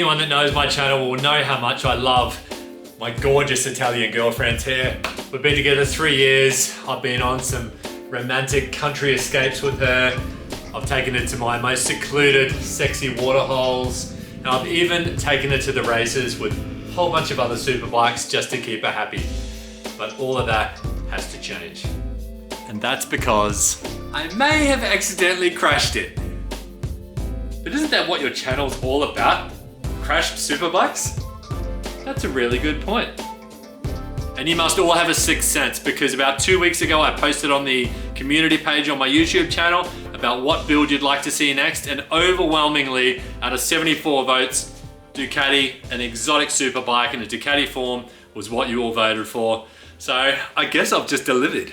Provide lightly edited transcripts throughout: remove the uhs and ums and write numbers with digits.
Anyone that knows my channel will know how much I love my gorgeous Italian girlfriend here. We've been together 3 years. I've been on some romantic country escapes with her. I've taken her to my most secluded, sexy waterholes. And I've even taken her to the races with a whole bunch of other superbikes just to keep her happy. But all of that has to change. And that's because I may have accidentally crashed it. But isn't that what your channel's all about? Crashed superbikes? That's a really good point. And you must all have a sixth sense, because about 2 weeks ago I posted on the community page on my YouTube channel about what build you'd like to see next, and overwhelmingly, out of 74 votes, Ducati, an exotic superbike in a Ducati form, was what you all voted for. So I guess I've just delivered.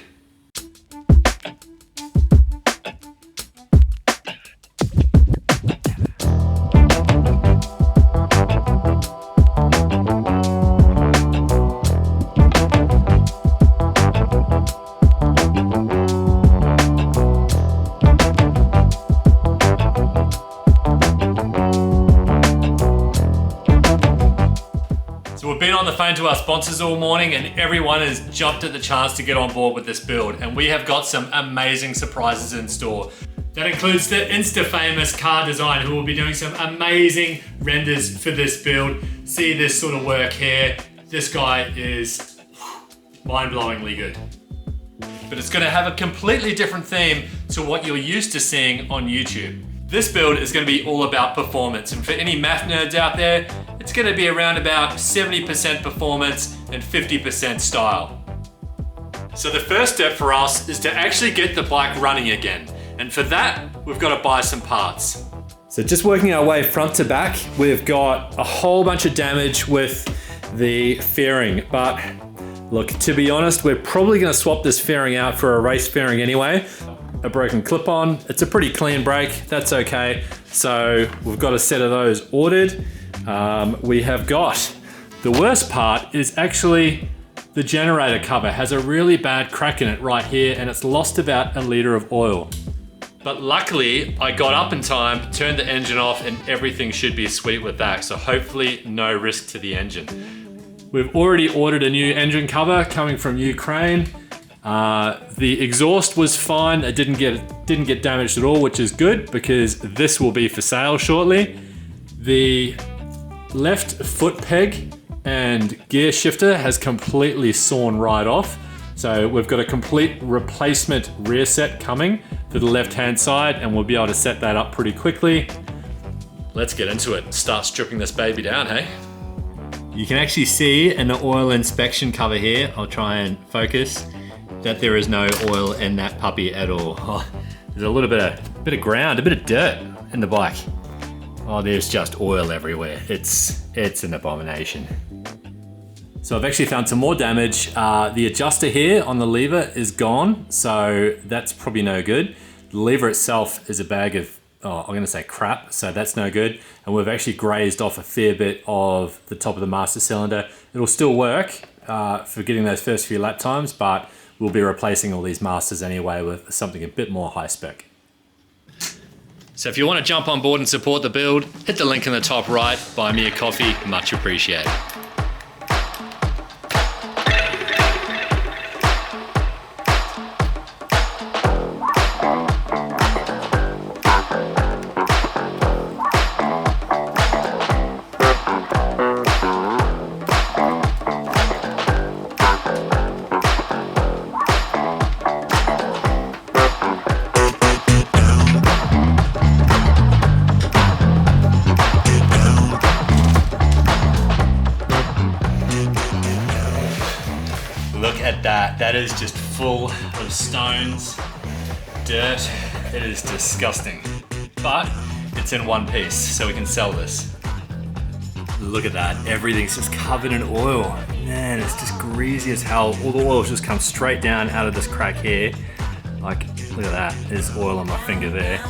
We've been on the phone to our sponsors all morning, and everyone has jumped at the chance to get on board with this build, and we have got some amazing surprises in store. That includes the insta-famous Car Design, who will be doing some amazing renders for this build. See this sort of work here. This guy is mind-blowingly good. But it's gonna have a completely different theme to what you're used to seeing on YouTube. This build is gonna be all about performance, and for any math nerds out there, it's gonna be around about 70% performance and 50% style. So the first step for us is to actually get the bike running again. And for that, we've got to buy some parts. So just working our way front to back, we've got a whole bunch of damage with the fairing. But look, to be honest, we're probably gonna swap this fairing out for a race fairing anyway. A broken clip-on, it's a pretty clean brake, that's okay. So we've got a set of those ordered. We have got, the worst part is actually the generator cover has a really bad crack in it right here, and it's lost about 1 litre of oil. But luckily I got up in time, turned the engine off, and everything should be sweet with that. So hopefully no risk to the engine. We've already ordered a new engine cover coming from Ukraine. The exhaust was fine. It didn't get damaged at all, which is good because this will be for sale shortly. The left foot peg and gear shifter has completely sawn right off. So we've got a complete replacement rear set coming for the left-hand side, and we'll be able to set that up pretty quickly. Let's get into it and start stripping this baby down, hey? You can actually see in the oil inspection cover here, I'll try and focus, that there is no oil in that puppy at all. Oh, there's a little bit of ground, a bit of dirt in the bike. Oh, there's just oil everywhere. It's an abomination. So I've actually found some more damage. The adjuster here on the lever is gone, so that's probably no good. The lever itself is a bag of, I'm gonna say crap, so that's no good. And we've actually grazed off a fair bit of the top of the master cylinder. It'll still work for getting those first few lap times, but we'll be replacing all these masters anyway with something a bit more high spec. So if you want to jump on board and support the build, hit the link in the top right, buy me a coffee, much appreciated. Look at that. That is just full of stones, dirt. It is disgusting. But it's in one piece, so we can sell this. Look at that. Everything's just covered in oil. Man, it's just greasy as hell. All the oil's just come straight down out of this crack here. Like, look at that. There's oil on my finger there.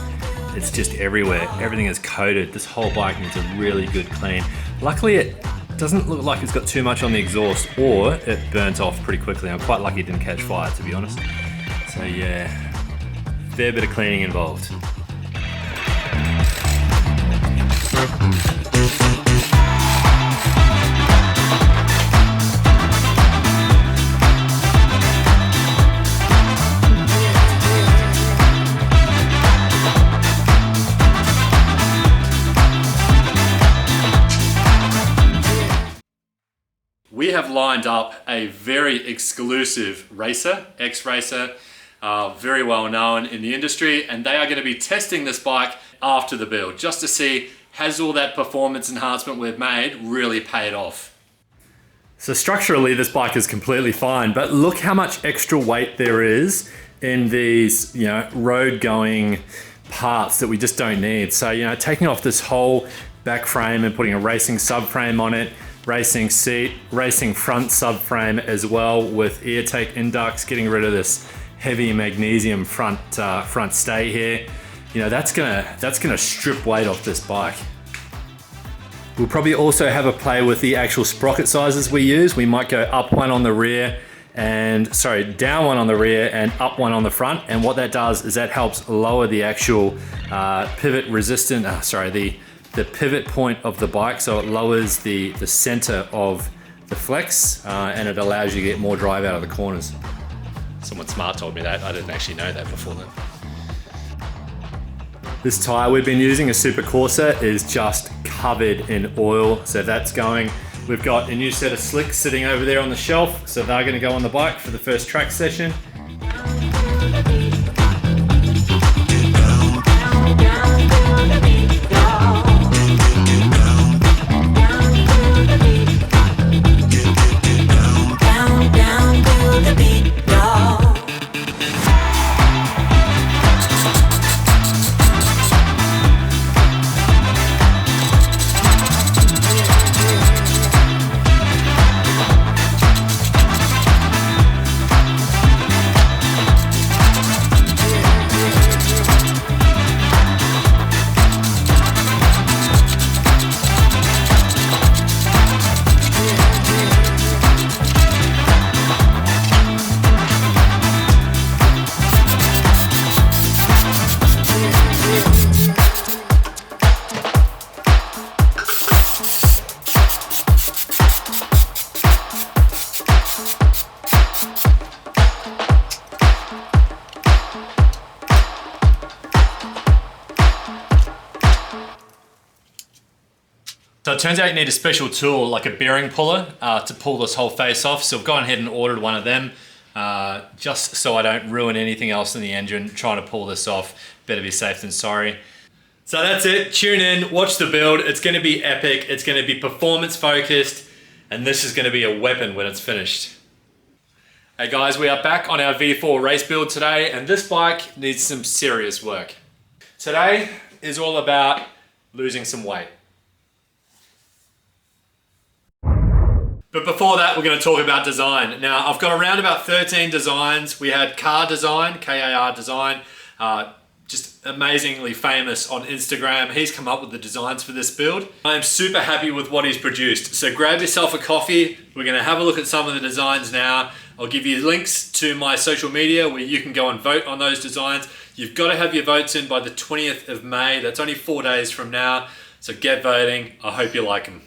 It's just everywhere. Everything is coated. This whole bike needs a really good clean. Luckily, it doesn't look like it's got too much on the exhaust, or it burnt off pretty quickly. I'm quite lucky it didn't catch fire, to be honest. So yeah, fair bit of cleaning involved. have lined up a very exclusive racer, ex-racer, very well known in the industry, and they are going to be testing this bike after the build just to see, has all that performance enhancement we've made really paid off. So structurally this bike is completely fine, but look how much extra weight there is in these, you know, road going parts that we just don't need. So, you know, taking off this whole back frame and putting a racing subframe on it, racing seat, racing front subframe as well with ear take inducts, getting rid of this heavy magnesium front stay here. You know, that's gonna strip weight off this bike. We'll probably also have a play with the actual sprocket sizes we use. We might go up one on the rear and, sorry, down one on the rear and up one on the front. And what that does is that helps lower the actual pivot resistance, the pivot point of the bike. So it lowers the center of the flex and it allows you to get more drive out of the corners. Someone smart told me that. I didn't actually know that before then. This tire we've been using, a Super Corsa, is just covered in oil. So that's going. We've got a new set of slicks sitting over there on the shelf. So they're gonna go on the bike for the first track session. So it turns out you need a special tool, like a bearing puller, to pull this whole face off. So I've gone ahead and ordered one of them, just so I don't ruin anything else in the engine trying to pull this off. Better be safe than sorry. So that's it. Tune in, watch the build. It's going to be epic. It's going to be performance focused, and this is going to be a weapon when it's finished. Hey guys, we are back on our V4 race build today, and this bike needs some serious work. Today is all about losing some weight. But before that, we're going to talk about design. Now, I've got around about 13 designs. We had Car Design, K-A-R Design, just amazingly famous on Instagram. He's come up with the designs for this build. I'm super happy with what he's produced. So grab yourself a coffee. We're going to have a look at some of the designs now. I'll give you links to my social media where you can go and vote on those designs. You've got to have your votes in by the 20th of May. That's only 4 days from now. So get voting. I hope you like them.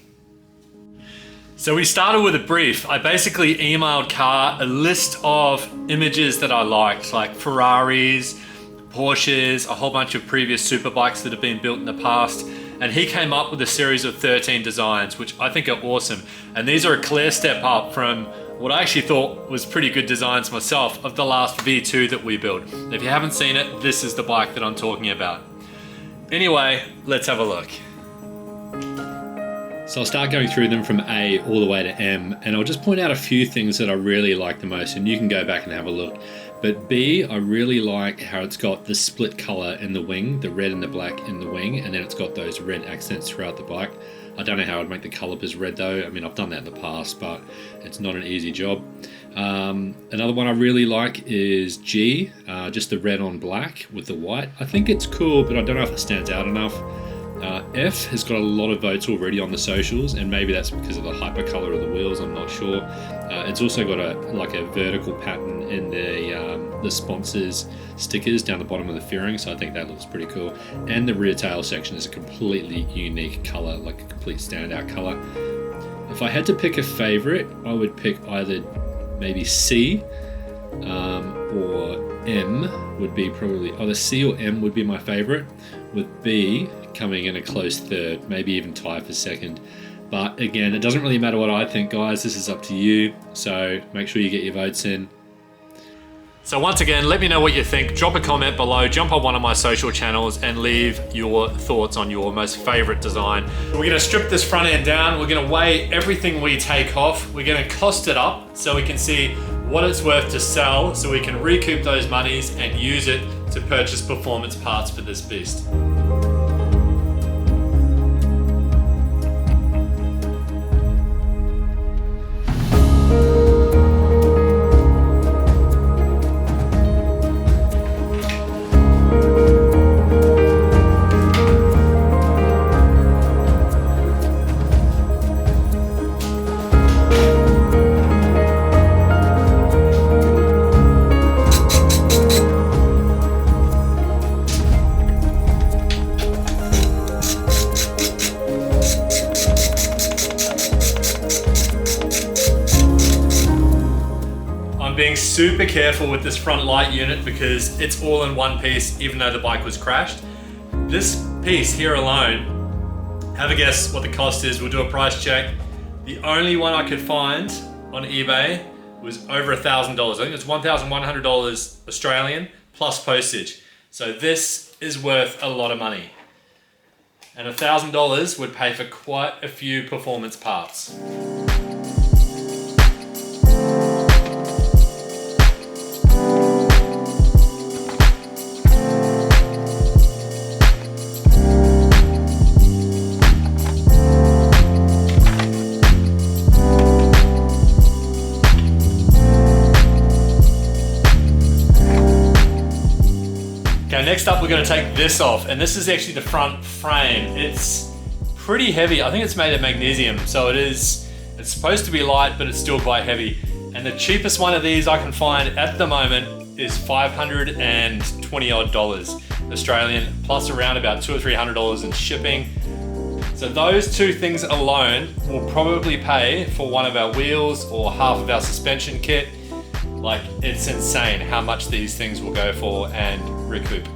So we started with a brief. I basically emailed Car a list of images that I liked, like Ferraris, Porsches, a whole bunch of previous superbikes that have been built in the past. And he came up with a series of 13 designs, which I think are awesome. And these are a clear step up from what I actually thought was pretty good designs myself of the last V2 that we built. If you haven't seen it, this is the bike that I'm talking about. Anyway, let's have a look. So I'll start going through them from A all the way to M, and I'll just point out a few things that I really like the most, and you can go back and have a look. But B, I really like how it's got the split color in the wing, the red and the black in the wing, and then it's got those red accents throughout the bike. I don't know how I'd make the calipers red though. I mean, I've done that in the past, but it's not an easy job. Another one I really like is G, just the red on black with the white. I think it's cool, but I don't know if it stands out enough. F has got a lot of votes already on the socials, and maybe that's because of the hyper color of the wheels, I'm not sure. It's also got a vertical pattern in the sponsors stickers down the bottom of the fairing, so I think that looks pretty cool. And the rear tail section is a completely unique color, like a complete standout color. If I had to pick a favorite, I would pick either maybe C or M would be probably, either C or M would be my favorite, with B coming in a close third, maybe even tie for second. But again, it doesn't really matter what I think, guys. This is up to you. So make sure you get your votes in. So once again, let me know what you think. Drop a comment below, jump on one of my social channels and leave your thoughts on your most favorite design. We're gonna strip this front end down. We're gonna weigh everything we take off. We're gonna cost it up so we can see what it's worth to sell, so we can recoup those monies and use it to purchase performance parts for this beast. Being super careful with this front light unit because it's all in one piece, even though the bike was crashed. This piece here alone, have a guess what the cost is. We'll do a price check. The only one I could find on eBay was over $1,000. I think it's $1,100 Australian plus postage. So this is worth a lot of money. And $1,000 would pay for quite a few performance parts. Okay, next up we're going to take this off, and this is actually the front frame. It's pretty heavy. I think it's made of magnesium, so it's supposed to be light, but it's still quite heavy. And the cheapest one of these I can find at the moment is $520 odd Australian, plus around about $200 or $300 in shipping. So those two things alone will probably pay for one of our wheels or half of our suspension kit. Like, it's insane how much these things will go for and recoup.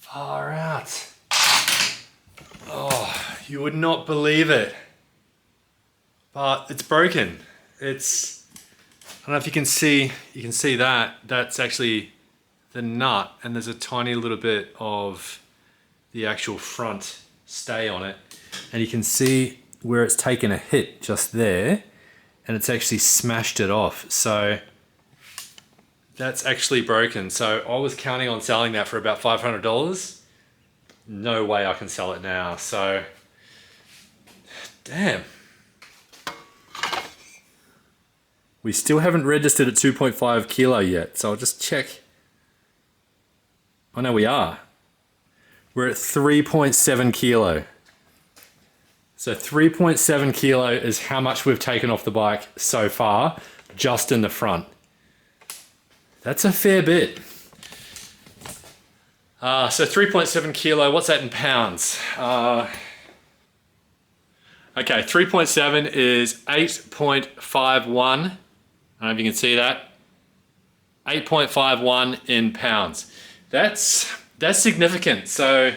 Far out. Oh, you would not believe it. But it's broken. I don't know if you can see that. That's actually the nut, and there's a tiny little bit of the actual front stay on it. And you can see where it's taken a hit just there, and it's actually smashed it off. So that's actually broken. So I was counting on selling that for about $500. No way I can sell it now. So, damn. We still haven't registered at 2.5 kilo yet. So I'll just check. Oh no, we are. We're at 3.7 kilo. So 3.7 kilo is how much we've taken off the bike so far, just in the front. That's a fair bit. So 3.7 kilo, what's that in pounds? Okay, 3.7 is 8.51. I don't know if you can see that. 8.51 in pounds. That's significant. So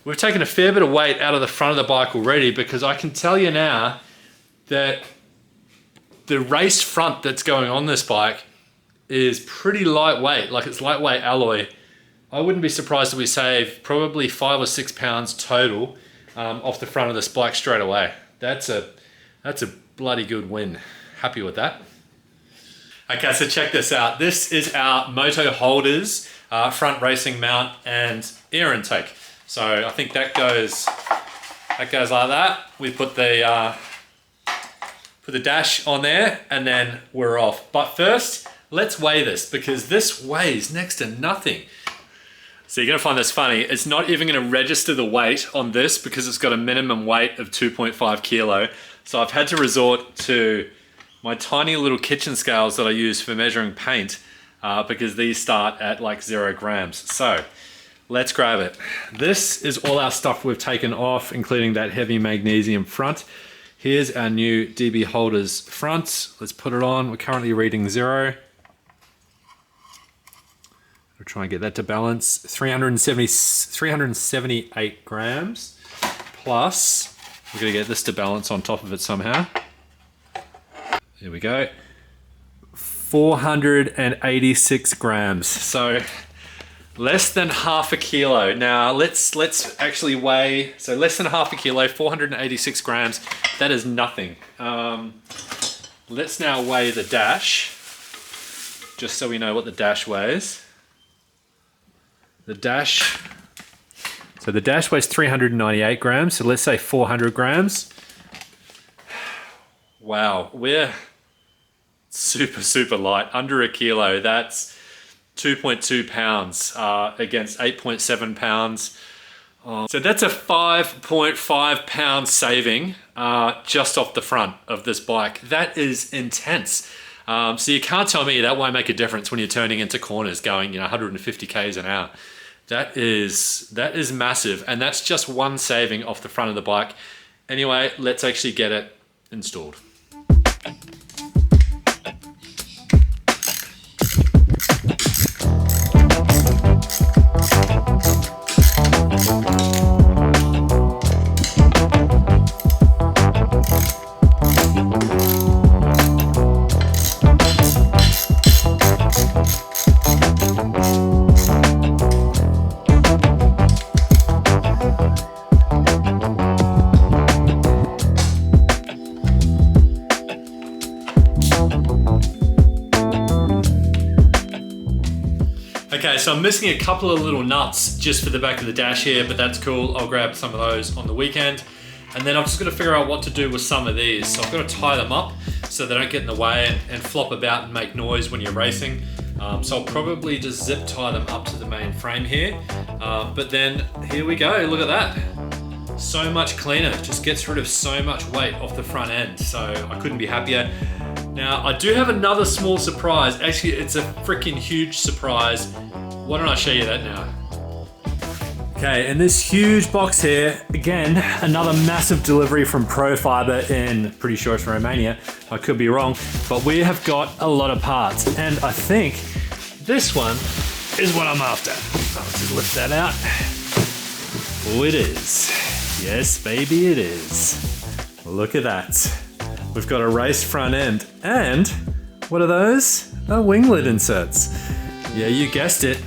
we've taken a fair bit of weight out of the front of the bike already, because I can tell you now that the race front that's going on this bike is pretty lightweight. Like, it's lightweight alloy. I wouldn't be surprised if we save probably 5 or 6 pounds total off the front of this bike straight away. That's a bloody good win. Happy with that. Okay, so check this out. This is our Moto Holders front racing mount and air intake. So I think that goes like that. We put the dash on there, and then we're off. But first, let's weigh this because this weighs next to nothing. So you're gonna find this funny. It's not even gonna register the weight on this because it's got a minimum weight of 2.5 kilo. So I've had to resort to my tiny little kitchen scales that I use for measuring paint because these start at like 0 grams. So let's grab it. This is all our stuff we've taken off, including that heavy magnesium front. Here's our new DB holders front. Let's put it on. We're currently reading 0. We'll try and get that to balance. 378 grams. Plus, we're gonna get this to balance on top of it somehow. There we go. 486 grams. So less than half a kilo. Now let's actually weigh, so less than half a kilo, 486 grams. That is nothing. Let's now weigh the dash, just so we know what the dash weighs. The dash weighs 398 grams, so let's say 400 grams. Wow, we're super light, under a kilo. That's 2.2 pounds against 8.7 pounds. So that's a 5.5 pound saving just off the front of this bike. That is intense. So you can't tell me that won't make a difference when you're turning into corners going 150 k's an hour. That is massive, and that's just one saving off the front of the bike. Anyway, let's actually get it installed. Okay, so I'm missing a couple of little nuts just for the back of the dash here, but that's cool. I'll grab some of those on the weekend. And then I'm just gonna figure out what to do with some of these. So I've got to tie them up so they don't get in the way and flop about and make noise when you're racing. So I'll probably just zip tie them up to the main frame here. But then here we go, look at that. So much cleaner, just gets rid of so much weight off the front end. So I couldn't be happier. Now, I do have another small surprise. Actually, it's a freaking huge surprise. Why don't I show you that now? Okay, in this huge box here, again, another massive delivery from Pro Fiber in, pretty sure it's Romania. I could be wrong, but we have got a lot of parts. And I think this one is what I'm after. I'll just lift that out. Oh, it is. Yes, baby, it is. Look at that. We've got a race front end, and what are those? They're winglet inserts. Yeah, you guessed it.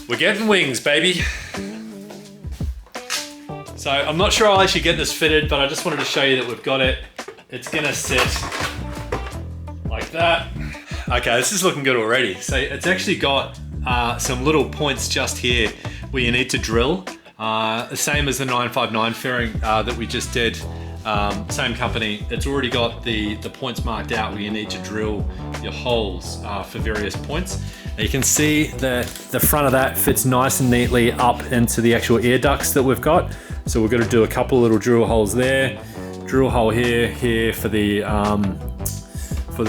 We're getting wings, baby. So I'm not sure I'll actually get this fitted, but I just wanted to show you that we've got it. It's gonna sit like that. Okay, this is looking good already. So it's actually got some little points just here where you need to drill. The same as the 959 fairing that we just did. Same company, it's already got the points marked out where you need to drill your holes for various points. Now you can see that the front of that fits nice and neatly up into the actual air ducts that we've got. So we're going to do a couple little drill holes there, drill hole here for the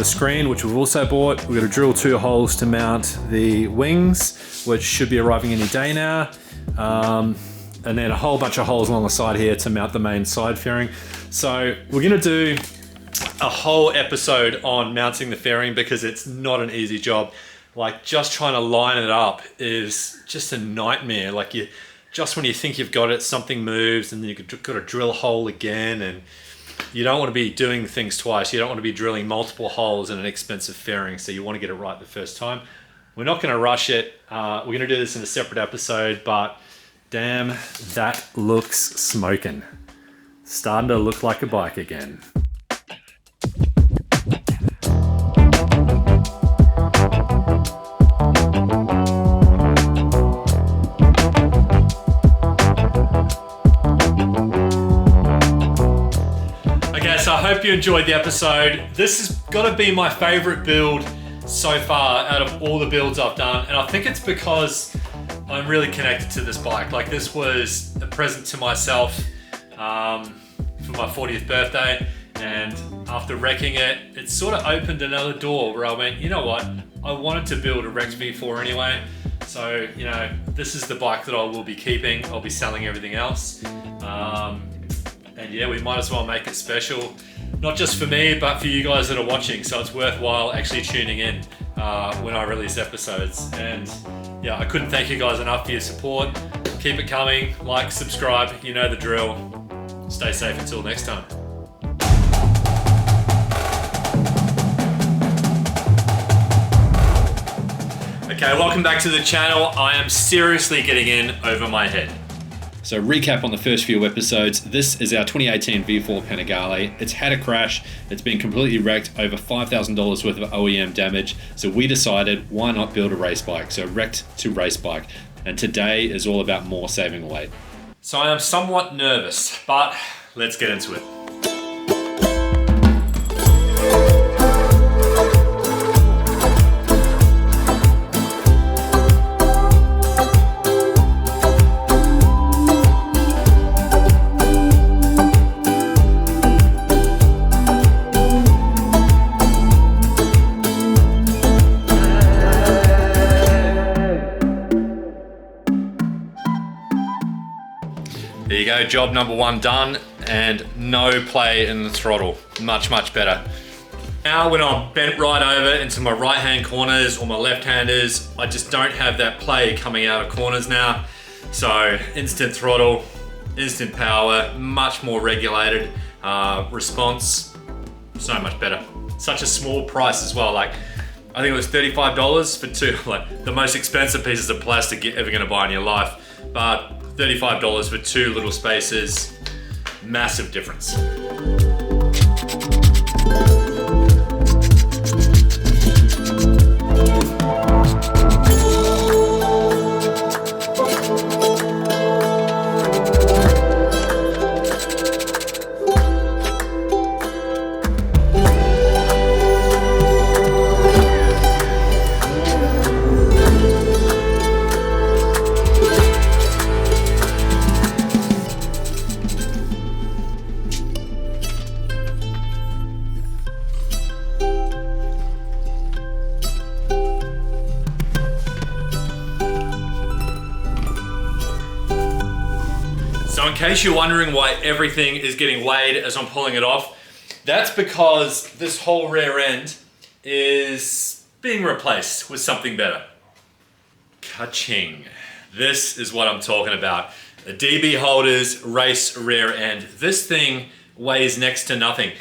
screen, which we've also bought. We're going to drill 2 holes to mount the wings, which should be arriving any day now. And then a whole bunch of holes along the side here to mount the main side fairing. So we're gonna do a whole episode on mounting the fairing because it's not an easy job. Like, just trying to line it up is just a nightmare. Like, just when you think you've got it, something moves and then you've got to drill a hole again, and you don't want to be doing things twice. You don't want to be drilling multiple holes in an expensive fairing, so you want to get it right the first time. We're not gonna rush it. We're gonna do this in a separate episode, but damn, that looks smoking. Starting to look like a bike again. Okay, so I hope you enjoyed the episode. This has got to be my favorite build so far out of all the builds I've done, and I think it's because I'm really connected to this bike. Like, this was a present to myself for my 40th birthday, and after wrecking it, it sort of opened another door where I went, you know what, I wanted to build a wrecked V4 anyway, so you know, this is the bike that I will be keeping. I'll be selling everything else, and yeah, we might as well make it special, not just for me, but for you guys that are watching, so it's worthwhile actually tuning in when I release episodes. And yeah, I couldn't thank you guys enough for your support. Keep it coming, like, subscribe, you know the drill. Stay safe until next time. Okay, welcome back to the channel. I am seriously getting in over my head. So recap on the first few episodes. This is our 2018 V4 Panigale. It's had a crash. It's been completely wrecked, over $5,000 worth of OEM damage. So we decided, why not build a race bike? So wrecked to race bike. And today is all about more saving weight. So I am somewhat nervous, but let's get into it. There you go, job number one done, and no play in the throttle. Much, much better. Now when I'm bent right over into my right hand corners or my left handers, I just don't have that play coming out of corners now. So instant throttle, instant power, much more regulated response, so much better. Such a small price as well. Like, I think it was $35 for two, like the most expensive pieces of plastic you're ever gonna buy in your life. But $35 for two little spaces, massive difference. So in case you're wondering why everything is getting weighed as I'm pulling it off, that's because this whole rear end is being replaced with something better. Ka-ching. This is what I'm talking about. A DB Holders race rear end. This thing weighs next to nothing.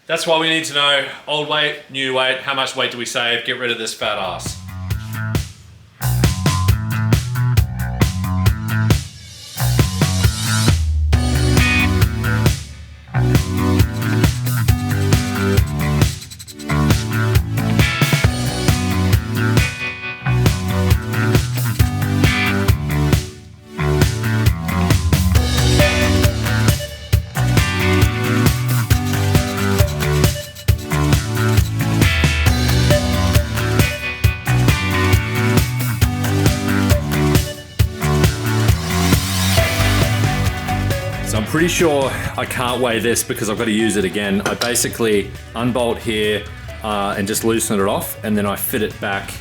That's why we need to know old weight, new weight, how much weight do we save, get rid of this fat ass. Pretty sure I can't weigh this because I've got to use it again. I basically unbolt here and just loosen it off, and then I fit it back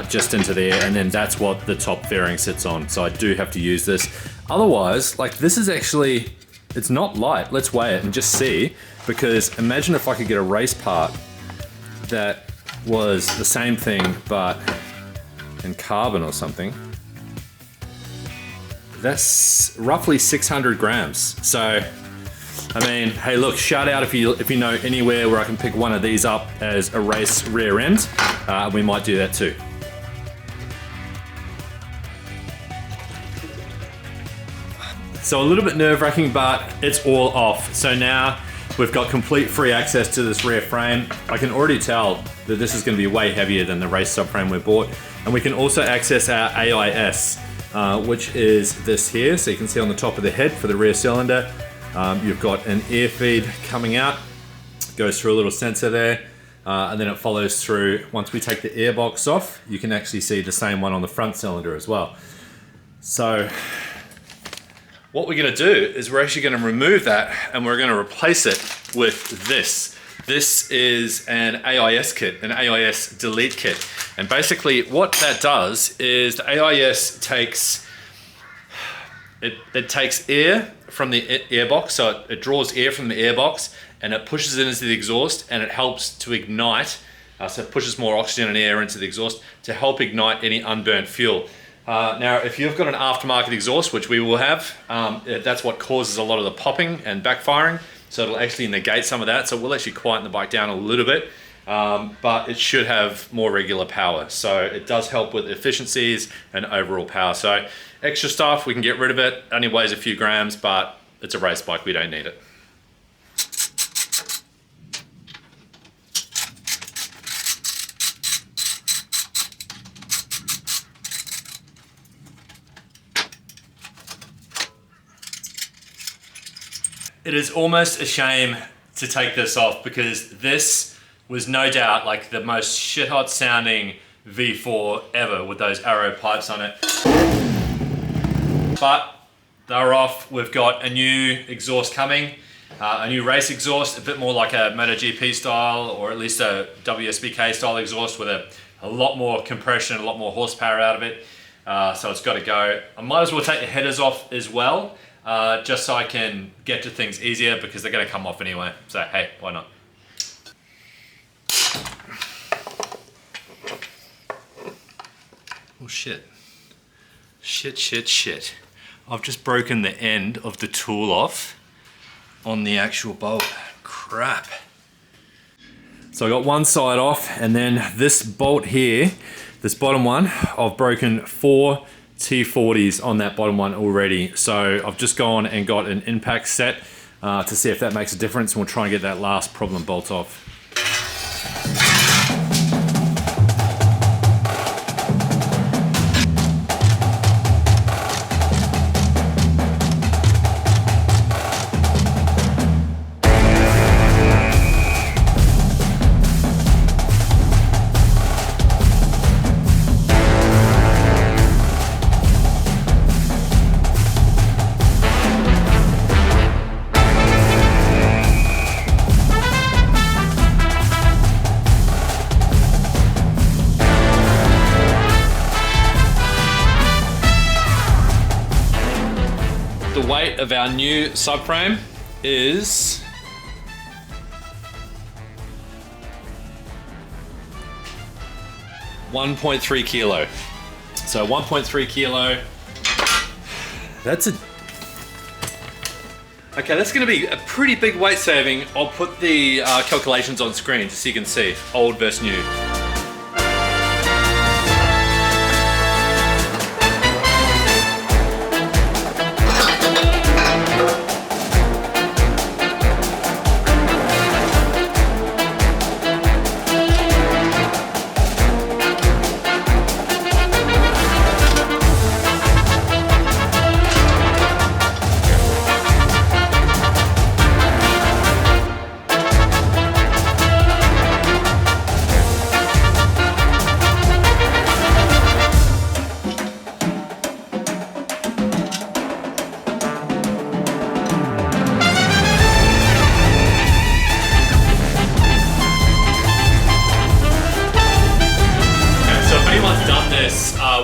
just into there, and then that's what the top fairing sits on. So I do have to use this. Otherwise, like, this is actually, it's not light. Let's weigh it and just see, because imagine if I could get a race part that was the same thing but in carbon or something. That's roughly 600 grams. So, I mean, hey, look, shout out if you know anywhere where I can pick one of these up as a race rear end. We might do that too. So a little bit nerve-wracking, but it's all off. So now we've got complete free access to this rear frame. I can already tell that this is going to be way heavier than the race subframe we bought. And we can also access our AIS. Which is this here. So you can see on the top of the head for the rear cylinder, you've got an air feed coming out, goes through a little sensor there. and then it follows through. Once we take the airbox off, you can actually see the same one on the front cylinder as well. So what we're going to do is we're actually going to remove that and we're going to replace it with this. This is an AIS kit, an AIS delete kit. And basically what that does is the AIS takes, it takes air from the airbox, so it draws air from the airbox and it pushes it into the exhaust and it helps to ignite, so it pushes more oxygen and air into the exhaust to help ignite any unburnt fuel. Now, if you've got an aftermarket exhaust, which we will have, that's what causes a lot of the popping and backfiring. So it'll actually negate some of that. So we'll actually quieten the bike down a little bit, but it should have more regular power. So it does help with efficiencies and overall power. So extra stuff, we can get rid of it. It only weighs a few grams, but it's a race bike. We don't need it. It is almost a shame to take this off because this was no doubt like the most shit hot sounding V4 ever with those arrow pipes on it. But they're off. We've got a new exhaust coming, a new race exhaust, a bit more like a MotoGP style or at least a WSBK style exhaust with a lot more compression, a lot more horsepower out of it. So it's got to go. I might as well take the headers off as well. Just so I can get to things easier because they're going to come off anyway. So hey, why not? Oh shit. Shit. I've just broken the end of the tool off on the actual bolt. Crap. So I got one side off, and then this bolt here, this bottom one, I've broken 4 T40s on that bottom one already. So I've just gone and got an impact set to see if that makes a difference, and we'll try and get that last problem bolt off. The weight of our new subframe is 1.3 kilo. So 1.3 kilo. That's a... Okay, that's gonna be a pretty big weight saving. I'll put the calculations on screen just so you can see old versus new.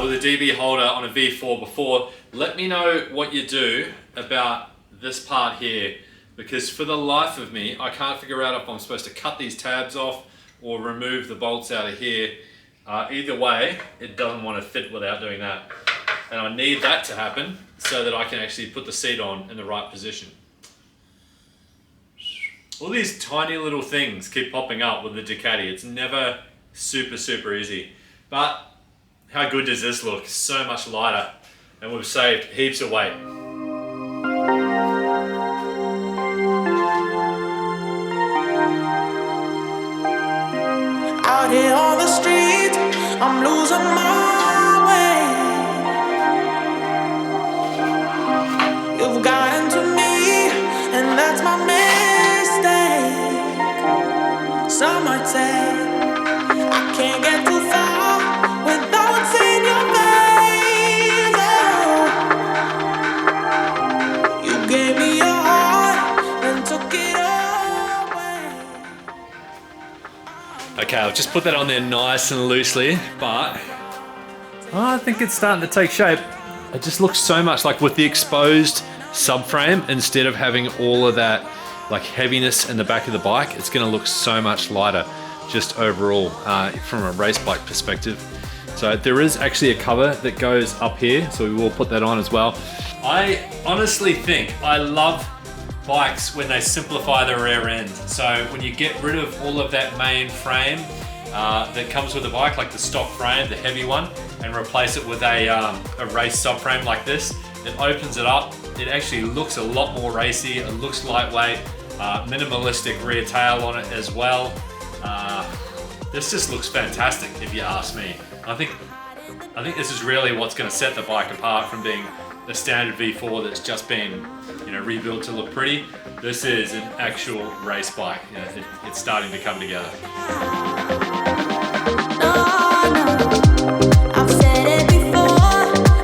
With a DB holder on a V4 before, let me know what you do about this part here, because for the life of me I can't figure out if I'm supposed to cut these tabs off or remove the bolts out of here. Either way, it doesn't want to fit without doing that, and I need that to happen so that I can actually put the seat on in the right position. All these tiny little things keep popping up with the Ducati. It's never super easy, but how good does this look? So much lighter, and we've saved heaps of weight. Out here on the street, I'm losing my way. You've gotten to me, and that's my mistake. Some might say Okay, I've just put that on there nice and loosely, but I think it's starting to take shape. It just looks so much like with the exposed subframe, instead of having all of that like heaviness in the back of the bike, it's gonna look so much lighter just overall from a race bike perspective. So there is actually a cover that goes up here, so we will put that on as well. I honestly think I love bikes when they simplify the rear end. So when you get rid of all of that main frame that comes with the bike, like the stock frame, the heavy one, and replace it with a race subframe like this, it opens it up. It actually looks a lot more racy. It looks lightweight, minimalistic rear tail on it as well. This just looks fantastic if you ask me. I think this is really what's going to set the bike apart from being the standard V4 that's just been, you know, rebuilt to look pretty. This is an actual race bike. You know, it's starting to come together. I've said it before,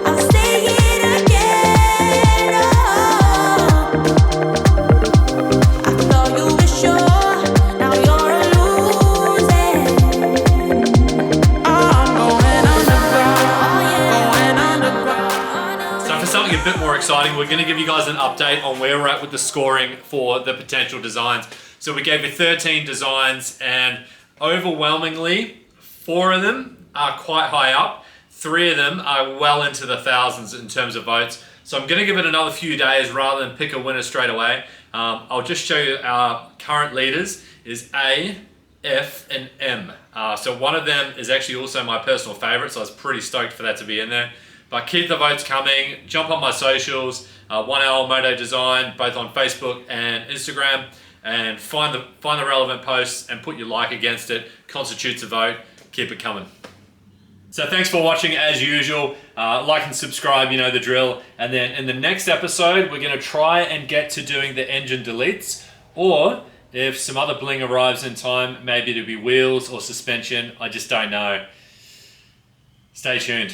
I'll say it again. I thought you were sure, now you're losing. I'm going underground. So for something a bit more exciting, we're going to give you guys an update on where we're at with the scoring for the potential designs. So we gave you 13 designs, and overwhelmingly 4 of them are quite high up. 3 of them are well into the thousands in terms of votes. So I'm going to give it another few days rather than pick a winner straight away. I'll just show you our current leaders is A, F, and M. So one of them is actually also my personal favorite, so I was pretty stoked for that to be in there. But keep the votes coming. Jump on my socials, oneL Moto Design, both on Facebook and Instagram, and find the relevant posts and put your like against it. Constitutes a vote. Keep it coming. So thanks for watching as usual. Like and subscribe, you know the drill. And then in the next episode, we're going to try and get to doing the engine deletes, or if some other bling arrives in time, maybe it'll be wheels or suspension. I just don't know. Stay tuned.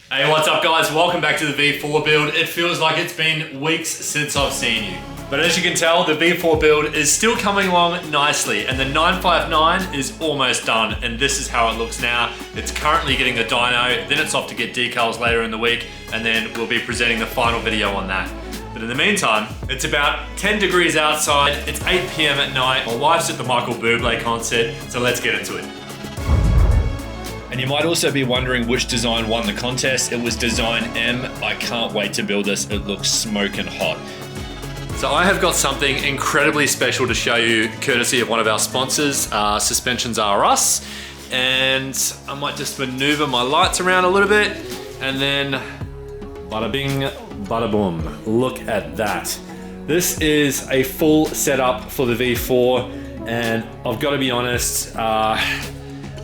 Hey, what's up guys? Welcome back to the V4 build. It feels like it's been weeks since I've seen you. But as you can tell, the V4 build is still coming along nicely, and the 959 is almost done, and this is how it looks now. It's currently getting the dyno, then it's off to get decals later in the week, and then we'll be presenting the final video on that. But in the meantime, it's about 10 degrees outside, it's 8 PM at night, my wife's at the Michael Bublé concert, so let's get into it. And you might also be wondering which design won the contest. It was design M. I can't wait to build this. It looks smoking hot. So I have got something incredibly special to show you, courtesy of one of our sponsors, Suspensions R Us. And I might just maneuver my lights around a little bit, and then bada bing, bada boom. Look at that. This is a full setup for the V4, and I've got to be honest,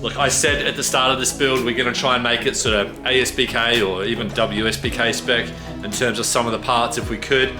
look, I said at the start of this build, we're gonna try and make it sort of ASBK or even WSBK spec in terms of some of the parts if we could.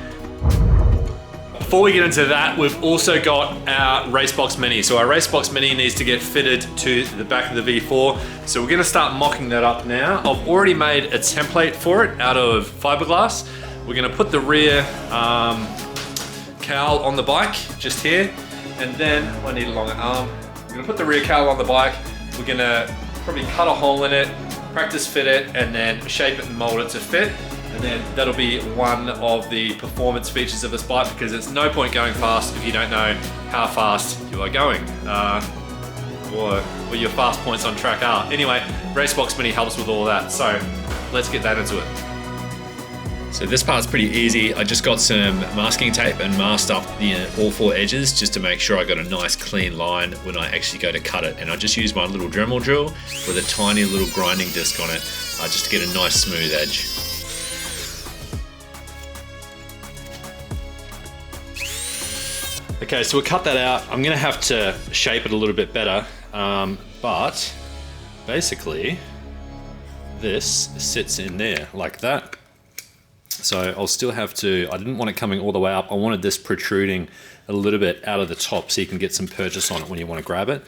Before we get into that, we've also got our Racebox Mini. So our Racebox Mini needs to get fitted to the back of the V4. So we're gonna start mocking that up now. I've already made a template for it out of fiberglass. We're gonna put the rear cowl on the bike, just here. And then, I need a longer arm. We're gonna put the rear cowl on the bike. We're gonna probably cut a hole in it, practice fit it, and then shape it and mold it to fit. And then that'll be one of the performance features of this bike, because it's no point going fast if you don't know how fast you are going, or what your fast points on track are. Anyway, Racebox Mini helps with all that, so let's get that into it. So this part's pretty easy. I just got some masking tape and masked up all 4 edges just to make sure I got a nice clean line when I actually go to cut it. And I just used my little Dremel drill with a tiny little grinding disc on it just to get a nice smooth edge. Okay, so we'll cut that out. I'm gonna have to shape it a little bit better, but basically this sits in there like that. So I'll still have to, I didn't want it coming all the way up. I wanted this protruding a little bit out of the top so you can get some purchase on it when you want to grab it.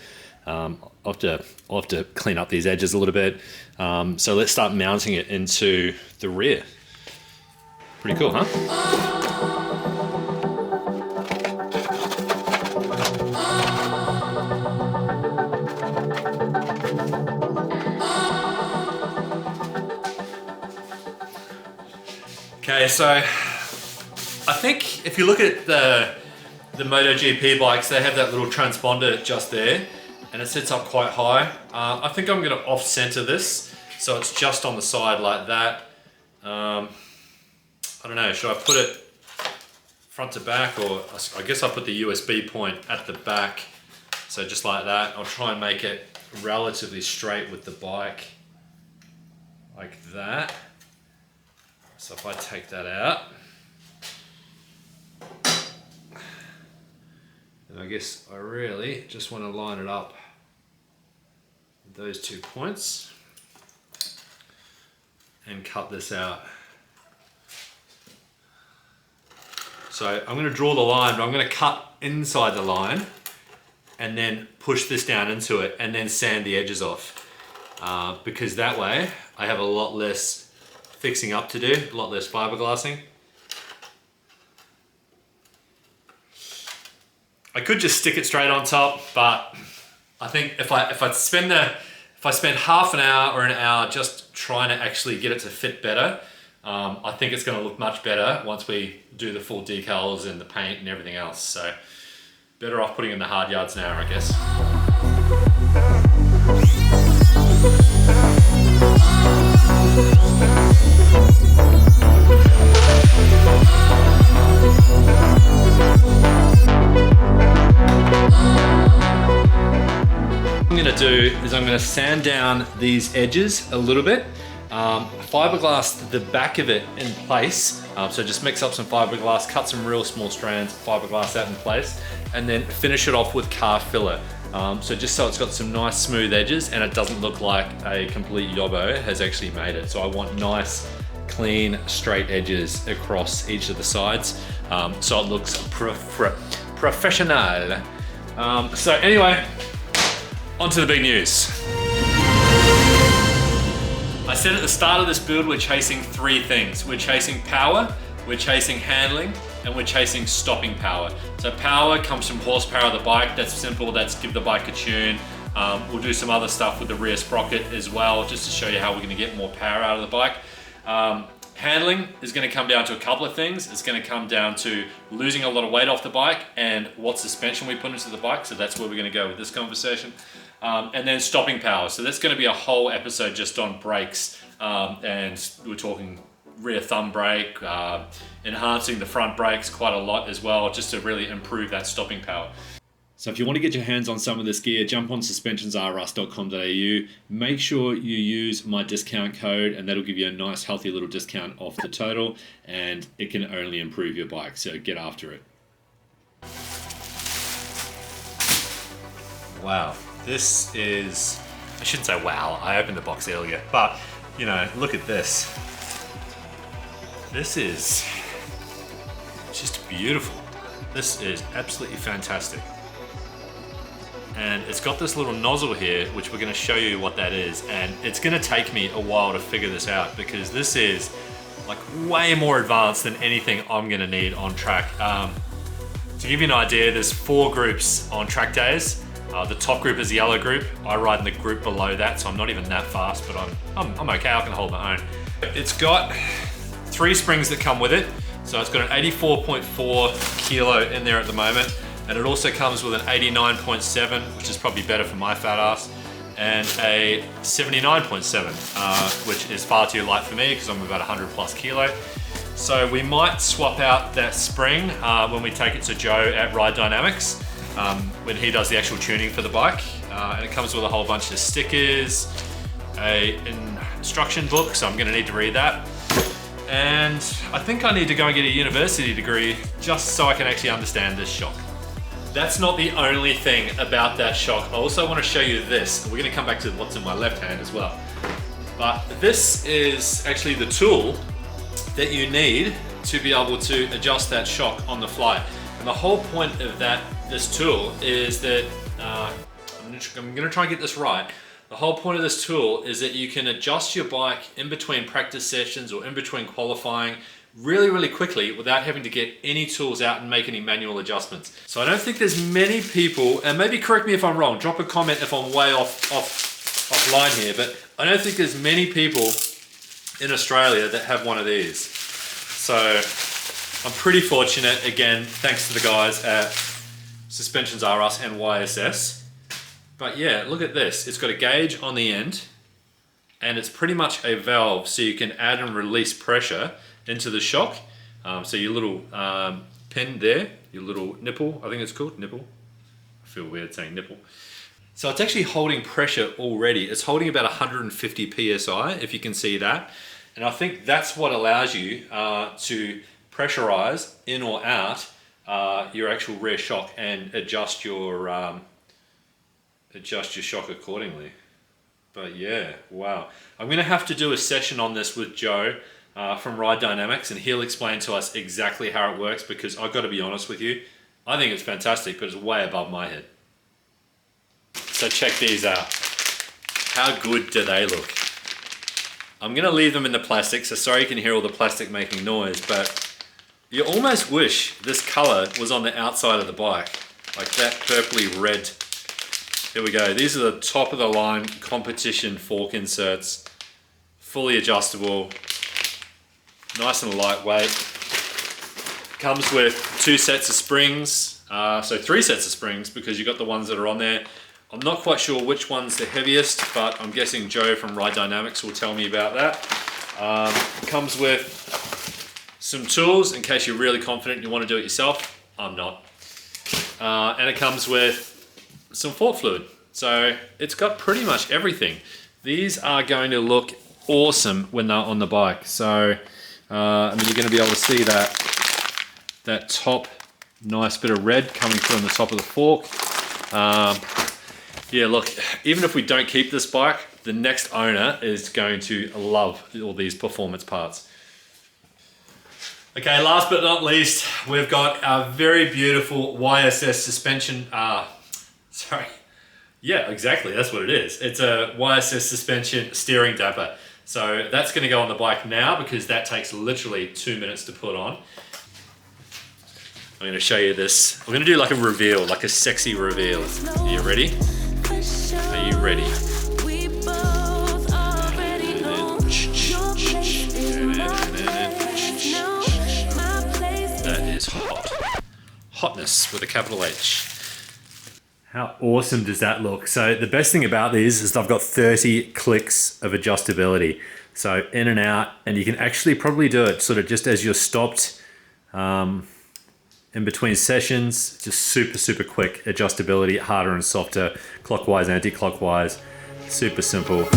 I'll have to clean up these edges a little bit. So let's start mounting it into the rear. Pretty cool, huh? Okay, so I think if you look at the MotoGP bikes, they have that little transponder just there, and it sits up quite high. I think I'm going to off-center this, so it's just on the side like that. I don't know, should I put it front to back, or I guess I'll put the USB point at the back, so just like that. I'll try and make it relatively straight with the bike, like that. So if I take that out, and I guess I really just want to line it up with those 2 points and cut this out. So I'm going to draw the line, but I'm going to cut inside the line and then push this down into it and then sand the edges off. Because that way I have a lot less fixing up to do, a lot less fiberglassing. I could just stick it straight on top, but I think if I spend half an hour or an hour just trying to actually get it to fit better, I think it's going to look much better once we do the full decals and the paint and everything else. So better off putting in the hard yards now, I guess. What I'm going to do is I'm going to sand down these edges a little bit. Fiberglass the back of it in place, so just mix up some fiberglass, cut some real small strands, fiberglass that in place, and then finish it off with car filler. So just so it's got some nice smooth edges and it doesn't look like a complete yobbo has actually made it. So I want nice, clean, straight edges across each of the sides, so it looks professional. So anyway, on to the big news. I said at the start of this build, we're chasing 3 things. We're chasing power, we're chasing handling, and we're chasing stopping power. So power comes from horsepower of the bike. That's simple, that's give the bike a tune. We'll do some other stuff with the rear sprocket as well, just to show you how we're gonna get more power out of the bike. Handling is gonna come down to a couple of things. It's gonna come down to losing a lot of weight off the bike and what suspension we put into the bike. So that's where we're gonna go with this conversation. And then stopping power. So that's going to be a whole episode just on brakes, and we're talking rear thumb brake, enhancing the front brakes quite a lot as well, just to really improve that stopping power. So if you want to get your hands on some of this gear, jump on suspensionsrus.com.au. Make sure you use my discount code, and that'll give you a nice healthy little discount off the total, and it can only improve your bike, so get after it. Wow. This is, I shouldn't say wow, I opened the box earlier, but you know, look at this. This is just beautiful. This is absolutely fantastic. And it's got this little nozzle here, which we're gonna show you what that is. And it's gonna take me a while to figure this out because this is like way more advanced than anything I'm gonna need on track. To give you an idea, there's 4 groups on track days. The top group is the yellow group. I ride in the group below that, so I'm not even that fast, but I'm okay, I can hold my own. It's got 3 springs that come with it. So it's got an 84.4 kilo in there at the moment. And it also comes with an 89.7, which is probably better for my fat ass, and a 79.7, which is far too light for me because I'm about 100 plus kilo. So we might swap out that spring when we take it to Joe at Ride Dynamics. When he does the actual tuning for the bike, and it comes with a whole bunch of stickers, an instruction book, so I'm going to need to read that, and I think I need to go and get a university degree just so I can actually understand this shock. That's not the only thing about that shock. I also want to show you this. We're going to come back to what's in my left hand as well, but this is actually the tool that you need to be able to adjust that shock on the fly. And the whole point of this tool is that, I'm gonna try and get this right. The whole point of this tool is that you can adjust your bike in between practice sessions or in between qualifying really, really quickly without having to get any tools out and make any manual adjustments. So I don't think there's many people, and maybe correct me if I'm wrong, drop a comment if I'm way offline here, but I don't think there's many people in Australia that have one of these. So I'm pretty fortunate, again, thanks to the guys at Suspensions R Us and YSS. But yeah, look at this. It's got a gauge on the end, and it's pretty much a valve, so you can add and release pressure into the shock. So your little pin there, your little nipple, I think it's called nipple. I feel weird saying nipple. So it's actually holding pressure already. It's holding about 150 PSI, if you can see that. And I think that's what allows you to pressurize in or out your actual rear shock and adjust your shock accordingly. But yeah, wow. I'm gonna have to do a session on this with Joe from Ride Dynamics, and he'll explain to us exactly how it works, because I've got to be honest with you, I think it's fantastic, but it's way above my head. So check these out. How good do they look? I'm gonna leave them in the plastic, so sorry you can hear all the plastic making noise, but you almost wish this color was on the outside of the bike, like that purpley red. Here we go. These are the top of the line competition fork inserts, fully adjustable, nice and lightweight. Comes with 2 sets of springs, so 3 sets of springs, because you've got the ones that are on there. I'm not quite sure which one's the heaviest, but I'm guessing Joe from Ride Dynamics will tell me about that. Comes with some tools in case you're really confident you want to do it yourself. I'm not. And it comes with some fork fluid. So it's got pretty much everything. These are going to look awesome when they're on the bike. So, I mean, you're going to be able to see that top nice bit of red coming through on the top of the fork. Yeah, look, even if we don't keep this bike, the next owner is going to love all these performance parts. Okay, last but not least, we've got a very beautiful YSS suspension. Yeah, exactly, that's what it is. It's a YSS suspension steering damper. So that's gonna go on the bike now, because that takes literally 2 minutes to put on. I'm gonna show you this. I'm gonna do like a reveal, like a sexy reveal. Are you ready? Are you ready? That is hot. Hotness with a capital H. How awesome does that look? So the best thing about these is I've got 30 clicks of adjustability. So in and out, and you can actually probably do it sort of just as you're stopped in between sessions. Just super, super quick adjustability, harder and softer, clockwise, anti-clockwise, super simple.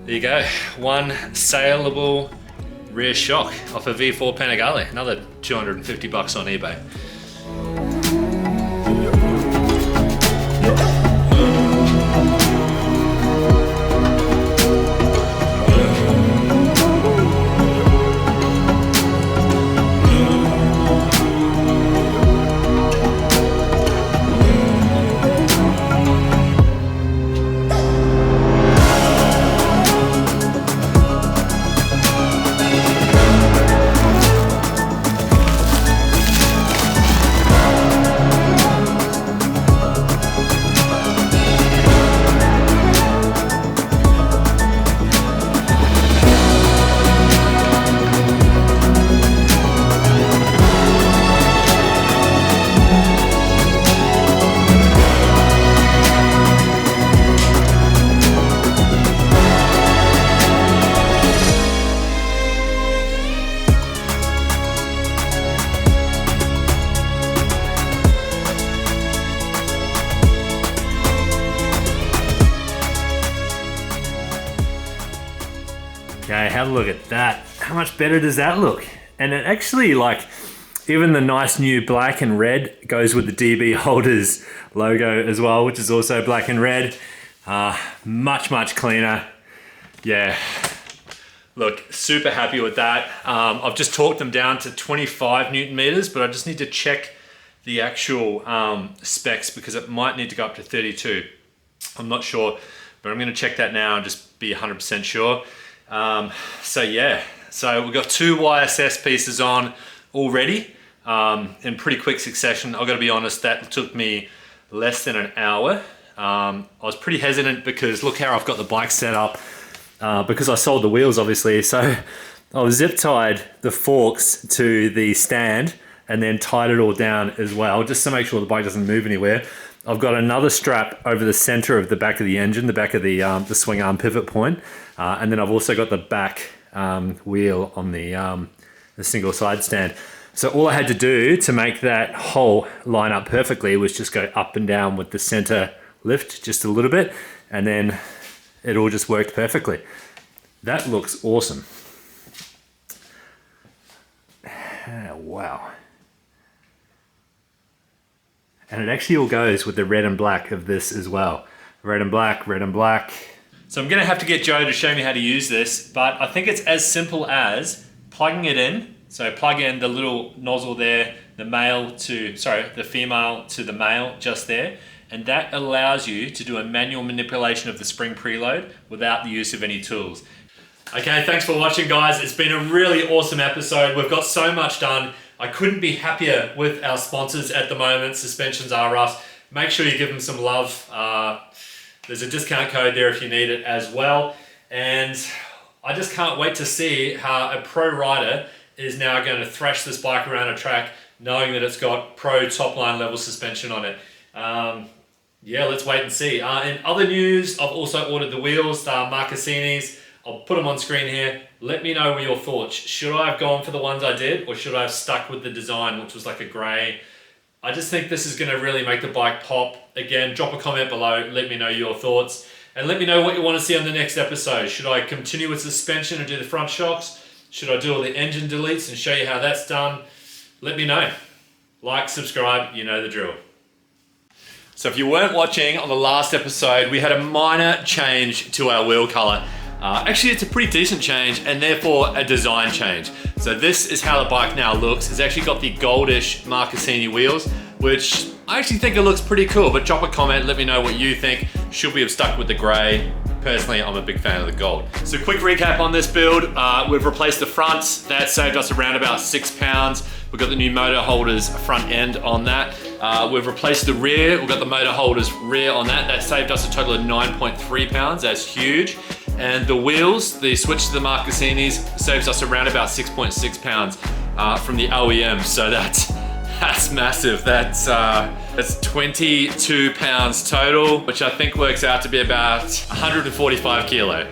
There you go, one saleable rear shock off a V4 Panigale, another 250 bucks on eBay. Okay, have a look at that. How much better does that look? And it actually, like, even the nice new black and red goes with the DB Holders logo as well, which is also black and red. Much cleaner. Yeah. Look, super happy with that. I've just torqued them down to 25 Newton meters, but I just need to check the actual specs because it might need to go up to 32. I'm not sure, but I'm going to check that now and just be 100% sure. So yeah, so we've got 2 YSS pieces on already in pretty quick succession. I've got to be honest, that took me less than an hour. I was pretty hesitant because look how I've got the bike set up because I sold the wheels obviously. So I've zip tied the forks to the stand and then tied it all down as well, just to make sure the bike doesn't move anywhere. I've got another strap over the center of the back of the engine, the back of the swing arm pivot point. And then I've also got the back wheel on the single side stand. So all I had to do to make that hole line up perfectly was just go up and down with the center lift just a little bit, and then it all just worked perfectly. That looks awesome. Wow. And it actually all goes with the red and black of this as well. Red and black, red and black. So I'm gonna have to get Joe to show me how to use this, but I think it's as simple as plugging it in. So plug in the little nozzle there, the female to the male just there. And that allows you to do a manual manipulation of the spring preload without the use of any tools. Okay, thanks for watching guys. It's been a really awesome episode. We've got so much done. I couldn't be happier with our sponsors at the moment, Suspensions R Us. Make sure you give them some love. There's a discount code there if you need it as well. And I just can't wait to see how a pro rider is now going to thrash this bike around a track knowing that it's got pro top line level suspension on it. Yeah, let's wait and see. In other news, I've also ordered the wheels, the Marcassinis. I'll put them on screen here. Let me know your thoughts. Should I have gone for the ones I did, or should I have stuck with the design, which was like a grey? I just think this is going to really make the bike pop. Again, drop a comment below. Let me know your thoughts. And let me know what you want to see on the next episode. Should I continue with suspension and do the front shocks? Should I do all the engine deletes and show you how that's done? Let me know. Like, subscribe, you know the drill. So if you weren't watching on the last episode, we had a minor change to our wheel color. Actually, it's a pretty decent change and therefore a design change. So this is how the bike now looks. It's actually got the goldish Marcassini wheels, which I actually think it looks pretty cool, but drop a comment, let me know what you think. Should we have stuck with the gray? Personally, I'm a big fan of the gold. So quick recap on this build. We've replaced the fronts. That saved us around about 6 pounds. We've got the new motor holders front end on that. We've replaced the rear. We've got the motor holders rear on that. That saved us a total of 9.3 pounds. That's huge. And the wheels, the switch to the Marcassinis, saves us around about 6.6 pounds from the OEM. So that's massive. That's 22 pounds total, which I think works out to be about 145 kilo.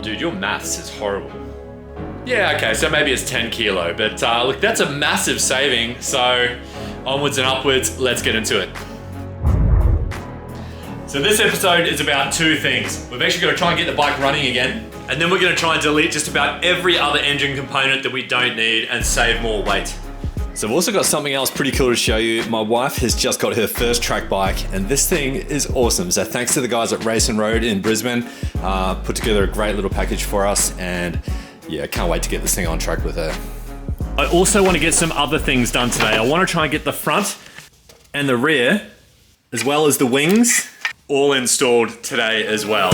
Dude, your maths is horrible. Yeah, okay, so maybe it's 10 kilo, but look, that's a massive saving. So onwards and upwards, let's get into it. So this episode is about 2 things. We've actually got to try and get the bike running again, and then we're going to try and delete just about every other engine component that we don't need and save more weight. So I've also got something else pretty cool to show you. My wife has just got her first track bike, and this thing is awesome. So thanks to the guys at Race and Road in Brisbane, put together a great little package for us, and yeah, can't wait to get this thing on track with her. I also want to get some other things done today. I want to try and get the front and the rear, as well as the wings, all installed today as well.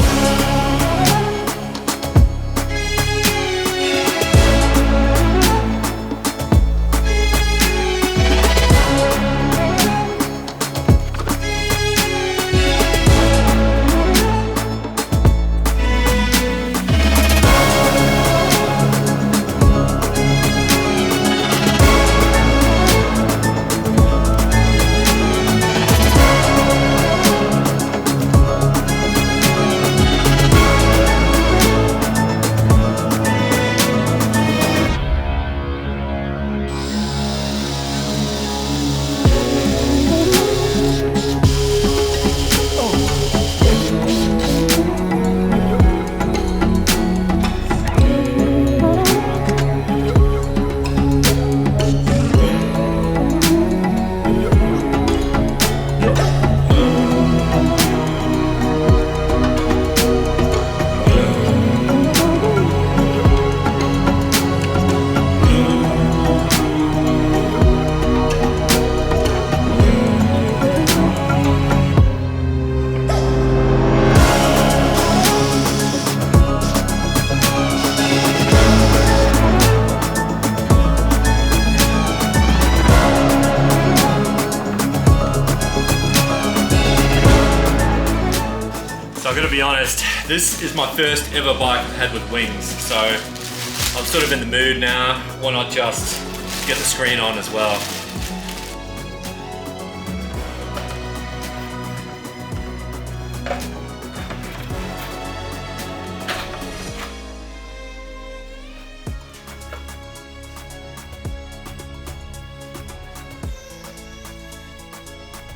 gotta be honest, this is my first ever bike I've had with wings, so I'm sort of in the mood now. Why not just get the screen on as well?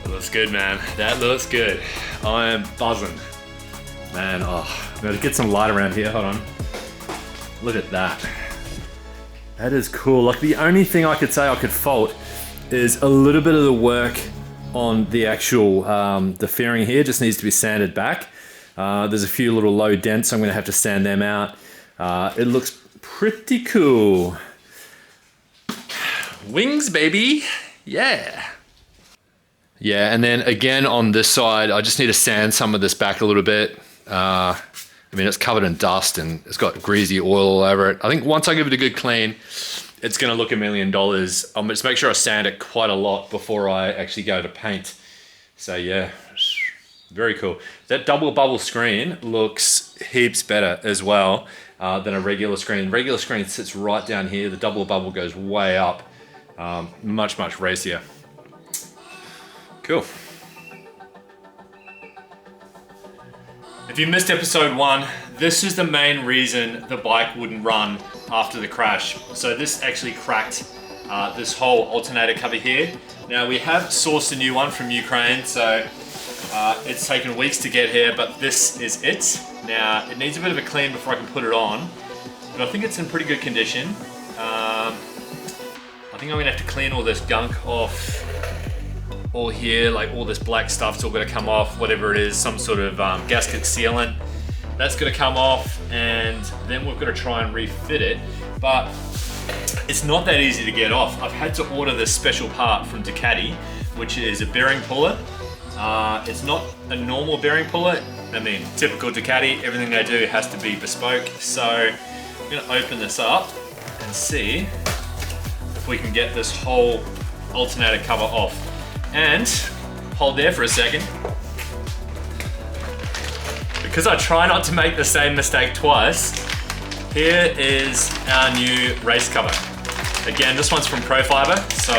That looks good, man. That looks good. I am buzzing. Man, oh, I'm gonna get some light around here, hold on. Look at that. That is cool. Like, the only thing I could say I could fault is a little bit of the work on the actual, the fairing here just needs to be sanded back. There's a few little low dents, so I'm gonna have to sand them out. It looks pretty cool. Wings, baby, yeah. Yeah, and then again on this side, I just need to sand some of this back a little bit. I mean, it's covered in dust and it's got greasy oil all over it. I think once I give it a good clean, it's gonna look $1 million. I'll just make sure I sand it quite a lot before I actually go to paint. So yeah, very cool. That double bubble screen looks heaps better as well than a regular screen. Regular screen sits right down here. The double bubble goes way up. Much, much racier. Cool. If you missed episode 1, this is the main reason the bike wouldn't run after the crash. So this actually cracked this whole alternator cover here. Now we have sourced a new one from Ukraine, so it's taken weeks to get here, but this is it. Now it needs a bit of a clean before I can put it on, but I think it's in pretty good condition. I think I'm gonna have to clean all this gunk off all here, like all this black stuff's all gonna come off, whatever it is, some sort of gasket sealant. That's gonna come off, and then we've got to try and refit it, but it's not that easy to get off. I've had to order this special part from Ducati, which is a bearing puller. It's not a normal bearing puller. I mean, typical Ducati, everything they do has to be bespoke. So I'm gonna open this up and see if we can get this whole alternator cover off. And hold there for a second. Because I try not to make the same mistake twice, here is our new race cover. Again, this one's from Profiber, so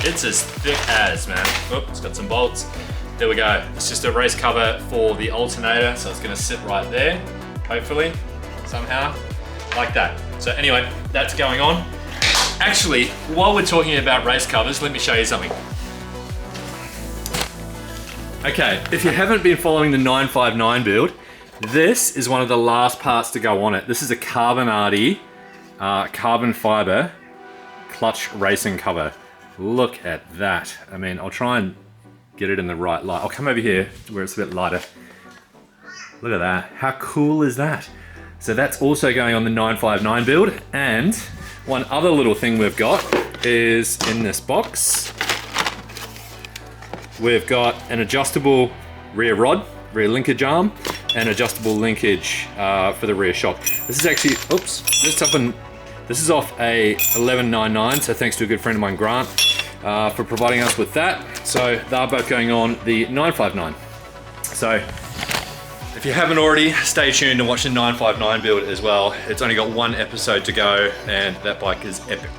it's as thick as, man. Oh, it's got some bolts. There we go. It's just a race cover for the alternator, so it's gonna sit right there, hopefully, somehow, like that. So anyway, that's going on. Actually, while we're talking about race covers, let me show you something. Okay, if you haven't been following the 959 build, this is one of the last parts to go on it. This is a Carbonati carbon fiber clutch racing cover. Look at that. I mean, I'll try and get it in the right light. I'll come over here where it's a bit lighter. Look at that. How cool is that? So that's also going on the 959 build. And one other little thing we've got is in this box. We've got an adjustable rear rod, rear linkage arm, and adjustable linkage for the rear shock. This is actually, oops, this is off a 1199, so thanks to a good friend of mine, Grant, for providing us with that. So they're both going on the 959. So if you haven't already, stay tuned and watch the 959 build as well. It's only got one episode to go, and that bike is epic.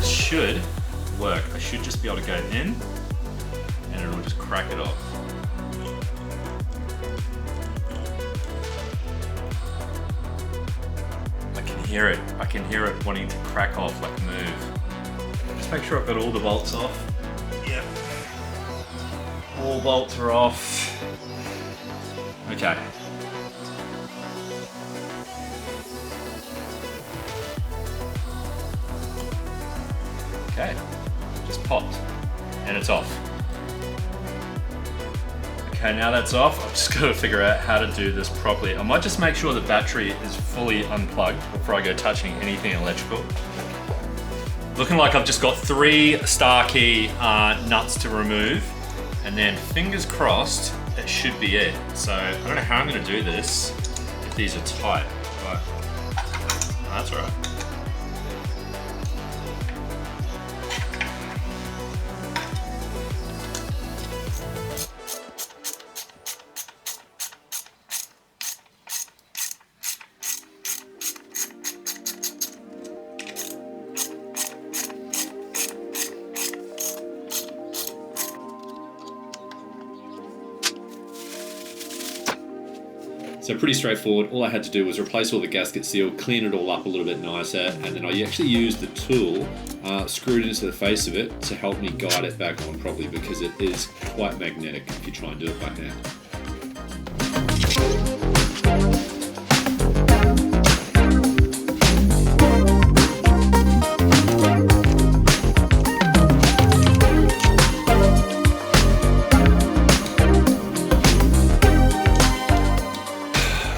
Should work. I should just be able to go in and it'll just crack it off. I can hear it. I can hear it wanting to crack off, like move. Just make sure I've got all the bolts off. Yep. All bolts are off. Okay. Okay, just popped, and it's off. Okay, now that's off, I've just got to figure out how to do this properly. I might just make sure the battery is fully unplugged before I go touching anything electrical. Looking like I've just got 3 star key nuts to remove, and then fingers crossed, that should be it. So I don't know how I'm going to do this if these are tight, but That's all right. So pretty straightforward. All I had to do was replace all the gasket seal, clean it all up a little bit nicer, and then I actually used the tool, screwed into the face of it to help me guide it back on properly, because it is quite magnetic if you try and do it by hand.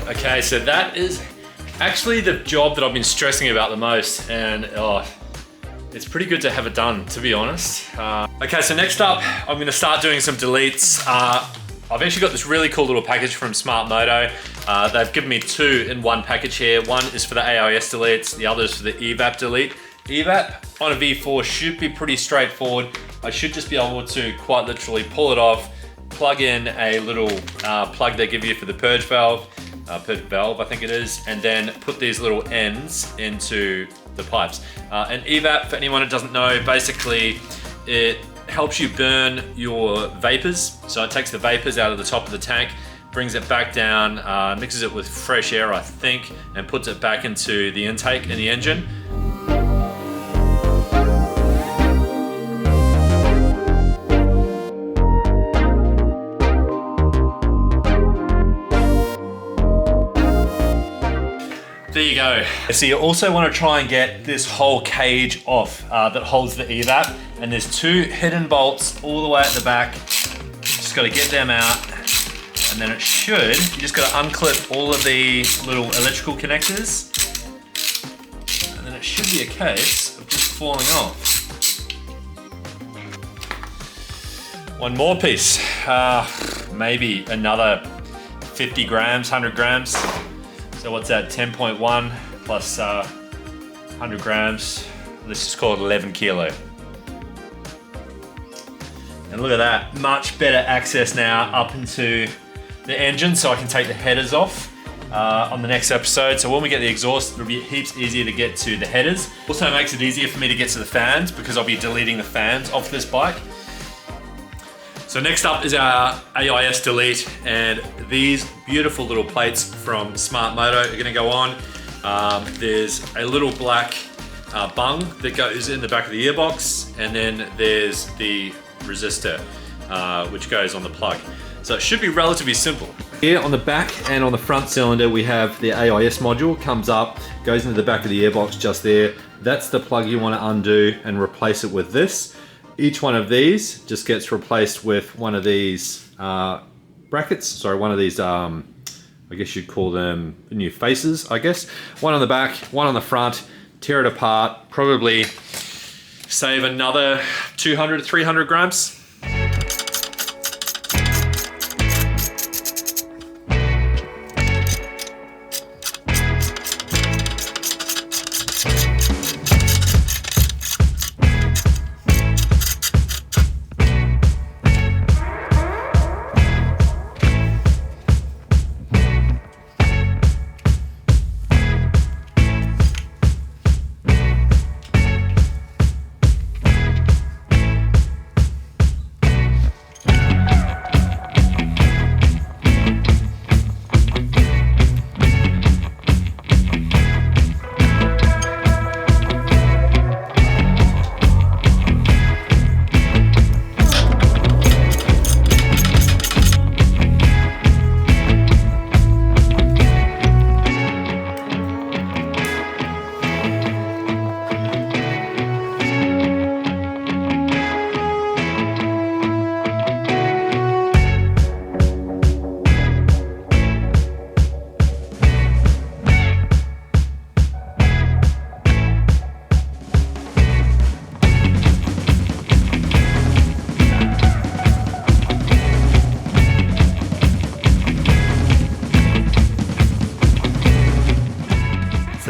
Okay, so that is actually the job that I've been stressing about the most, and it's pretty good to have it done, to be honest. Okay, so next up, I'm gonna start doing some deletes. I've actually got this really cool little package from Smart Moto. They've given me 2 in one package here. One is for the AIS deletes, the other is for the EVAP delete. EVAP on a V4 should be pretty straightforward. I should just be able to quite literally pull it off, plug in a little plug they give you for the purge valve, I think it is, and then put these little ends into the pipes. And EVAP, for anyone who doesn't know, basically it helps you burn your vapors. So it takes the vapors out of the top of the tank, brings it back down, mixes it with fresh air, I think, and puts it back into the intake in the engine. There you go. So you also want to try and get this whole cage off that holds the EVAP, and there's 2 hidden bolts all the way at the back. Just got to get them out, and then it should, you just got to unclip all of the little electrical connectors, and then it should be a case of just falling off. One more piece, maybe another 50 grams, 100 grams. So what's that, 10.1 plus 100 grams, let's just call it 11 kilo. And look at that, much better access now up into the engine, so I can take the headers off on the next episode. So when we get the exhaust, it'll be heaps easier to get to the headers. Also makes it easier for me to get to the fans, because I'll be deleting the fans off this bike. So next up is our AIS delete, and these beautiful little plates from Smart Moto are gonna go on. There's a little black bung that goes in the back of the gearbox, and then there's the resistor, which goes on the plug. So it should be relatively simple. Here on the back and on the front cylinder, we have the AIS module, comes up, goes into the back of the gearbox just there. That's the plug you want to undo and replace it with this. Each one of these just gets replaced with one of these brackets. Sorry, one of these, I guess you'd call them new faces, I guess. One on the back, one on the front, tear it apart, probably save another 200 to 300 grams.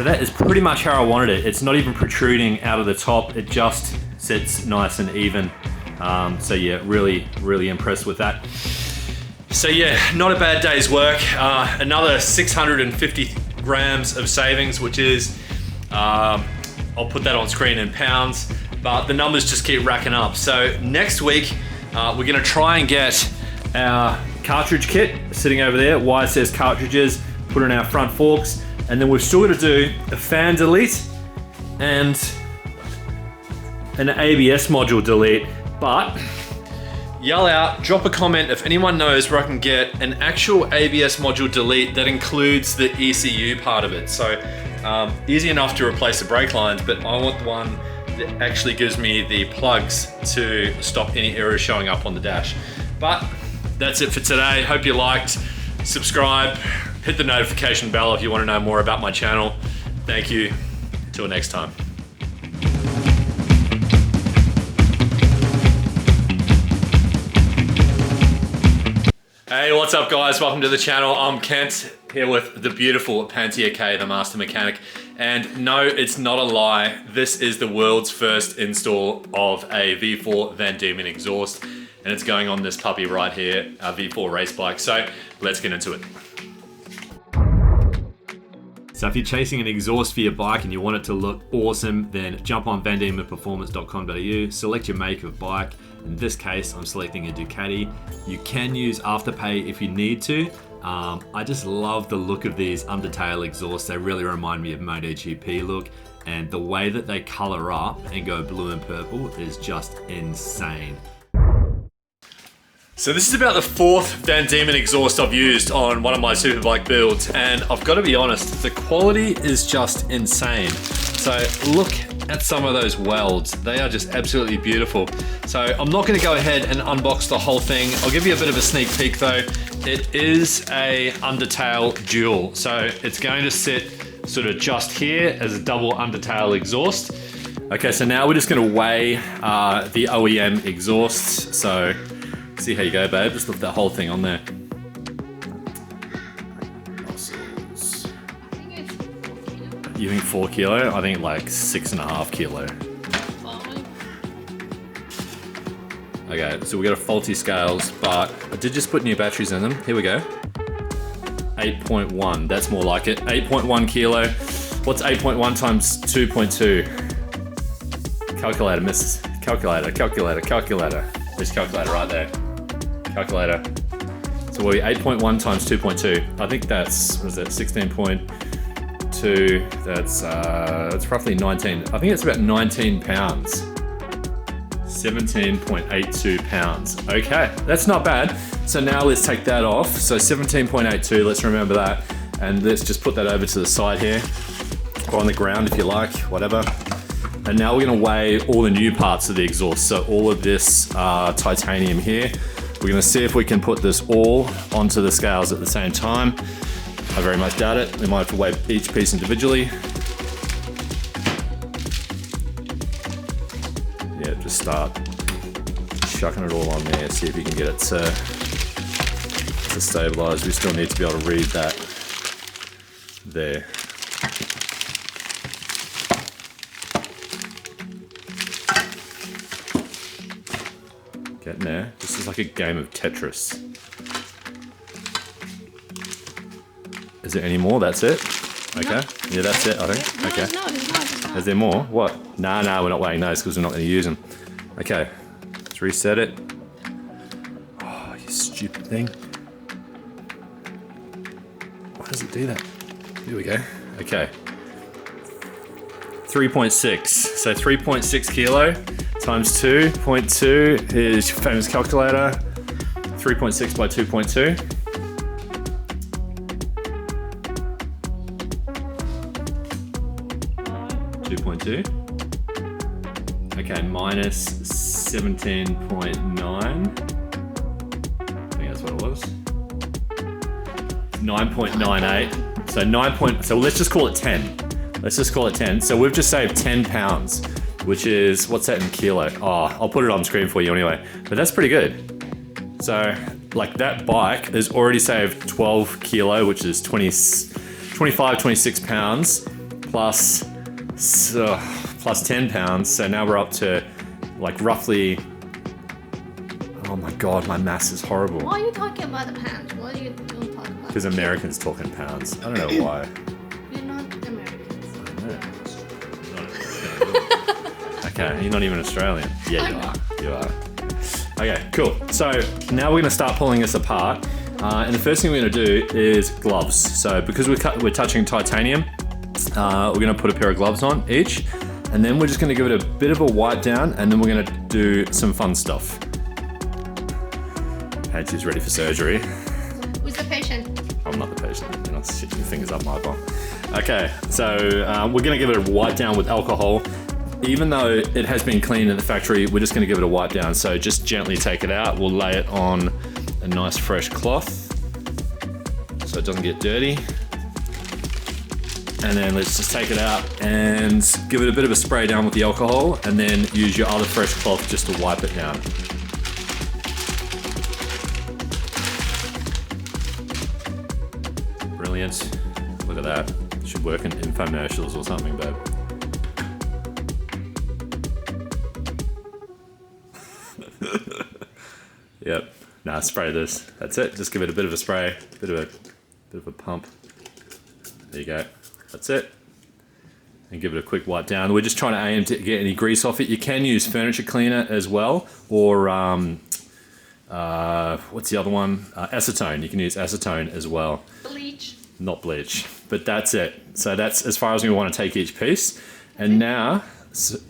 that is pretty much how I wanted it. It's not even protruding out of the top. It just sits nice and even. So yeah, really impressed with that. So yeah, not a bad day's work. Another 650 grams of savings, which is, I'll put that on screen in pounds, but the numbers just keep racking up. So next week, we're gonna try and get our cartridge kit sitting over there. Why it says cartridges, put in our front forks, and then we've still got to do a fan delete and an ABS module delete. But yell out, drop a comment if anyone knows where I can get an actual ABS module delete that includes the ECU part of it. So easy enough to replace the brake lines, but I want one that actually gives me the plugs to stop any errors showing up on the dash. But that's it for today. Hope you liked. Subscribe, hit the notification bell if you want to know more about my channel. Thank you. Until next time. Hey, what's up guys? Welcome to the channel. I'm Cant, here with the beautiful Panigale, the master mechanic. And no, it's not a lie. This is the world's first install of a V4 Van Diemen exhaust. And it's going on this puppy right here, our V4 race bike. So let's get into it. So if you're chasing an exhaust for your bike and you want it to look awesome, then jump on vandiemenperformance.com.au, select your make of bike. In this case, I'm selecting a Ducati. You can use Afterpay if you need to. I just love the look of these undertail exhausts. They really remind me of MotoGP look, and the way that they color up and go blue and purple is just insane. So this is about the fourth Van Diemen exhaust I've used on one of my superbike builds, and I've got to be honest, the quality is just insane. So look at some of those welds. They are just absolutely beautiful. So I'm not going to go ahead and unbox the whole thing. I'll give you a bit of a sneak peek though. It is a undertail dual. So it's going to sit sort of just here as a double undertail exhaust. Okay, so now we're just going to weigh the OEM exhausts. So see how you go, babe. Just look that whole thing on there. You think 4 kilo? I think like 6.5 kilo. Okay, so we got a faulty scales, but I did just put new batteries in them. Here we go. 8.1, that's more like it. 8.1 kilo. What's 8.1 times 2.2? Calculator, miss. Calculator. There's calculator right there. Calculator. So we'll be 8.1 times 2.2. I think that's, what is that, 16.2. That's roughly 19. I think it's about 19 pounds. 17.82 pounds. Okay, that's not bad. So now let's take that off. So 17.82, let's remember that. And let's just put that over to the side here, or on the ground if you like, whatever. And now we're gonna weigh all the new parts of the exhaust. So all of this titanium here. We're gonna see if we can put this all onto the scales at the same time. I very much doubt it. We might have to weigh each piece individually. Yeah, just start chucking it all on there, see if you can get it to stabilize. We still need to be able to read that there. Getting there. This is like a game of Tetris. Is there any more? That's it? Okay. No. Yeah, that's it, I think. No, okay. there's not. Is there more? What? Nah, we're not weighing those because we're not going to use them. Okay. Let's reset it. Oh, you stupid thing. Why does it do that? Here we go. Okay. 3.6. So 3.6 kilo times 2.2. Here's your famous calculator. 3.6 by 2.2. 2.2. Okay, minus 17.9. I think that's what it was. 9.98. So so let's just call it 10. Let's just call it 10. So we've just saved 10 pounds, which is, what's that in kilo? Oh, I'll put it on screen for you anyway. But that's pretty good. So like that bike has already saved 12 kilo, which is 25, 26 pounds. plus 10 pounds. So now we're up to like roughly, oh my God, my maths is horrible. Why are you talking about the pounds? Why do you don't talk about? Because Americans talk in pounds. I don't know why. You're not Americans. Okay, you're not even Australian. Yeah, you are. You are. Okay, cool. So now we're gonna start pulling this apart. And the first thing we're gonna do is gloves. So because we're touching titanium, we're gonna put a pair of gloves on each. And then we're just gonna give it a bit of a wipe down, and then we're gonna do some fun stuff. And she's ready for surgery. Who's the patient? I'm not the patient. You're not sticking your fingers up my bum. Okay, so we're gonna give it a wipe down with alcohol. Even though it has been cleaned in the factory, we're just gonna give it a wipe down. So just gently take it out. We'll lay it on a nice fresh cloth so it doesn't get dirty. And then let's just take it out and give it a bit of a spray down with the alcohol, and then use your other fresh cloth just to wipe it down. Brilliant. Look at that. Should work in infomercials or something, babe. Yep. Nah, spray this. That's it. Just give it a bit of a spray, bit of a pump. There you go. That's it. And give it a quick wipe down. We're just trying to aim to get any grease off it. You can use furniture cleaner as well, or what's the other one? Acetone. You can use acetone as well. Bleach. Not bleach, but that's it. So that's as far as we want to take each piece. And now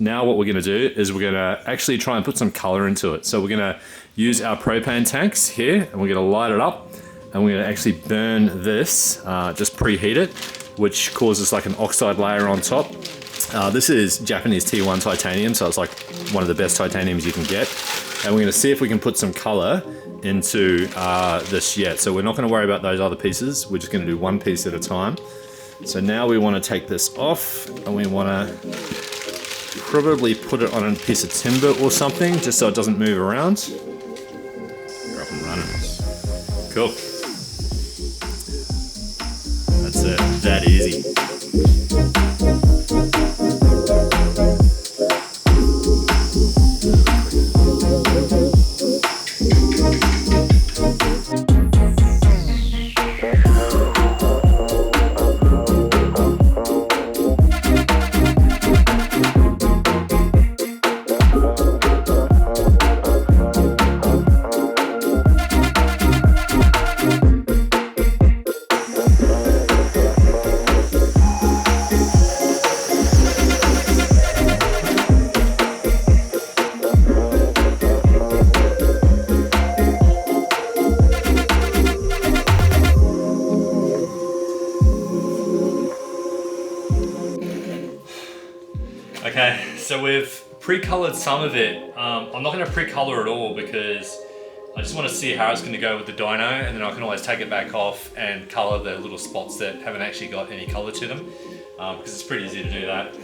what we're going to do is we're going to actually try and put some color into it. So we're going to use our propane tanks here, and we're going to light it up, and we're going to actually burn this, just preheat it, which causes like an oxide layer on top. This is Japanese T1 titanium, so it's like one of the best titaniums you can get. And we're going to see if we can put some color into this yet. So we're not going to worry about those other pieces. We're just going to do one piece at a time. So now we want to take this off, and we want to probably put it on a piece of timber or something, just so it doesn't move around. You're up and running. Cool. That's it. That easy. Okay, so we've pre-colored some of it. I'm not going to pre-color it all because I just want to see how it's going to go with the dyno, and then I can always take it back off and color the little spots that haven't actually got any color to them, because it's pretty easy to do that.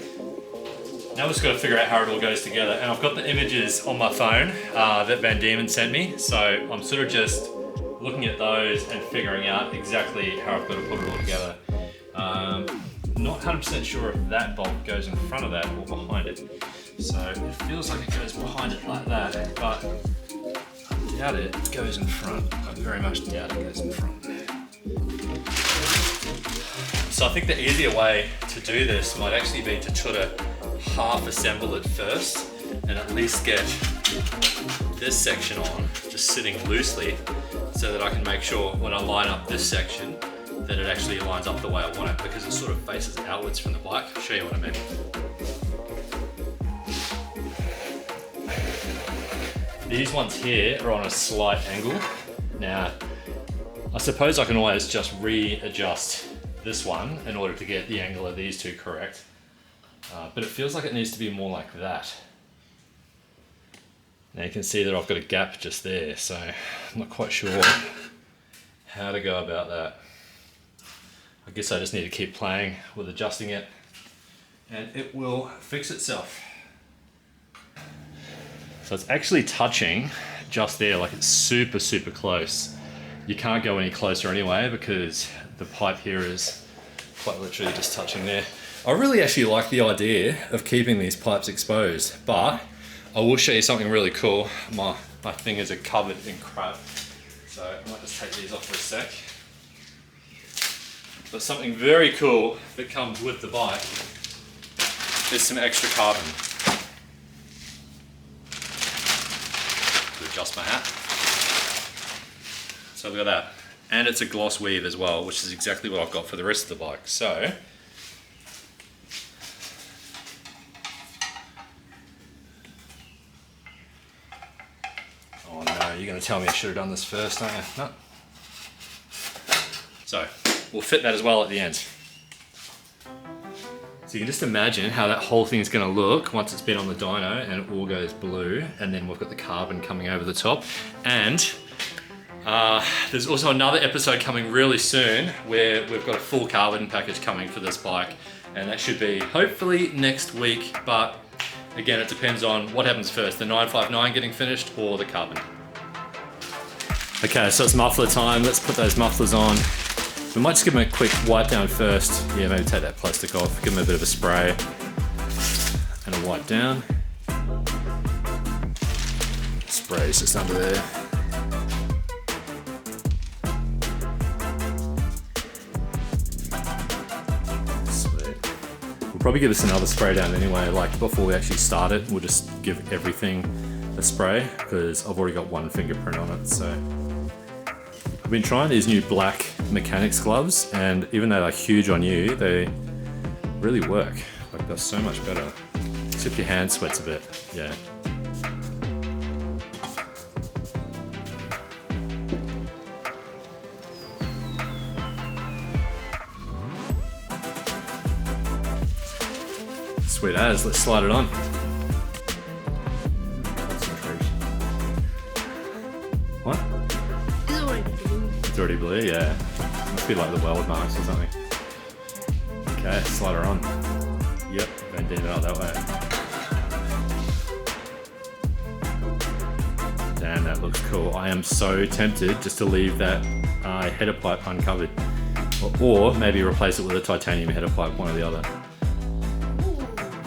Now we've just got to figure out how it all goes together, and I've got the images on my phone that Van Diemen sent me, so I'm sort of just looking at those and figuring out exactly how I've got to put it all together. Not 100% sure if that bolt goes in front of that or behind it. So it feels like it goes behind it like that, but I doubt it goes in front. I very much doubt it goes in front. So I think the easier way to do this might actually be to sort of half assemble it first and at least get this section on, just sitting loosely, so that I can make sure when I line up this section that it actually lines up the way I want it, because it sort of faces outwards from the bike. I'll show you what I mean. These ones here are on a slight angle. Now, I suppose I can always just readjust this one in order to get the angle of these two correct. But it feels like it needs to be more like that. Now you can see that I've got a gap just there, so I'm not quite sure how to go about that. I guess I just need to keep playing with adjusting it, and it will fix itself. So it's actually touching just there, like it's super, super close. You can't go any closer anyway because the pipe here is quite literally just touching there. I really actually like the idea of keeping these pipes exposed, but I will show you something really cool. My fingers are covered in crap, so I might just take these off for a sec. But something very cool that comes with the bike is some extra carbon. To adjust my hat. So look at that. And it's a gloss weave as well, which is exactly what I've got for the rest of the bike. So, oh no, you're going to tell me I should have done this first, aren't you? No. So, we'll fit that as well at the end. So you can just imagine how that whole thing is going to look once it's been on the dyno and it all goes blue, and then we've got the carbon coming over the top. And there's also another episode coming really soon where we've got a full carbon package coming for this bike, and that should be hopefully next week, but again it depends on what happens first, the 959 getting finished or the carbon. Okay, so it's muffler time. Let's put those mufflers on. We might just give them a quick wipe down first. Yeah, maybe take that plastic off, give them a bit of a spray and a wipe down. Spray's just under there. Probably give us another spray down anyway, like before we actually start it, we'll just give everything a spray because I've already got one fingerprint on it. So I've been trying these new black mechanics gloves, and even though they're huge on you, they really work. Like they're so much better. Except your hand sweats a bit, yeah. Sweet as, let's slide it on. What? It's already blue. It's already blue, yeah. Must be like the weld marks or something. Okay, slide her on. Yep, going to it out that way. Damn, that looks cool. I am so tempted just to leave that header pipe uncovered. Or maybe replace it with a titanium header pipe, one or the other.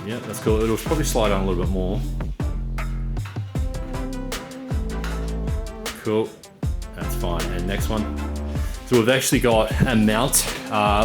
Yeah, that's cool. It'll probably slide on a little bit more. Cool, that's fine. And next one. So we've actually got a mount,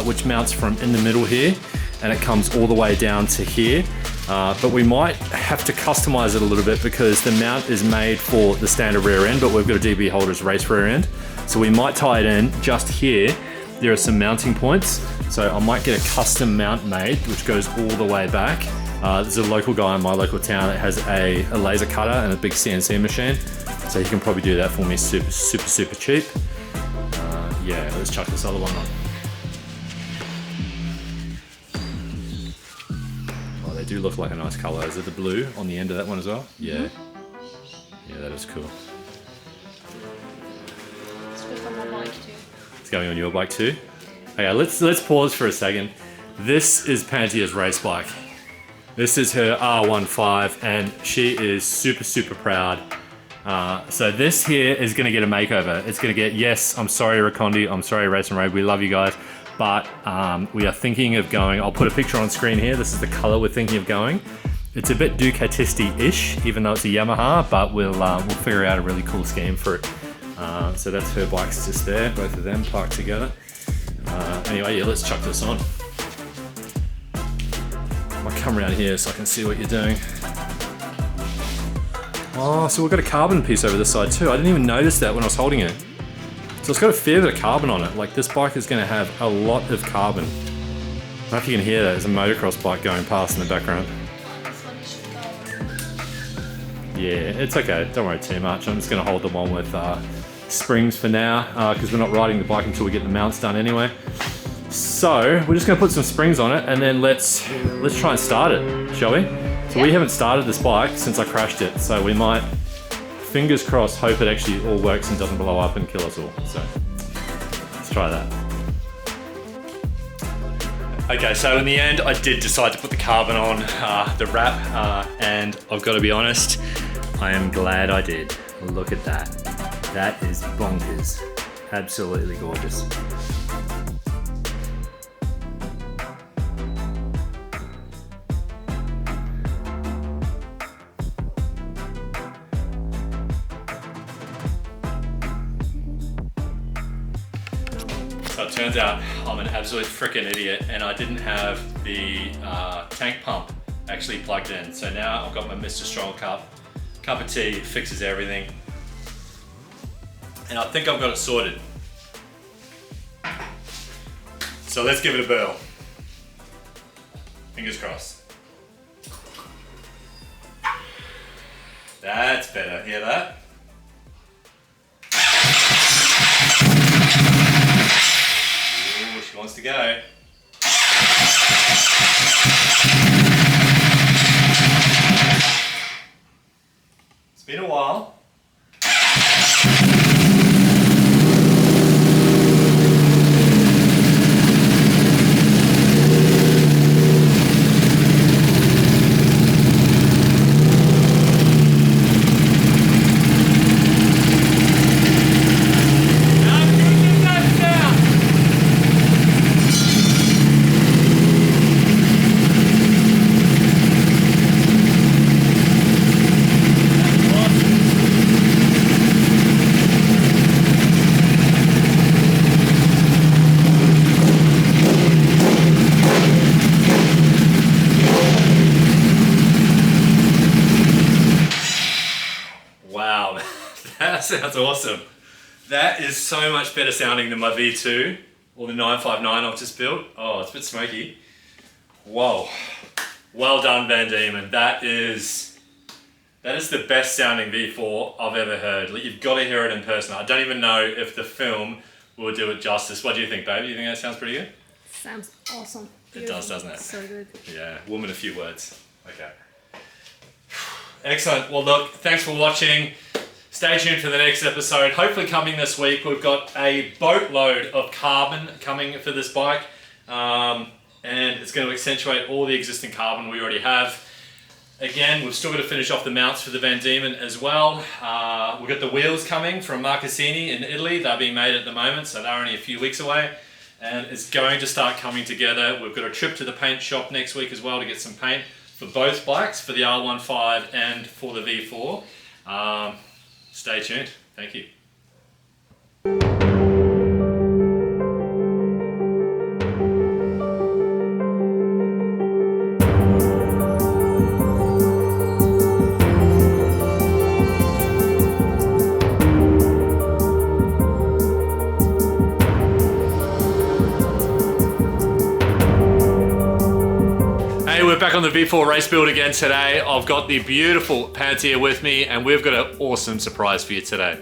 which mounts from in the middle here, and it comes all the way down to here. But we might have to customize it a little bit because the mount is made for the standard rear end, but we've got a DB Holders race rear end. So we might tie it in just here. There are some mounting points. So I might get a custom mount made, which goes all the way back. There's a local guy in my local town that has a laser cutter and a big CNC machine. So he can probably do that for me super cheap. Yeah, let's chuck this other one on. Oh, they do look like a nice color. Is it the blue on the end of that one as well? Yeah. Yeah, that is cool. It's good on my bike too. It's going on your bike too? Okay, let's pause for a second. This is Pantia's race bike. This is her R15 and she is super proud. So this here is gonna get a makeover. It's gonna get, yes, I'm sorry Rakondi, I'm sorry Race and Road, we love you guys, but we are thinking of going, I'll put a picture on screen here, this is the color we're thinking of going. It's a bit Ducatisti-ish, even though it's a Yamaha, but we'll figure out a really cool scheme for it. So that's her bikes just there, both of them parked together. Anyway, yeah, let's chuck this on. I'll come around here so I can see what you're doing. Oh, so we've got a carbon piece over this side too. I didn't even notice that when I was holding it. So it's got a fair bit of carbon on it. Like this bike is gonna have a lot of carbon. I don't know if you can hear that, there's a motocross bike going past in the background. Yeah, it's okay, don't worry too much. I'm just gonna hold them on with springs for now, because we're not riding the bike until we get the mounts done anyway. So we're just gonna put some springs on it and then let's try and start it, shall we? So we haven't started this bike since I crashed it, so we might, fingers crossed, hope it actually all works and doesn't blow up and kill us all. So let's try that. Okay, so in the end, I did decide to put the carbon on the wrap, and I've got to be honest, I am glad I did. Look at that. That is bonkers. Absolutely gorgeous. So it turns out I'm an absolute freaking idiot and I didn't have the tank pump actually plugged in. So now I've got my Mr. Strong cup of tea, fixes everything. And I think I've got it sorted. So let's give it a burl. Fingers crossed. That's better, hear that? Ooh, she wants to go. It's been a while. Wow, that sounds awesome. That is so much better sounding than my V2 or the 959 I've just built. Oh, it's a bit smoky. Whoa, well done, Van Diemen. That is the best sounding V4 I've ever heard. Like, you've got to hear it in person. I don't even know if the film will do it justice. What do you think, babe? You think that sounds pretty good? Sounds awesome. It does, doesn't it? So good. Yeah, woman a few words. Okay. Excellent. Well, look, thanks for watching. Stay tuned for the next episode. Hopefully coming this week. We've got a boatload of carbon coming for this bike. And it's going to accentuate all the existing carbon we already have. Again, we've still got to finish off the mounts for the Van Diemen as well. We've got the wheels coming from Marcassini in Italy. They're being made at the moment, so they're only a few weeks away. And it's going to start coming together. We've got a trip to the paint shop next week as well to get some paint for both bikes, for the R15 and for the V4. Stay tuned. Thank you. We're back on the V4 race build again today. I've got the beautiful Pant here with me and we've got an awesome surprise for you today.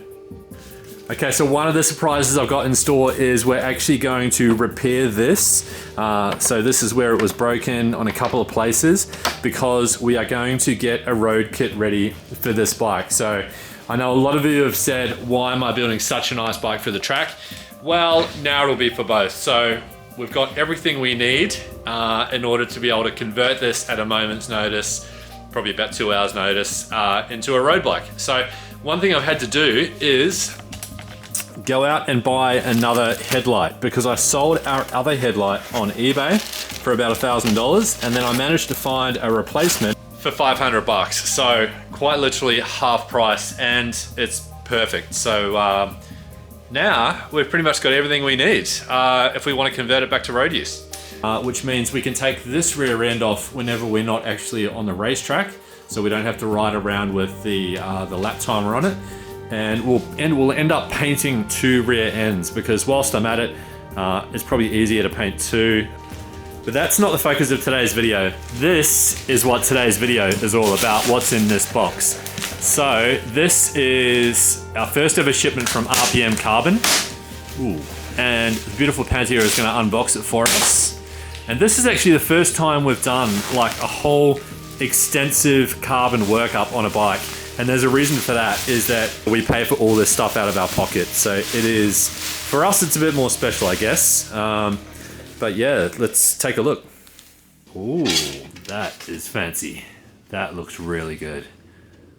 Okay, so one of the surprises I've got in store is we're actually going to repair this. So this is where it was broken on a couple of places because we are going to get a road kit ready for this bike. So I know a lot of you have said, why am I building such a nice bike for the track? Well, now it'll be for both. So we've got everything we need in order to be able to convert this at a moment's notice, probably about 2 hours notice, into a road bike. So one thing I've had to do is go out and buy another headlight because I sold our other headlight on eBay for about $1,000 and then I managed to find a replacement for $500. So quite literally half price and it's perfect. So now we've pretty much got everything we need if we want to convert it back to road use. Which means we can take this rear end off whenever we're not actually on the racetrack, so we don't have to ride around with the lap timer on it. And we'll end up painting 2 rear ends because whilst I'm at it, it's probably easier to paint 2. But that's not the focus of today's video. This is what today's video is all about, what's in this box. So this is our first ever shipment from RPM Carbon. Ooh. And the beautiful Pantier is going to unbox it for us. And this is actually the first time we've done like a whole extensive carbon workup on a bike. And there's a reason for that, is that we pay for all this stuff out of our pocket. So it is, for us, it's a bit more special, I guess. But yeah, let's take a look. Ooh, that is fancy. That looks really good.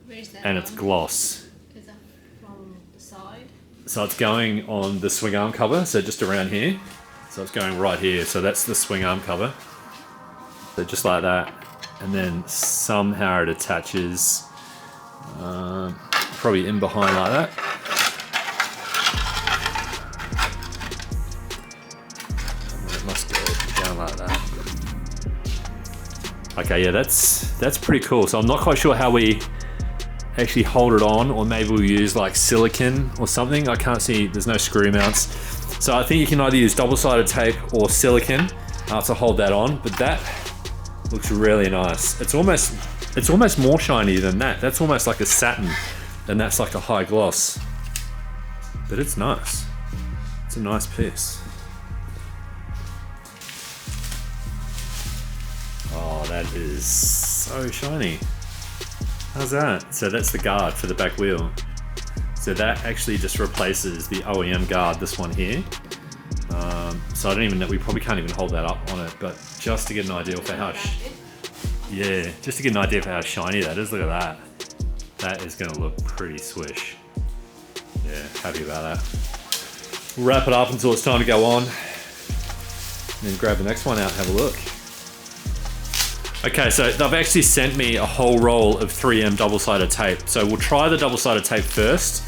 Where's that? And it's gloss. Is that from the side? So it's going on the swing arm cover, so just around here. So it's going right here, so that's the swing arm cover. So just like that. And then somehow it attaches probably in behind like that. Okay, yeah, that's pretty cool. So I'm not quite sure how we actually hold it on, or maybe we'll use like silicone or something. I can't see, there's no screw mounts. So I think you can either use double-sided tape or silicone to hold that on, but that looks really nice. It's almost more shiny than that. That's almost like a satin, and that's like a high gloss. But it's nice. It's a nice piece. Oh, that is so shiny. How's that? So that's the guard for the back wheel. So that actually just replaces the OEM guard, this one here. So I don't even know, we probably can't even hold that up on it, but just to get an idea for how, just to get an idea for how shiny that is, look at that. That is gonna look pretty swish. Yeah, happy about that. We'll wrap it up until it's time to go on. And then grab the next one out and have a look. Okay, so they've actually sent me a whole roll of 3M double-sided tape. So we'll try the double-sided tape first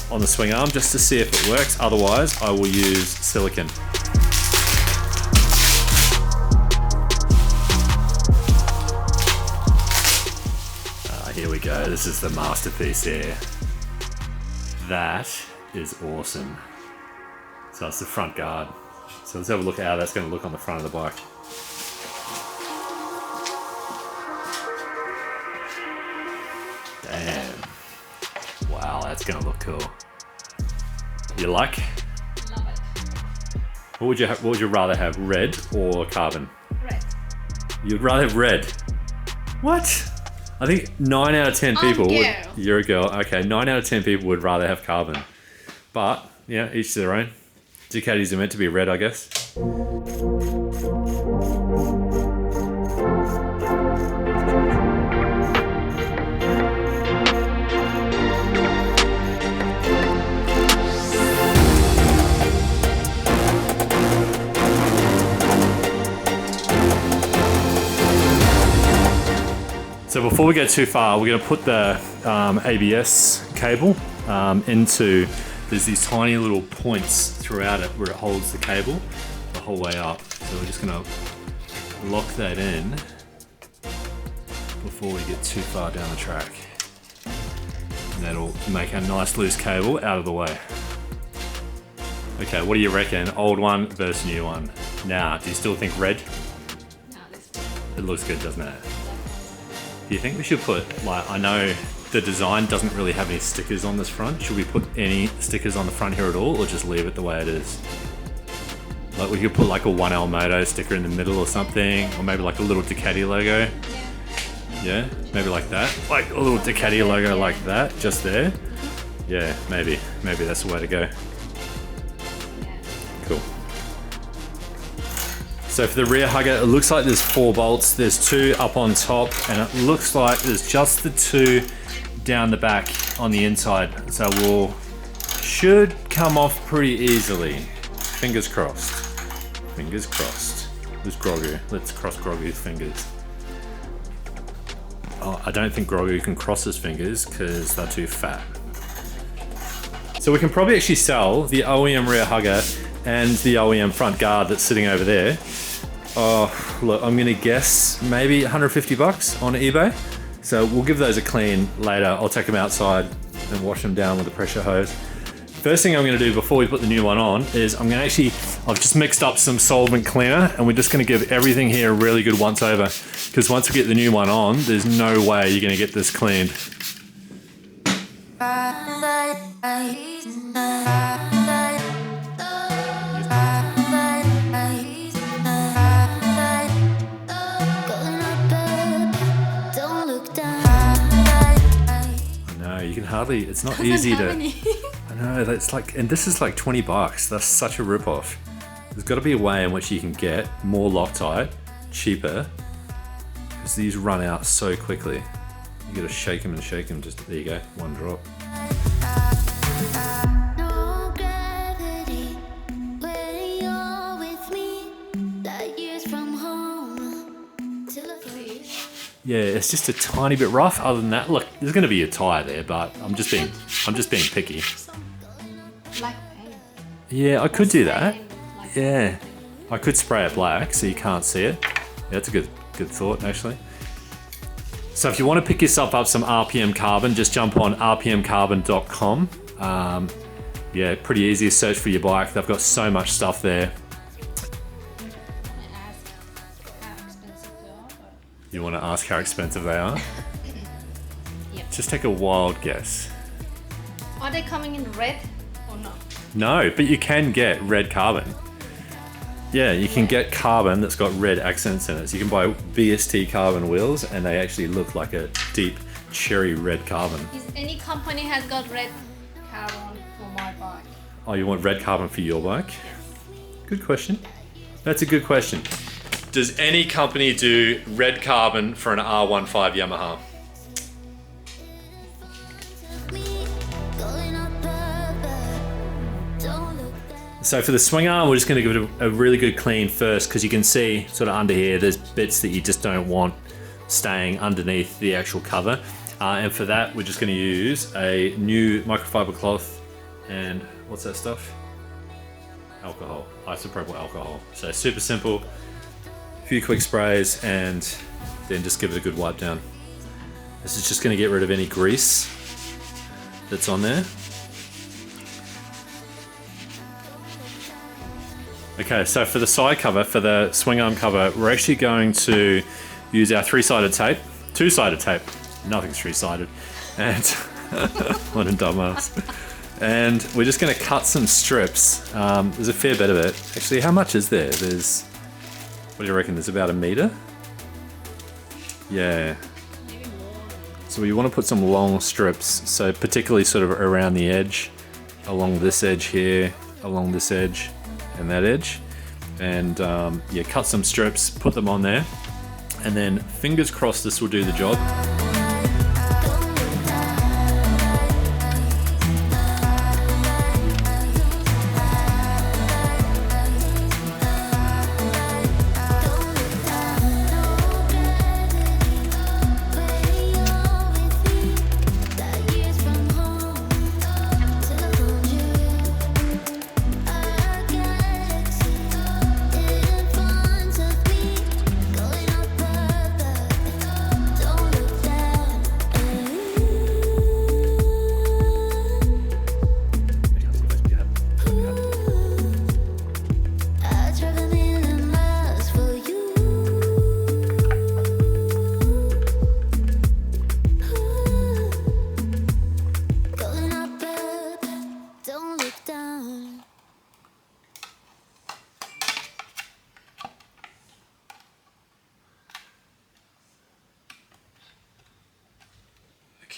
on the swing arm just to see if it works. Otherwise, I will use silicone. Here we go. This is the masterpiece here. That is awesome. So it's the front guard. So let's have a look at how that's going to look on the front of the bike. Damn. Wow, that's gonna look cool. You like? Love it. What would you rather have, red or carbon? Red. You'd rather have red. What? I think 9 out of 10 people would. You're a girl. Okay, 9 out of 10 people would rather have carbon. But yeah, each to their own. Ducatis are meant to be red, I guess. So before we go too far, we're going to put the ABS cable into, there's these tiny little points throughout it where it holds the cable the whole way up. So we're just going to lock that in before we get too far down the track. And that'll make a nice loose cable out of the way. Okay, what do you reckon? Old one versus new one. Now, do you still think red? No, this It looks good, doesn't it? Do you think we should put, like, I know the design doesn't really have any stickers on this front. Should we put any stickers on the front here at all, or just leave it the way it is? Like, we could put like a oneL Moto sticker in the middle or something, or maybe like a little Ducati logo. Yeah, maybe like that. Like a little Ducati logo like that, just there. Yeah, maybe that's the way to go. Cool. So for the rear hugger, it looks like there's 4 bolts. There's 2 up on top, and it looks like there's just the 2 down the back on the inside. So should come off pretty easily. Fingers crossed. Fingers crossed. There's Grogu. Let's cross Grogu's fingers. Oh, I don't think Grogu can cross his fingers because they're too fat. So we can probably actually sell the OEM rear hugger and the OEM front guard that's sitting over there. Oh, look, I'm gonna guess maybe 150 bucks on eBay. So we'll give those a clean later. I'll take them outside and wash them down with a pressure hose. First thing I'm gonna do before we put the new one on is I've just mixed up some solvent cleaner, and we're just gonna give everything here a really good once over. Because once we get the new one on, there's no way you're gonna get this cleaned. It's not easy to. I know, that's like, and this is like 20 bucks. That's such a rip-off. There's got to be a way in which you can get more Loctite, cheaper, because these run out so quickly. You gotta shake them and shake them. Just there you go, one drop. Yeah, it's just a tiny bit rough. Other than that, look, there's going to be a tire there, but I'm just being picky. black paint. Yeah, I could do that. Yeah, I could spray it black so you can't see it. Yeah, that's a good thought actually. So if you want to pick yourself up some RPM Carbon, just jump on rpmcarbon.com. Yeah, pretty easy to search for your bike. They've got so much stuff there. You want to ask how expensive they are? Yep. Just take a wild guess. Are they coming in red or not? No, but you can get red carbon. Yeah, you can get carbon that's got red accents in it. So you can buy BST carbon wheels and they actually look like a deep cherry red carbon. Is any company has got red carbon for my bike? Oh, you want red carbon for your bike? Good question. That's a good question. Does any company do red carbon for an R15 Yamaha? So for the swing arm, we're just going to give it a really good clean first, because you can see sort of under here, there's bits that you just don't want staying underneath the actual cover. And for that, we're just going to use a new microfiber cloth and what's that stuff? Alcohol, isopropyl alcohol. So super simple, a few quick sprays, and then just give it a good wipe down. This is just going to get rid of any grease that's on there. Okay, so for the side cover, for the swing arm cover, we're actually going to use our two-sided tape. Nothing's three-sided. And what a dumbass. And we're just going to cut some strips. There's a fair bit of it. Actually, how much is there? There's, what do you reckon? There's about a meter? Yeah. So we want to put some long strips. So particularly sort of around the edge, along this edge here, along this edge, and that edge. And yeah, cut some strips, put them on there. And then fingers crossed this will do the job.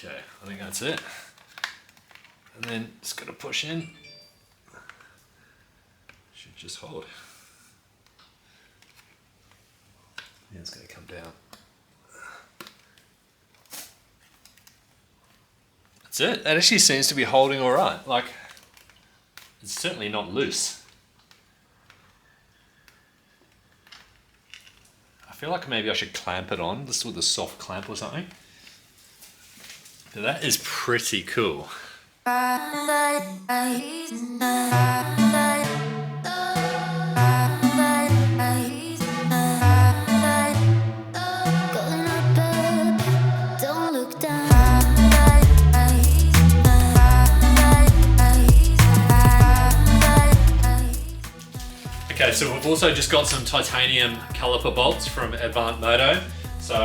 Okay, I think that's it. And then just gotta push in. Should just hold. Yeah, it's gonna come down. That's it. That actually seems to be holding all right. Like, it's certainly not loose. I feel like maybe I should clamp it on, just with a soft clamp or something. That is pretty cool. Okay, so we've also just got some titanium caliper bolts from Advant Moto. So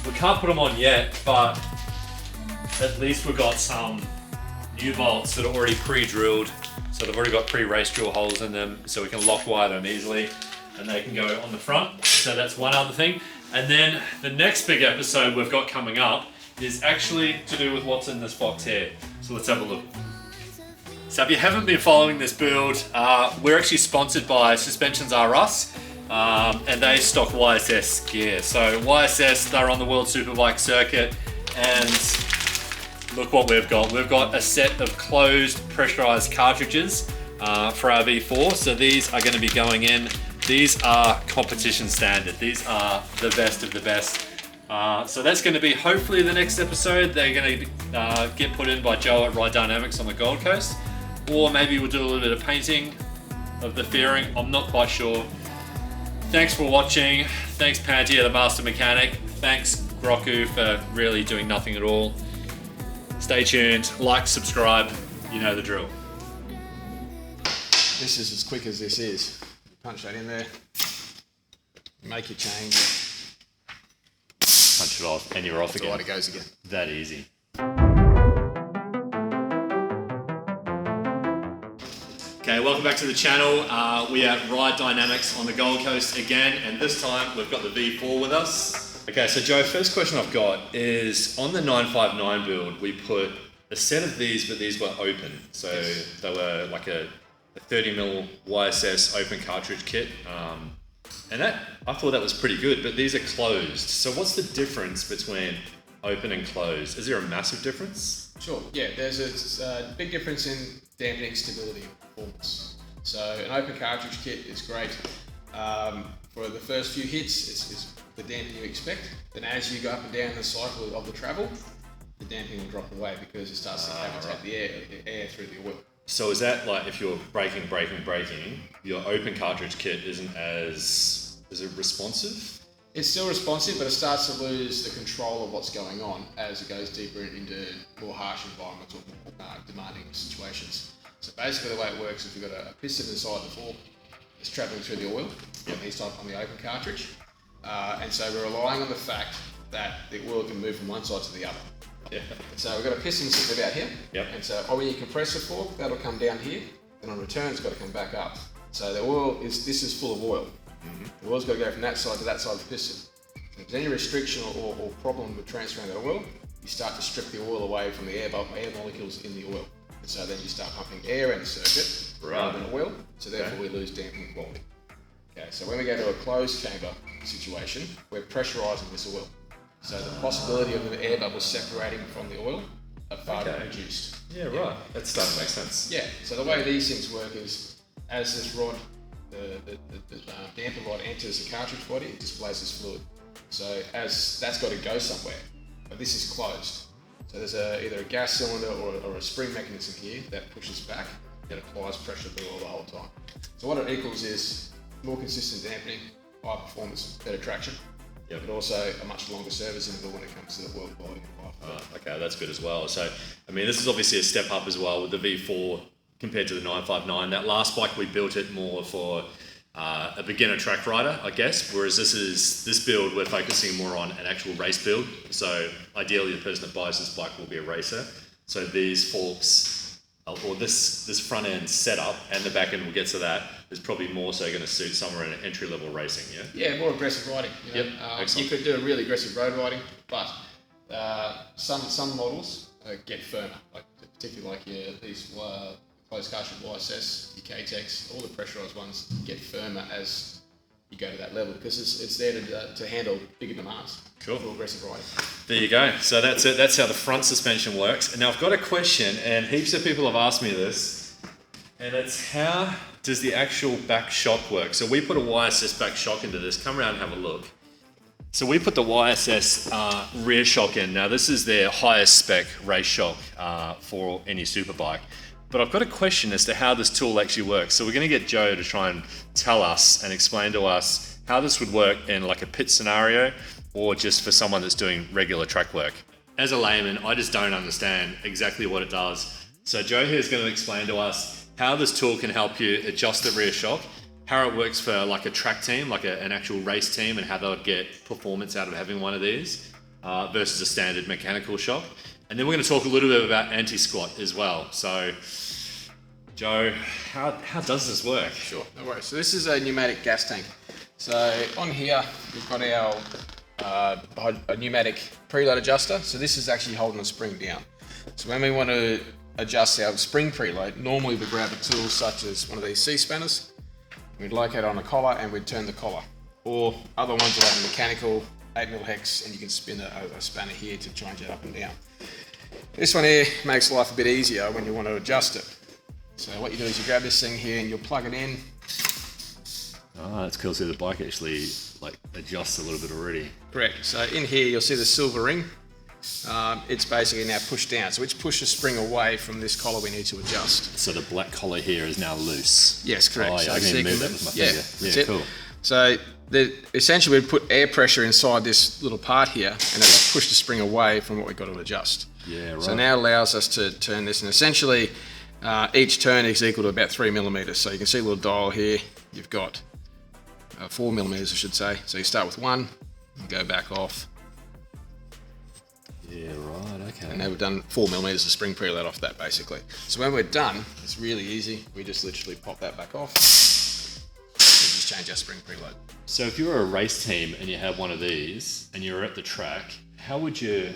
we can't put them on yet, but at least we've got some new bolts that are already pre-drilled. So they've already got pre-race drill holes in them, so we can lock wire them easily and they can go on the front. So that's one other thing. And then the next big episode we've got coming up is actually to do with what's in this box here. So let's have a look. So if you haven't been following this build, we're actually sponsored by Suspensions R Us, and they stock YSS gear. So YSS, they're on the World Superbike circuit, and look what we've got. We've got a set of closed pressurized cartridges for our V4. So these are going to be going in. These are competition standard. These are the best of the best. So that's going to be hopefully the next episode. They're going to get put in by Joe at Ride Dynamics on the Gold Coast. Or maybe we'll do a little bit of painting of the fairing. I'm not quite sure. Thanks for watching. Thanks Panty, the Master Mechanic. Thanks Groku for really doing nothing at all. Stay tuned, like, subscribe, you know the drill. This is as quick as this is. Punch that in there, make your change, Punch it off, and you're off that's again. right, it goes again. That easy. Okay, welcome back to the channel. We are at Ride Dynamics on the Gold Coast again, and this time we've got the V4 with us. Okay, so Joe, first question I've got is on the 959 build, we put a set of these, but these were open. So they were like a 30mm YSS open cartridge kit. And that, I thought that was pretty good, but these are closed. So what's the difference between open and closed? Is there a massive difference? Sure, yeah, there's a big difference in dampening stability and performance. So an open cartridge kit is great. For the first few hits, it's the damping you expect. Then as you go up and down the cycle of the travel, the damping will drop away because it starts to cavitate the air through the oil. So is that like if you're braking, your open cartridge kit isn't as, is it responsive? It's still responsive, but it starts to lose the control of what's going on as it goes deeper into more harsh environments or more demanding situations. So basically the way it works is we've got a piston inside the fork that's travelling through the oil on the open cartridge. And so we're relying on the fact that the oil can move from one side to the other. Yeah. So we've got a piston sitting about here. Yep. And so when you compress the fork, that'll come down here, and on return it's got to come back up. So the oil this is full of oil. The oil's got to go from that side to that side of the piston. So if there's any restriction or problem with transferring that oil, you start to strip the oil away from the air molecules in the oil. And so then you start pumping air in the circuit rather than oil, so therefore we lose damping quality. Okay, so when we go to a closed chamber situation, we're pressurising this oil. So the possibility of the air bubbles separating from the oil are far reduced. Yeah, right. That's starting to make sense. Yeah, so the way these things work is as this rod, the damper rod enters the cartridge body, it displays this fluid. So as that's got to go somewhere, but this is closed. So there's either a gas cylinder or a spring mechanism here that pushes back and applies pressure to the oil the whole time. So what it equals is more consistent dampening, high performance, better traction. Yep. But also a much longer service interval when it comes to the oil quality and life. Okay, that's good as well. So, I mean, this is obviously a step up as well with the V4 compared to the 959. That last bike, we built it more for a beginner track rider, I guess, whereas this build, we're focusing more on an actual race build. So ideally, the person that buys this bike will be a racer. So these forks, or this front end setup and the back end, we'll get to that, is probably more so going to suit somewhere in entry level racing, yeah? Yeah, more aggressive riding. You know? You could do a really aggressive road riding, but some models get firmer, like particularly like these closed cartridge YSS, your K-Tex, all the pressurised ones get firmer as you go to that level because it's there to handle bigger demands. Cool. For aggressive riding. There you go. So that's it. That's how the front suspension works. Now I've got a question, and heaps of people have asked me this, and it's how does the actual back shock work? So we put a YSS back shock into this. Come around and have a look. So we put the YSS rear shock in. Now this is their highest spec race shock for any superbike. But I've got a question as to how this tool actually works. So we're going to get Joe to try and tell us and explain to us how this would work in like a pit scenario or just for someone that's doing regular track work. As a layman, I just don't understand exactly what it does. So Joe here is going to explain to us how this tool can help you adjust the rear shock, how it works for like a track team, like an actual race team, and how they would get performance out of having one of these versus a standard mechanical shock. And then we're going to talk a little bit about anti-squat as well. So, Joe, how does this work? Sure, no worries. So this is a pneumatic gas tank. So on here, we've got a pneumatic preload adjuster. So this is actually holding the spring down. So when we want to adjust our spring preload, normally we grab a tool such as one of these C-spanners. We'd locate it on a collar and we'd turn the collar. Or other ones will have a mechanical 8mm hex and you can spin a spanner here to change it up and down. This one here makes life a bit easier when you want to adjust it. So what you do is you grab this thing here and you'll plug it in. Oh, that's cool. So the bike actually like adjusts a little bit already. Correct. So in here you'll see the silver ring. It's basically now pushed down. So it's pushed the spring away from this collar we need to adjust. So the black collar here is now loose. Yes, correct. Oh, yeah, So I can you even can move that with my yeah, finger. that's Yeah, it. cool. So essentially we'd put air pressure inside this little part here, and it would push the spring away from what we've got to adjust. Yeah, right. So now it allows us to turn this, and essentially each turn is equal to about 3 millimeters. So you can see a little dial here. You've got 4 millimeters, I should say. So you start with 1, and go back off. Yeah, right, okay. And now we've done 4 millimeters of spring preload off that, basically. So when we're done, it's really easy. We just literally pop that back off. We just change our spring preload. So if you're a race team and you have one of these and you're at the track, how would you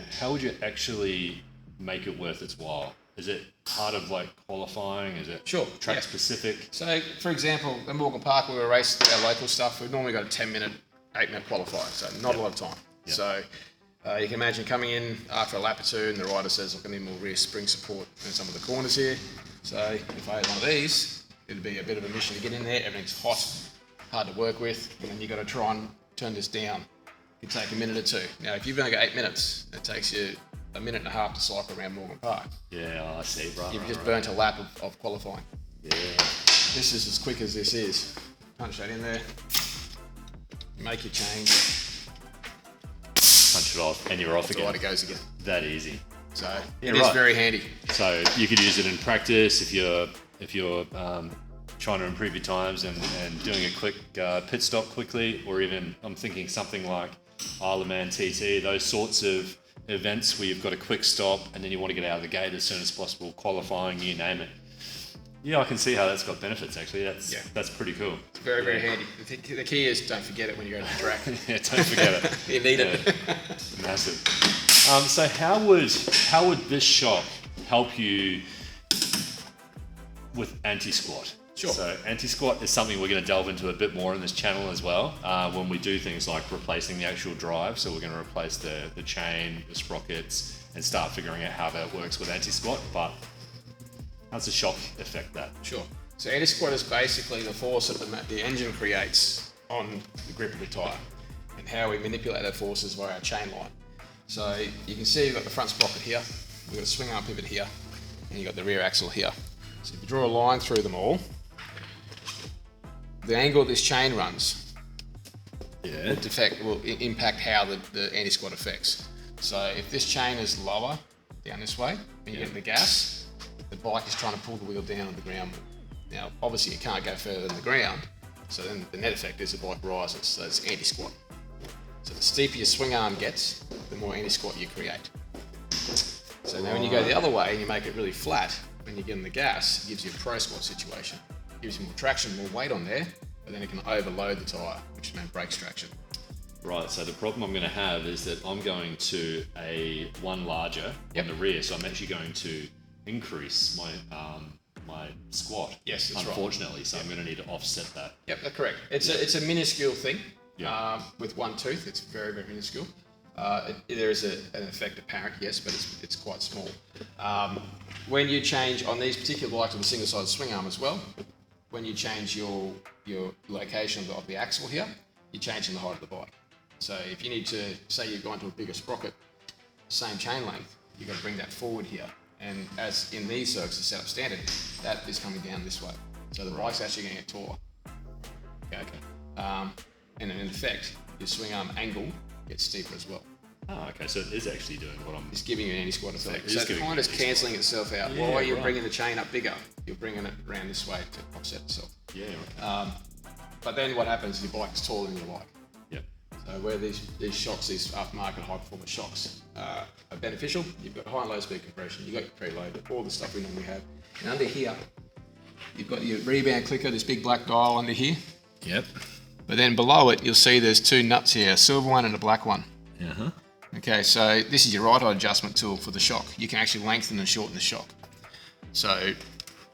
actually make it worth its while? Is it part of like qualifying? Is it track specific? So, for example, in Morgan Park, we were racing our local stuff. We've normally got a 10-minute, 8-minute qualifier, so not a lot of time. Yep. So you can imagine coming in after a lap or two, and the rider says, "Look, I need more rear spring support in some of the corners here." So if I had one of these, it'd be a bit of a mission to get in there. Everything's hot, hard to work with, and then you got to try and turn this down. It could take a minute or two. Now, if you've only got 8 minutes, it takes you a minute and a half to cycle around Morgan Park. Yeah, I see, right. You've just burnt a lap of qualifying. Yeah. This is as quick as this is. Punch that in there, make your change, Punch it off and you're off again. right it goes again. That easy. So Yeah, it is right. very handy. So you could use it in practice if you're trying to improve your times and doing a quick pit stop quickly, or even I'm thinking something like Isle of Man TT, those sorts of events where you've got a quick stop and then you want to get out of the gate as soon as possible, qualifying, you name it. Yeah, I can see how that's got benefits actually. That's pretty cool. It's very, very handy. The key is don't forget it when you go to the track. Yeah, don't forget it. You need it. Massive. So how would this shock help you with anti-squat? Sure. So anti-squat is something we're going to delve into a bit more in this channel as well when we do things like replacing the actual drive. So we're going to replace the chain, the sprockets, and start figuring out how that works with anti-squat. But how's the shock affect that? Sure. So anti-squat is basically the force that the engine creates on the grip of the tyre, and how we manipulate that force is via our chain line. So you can see you've got the front sprocket here, we've got a swing arm pivot here, and you've got the rear axle here. So if you draw a line through them all, the angle this chain runs will impact how the anti-squat affects. So if this chain is lower down this way, and you get the gas, the bike is trying to pull the wheel down on the ground. Now, obviously, you can't go further than the ground, so then the net effect is the bike rises, so it's anti-squat. So the steeper your swing arm gets, the more anti-squat you create. So now when you go the other way and you make it really flat, when you get in the gas, it gives you a pro squat situation. It gives you more traction, more weight on there, but then it can overload the tyre, which means brakes traction. Right, so the problem I'm going to have is that I'm going to a one larger on the rear, so I'm actually going to increase my squat. Yes, that's right. unfortunately, so I'm going to need to offset that. Yep, that's correct. It's a minuscule thing with one tooth. It's very, very minuscule. There is an effect apparent, yes, but it's quite small. When you change on these particular bikes with a single-sided swing arm as well, when you change your location of the axle here, you're changing the height of the bike. So if you need to, say you've gone to a bigger sprocket, same chain length, you've got to bring that forward here. And as in these circuits are set up standard, that is coming down this way. So the bike's actually going to get taller. Okay. And in effect, your swing arm angle gets steeper as well. Oh, okay, so it is actually doing what I'm... It's giving you an anti-squat effect. it is So it giving kind you of an cancelling itself out. Yeah, While you're right. bringing the chain up bigger, you're bringing it around this way to offset itself. Yeah, okay. But then what happens is your bike is taller than your bike. Yep. So where these shocks, these aftermarket high performance shocks are beneficial, you've got high and low speed compression, you've got your preload, all the stuff we normally have. And under here, you've got your rebound clicker, this big black dial under here. Yep. But then below it, you'll see there's two nuts here, a silver one and a black one. Uh-huh. Okay, so this is your right eye adjustment tool for the shock. You can actually lengthen and shorten the shock. So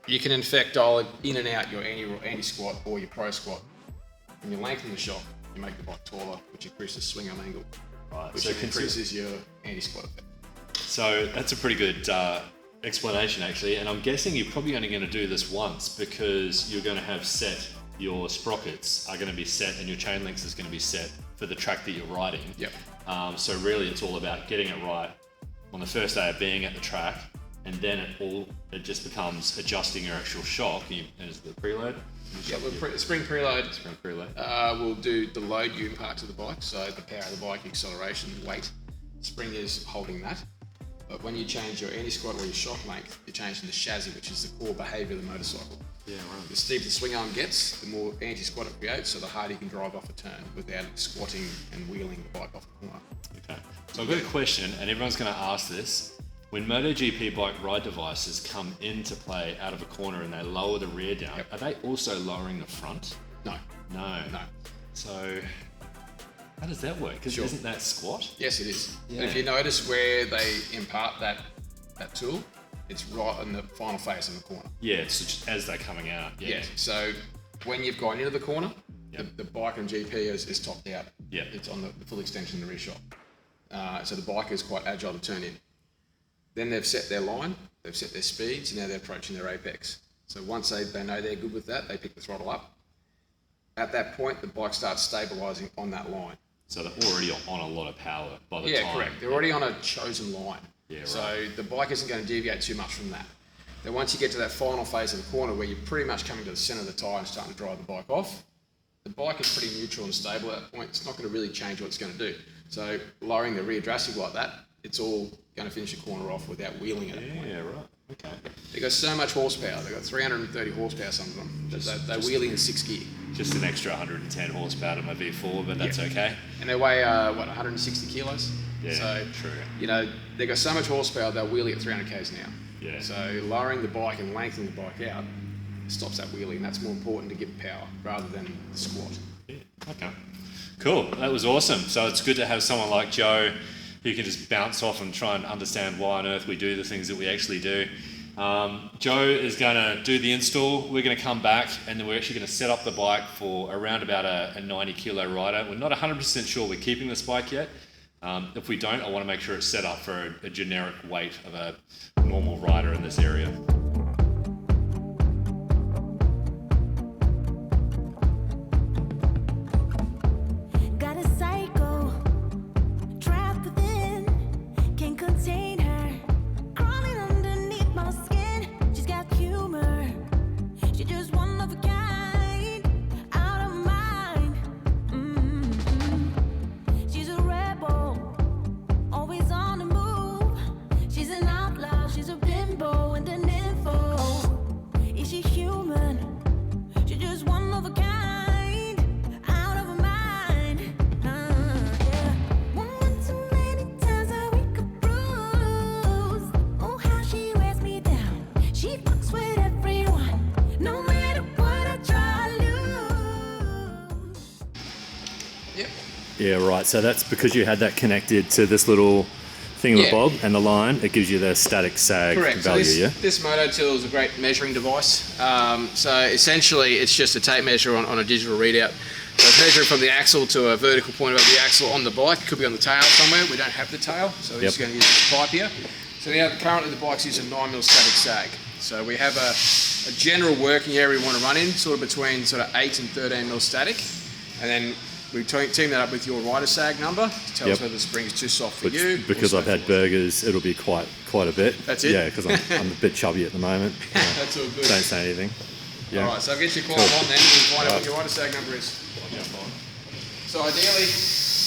you can in fact dial it in and out your anti-squat or your pro squat. When you lengthen the shock, you make the bike taller, which increases swing arm angle, Right, which so increases your anti-squat effect. So that's a pretty good explanation actually, and I'm guessing you're probably only going to do this once because you're going to have set, your sprockets are going to be set and your chain length is going to be set for the track that you're riding. Yep. So really it's all about getting it right on the first day of being at the track, and then it just becomes adjusting your actual shock as the preload. Yeah, spring preload. Spring preload. We'll do the load you impart to the bike, so the power of the bike, acceleration, weight. Spring is holding that. But when you change your anti-squat or your shock length, you're changing the chassis, which is the core behaviour of the motorcycle. Yeah, right. The steeper the swing arm gets, the more anti-squat it creates, so the harder you can drive off a turn without squatting and wheeling the bike off the corner. Okay. So I've got a question, and everyone's going to ask this. When MotoGP bike ride devices come into play out of a corner and they lower the rear down, are they also lowering the front? No. No. So how does that work? Because isn't that squat? Yes, it is. Yeah. And if you notice where they impart that tool, it's right in the final phase of the corner. Yeah, it's just as they're coming out. Yeah. So when you've gone into the corner, Yep. the bike on GP is topped out. Yeah. It's on the full extension of the rear shock. So the bike is quite agile to turn in. Then they've set their line, they've set their speeds, and now they're approaching their apex. So once they know they're good with that, they pick the throttle up. At that point, the bike starts stabilising on that line. So they're already on a lot of power by the time. Yeah, correct. They're already on a chosen line. Yeah, right. So the bike isn't going to deviate too much from that. Then once you get to that final phase of the corner where you're pretty much coming to the centre of the tyre and starting to drive the bike off, the bike is pretty neutral and stable at that point. It's not going to really change what it's going to do. So lowering the rear drastic like that, it's all going to finish the corner off without wheeling at that point. Yeah, right. Okay. They've got so much horsepower. They've got 330 horsepower, some of them. They're wheeling in 6 gear. Just an extra 110 horsepower to my V4, but that's okay. And they weigh, 160 kilos? Yeah, so, true. You know, they've got so much horsepower, they're wheeling at 300 k's an hour. Yeah. So lowering the bike and lengthening the bike out stops that wheeling. That's more important to give power rather than the squat. Yeah. Okay. Cool. That was awesome. So it's good to have someone like Joe who can just bounce off and try and understand why on earth we do the things that we actually do. Joe is going to do the install. We're going to come back and then we're actually going to set up the bike for around about a 90 kilo rider. We're not 100% sure we're keeping this bike yet. If we don't, I want to make sure it's set up for a generic weight of a normal rider in this area. Got a psycho trapped within, can't contain her, crawling underneath my skin. She's got humor, she's just one of a kind, out of mind. She's a rebel, always on the move. She's an outlaw, she's a bimbo and an info. Is she human? She's just one of a kind, out of her mind. Yeah. One too many times I wake up bruised. Oh, how she wears me down. She fucks with everyone, no matter what I try to lose. Yep. Yeah, right. So that's because you had that connected to this little thingamabob and the line. It gives you the static sag Correct. value, So this Moto tool is a great measuring device. So essentially, it's just a tape measure on a digital readout. So it's measuring from the axle to a vertical point of the axle on the bike. It could be on the tail somewhere. We don't have the tail, so we're just going to use this pipe here. So now currently the bike's using 9mm static sag. So we have a general working area we want to run in, sort of between sort of 8 and 13mm static, and then we team that up with your rider sag number to tell us whether the spring is too soft for you. Because I've had burgers, it'll be quite a bit. That's it? Yeah, because I'm a bit chubby at the moment. That's all good. Don't say anything. Yeah. All right, so I'll get your climb on then. We'll find out what your rider sag number is. So ideally,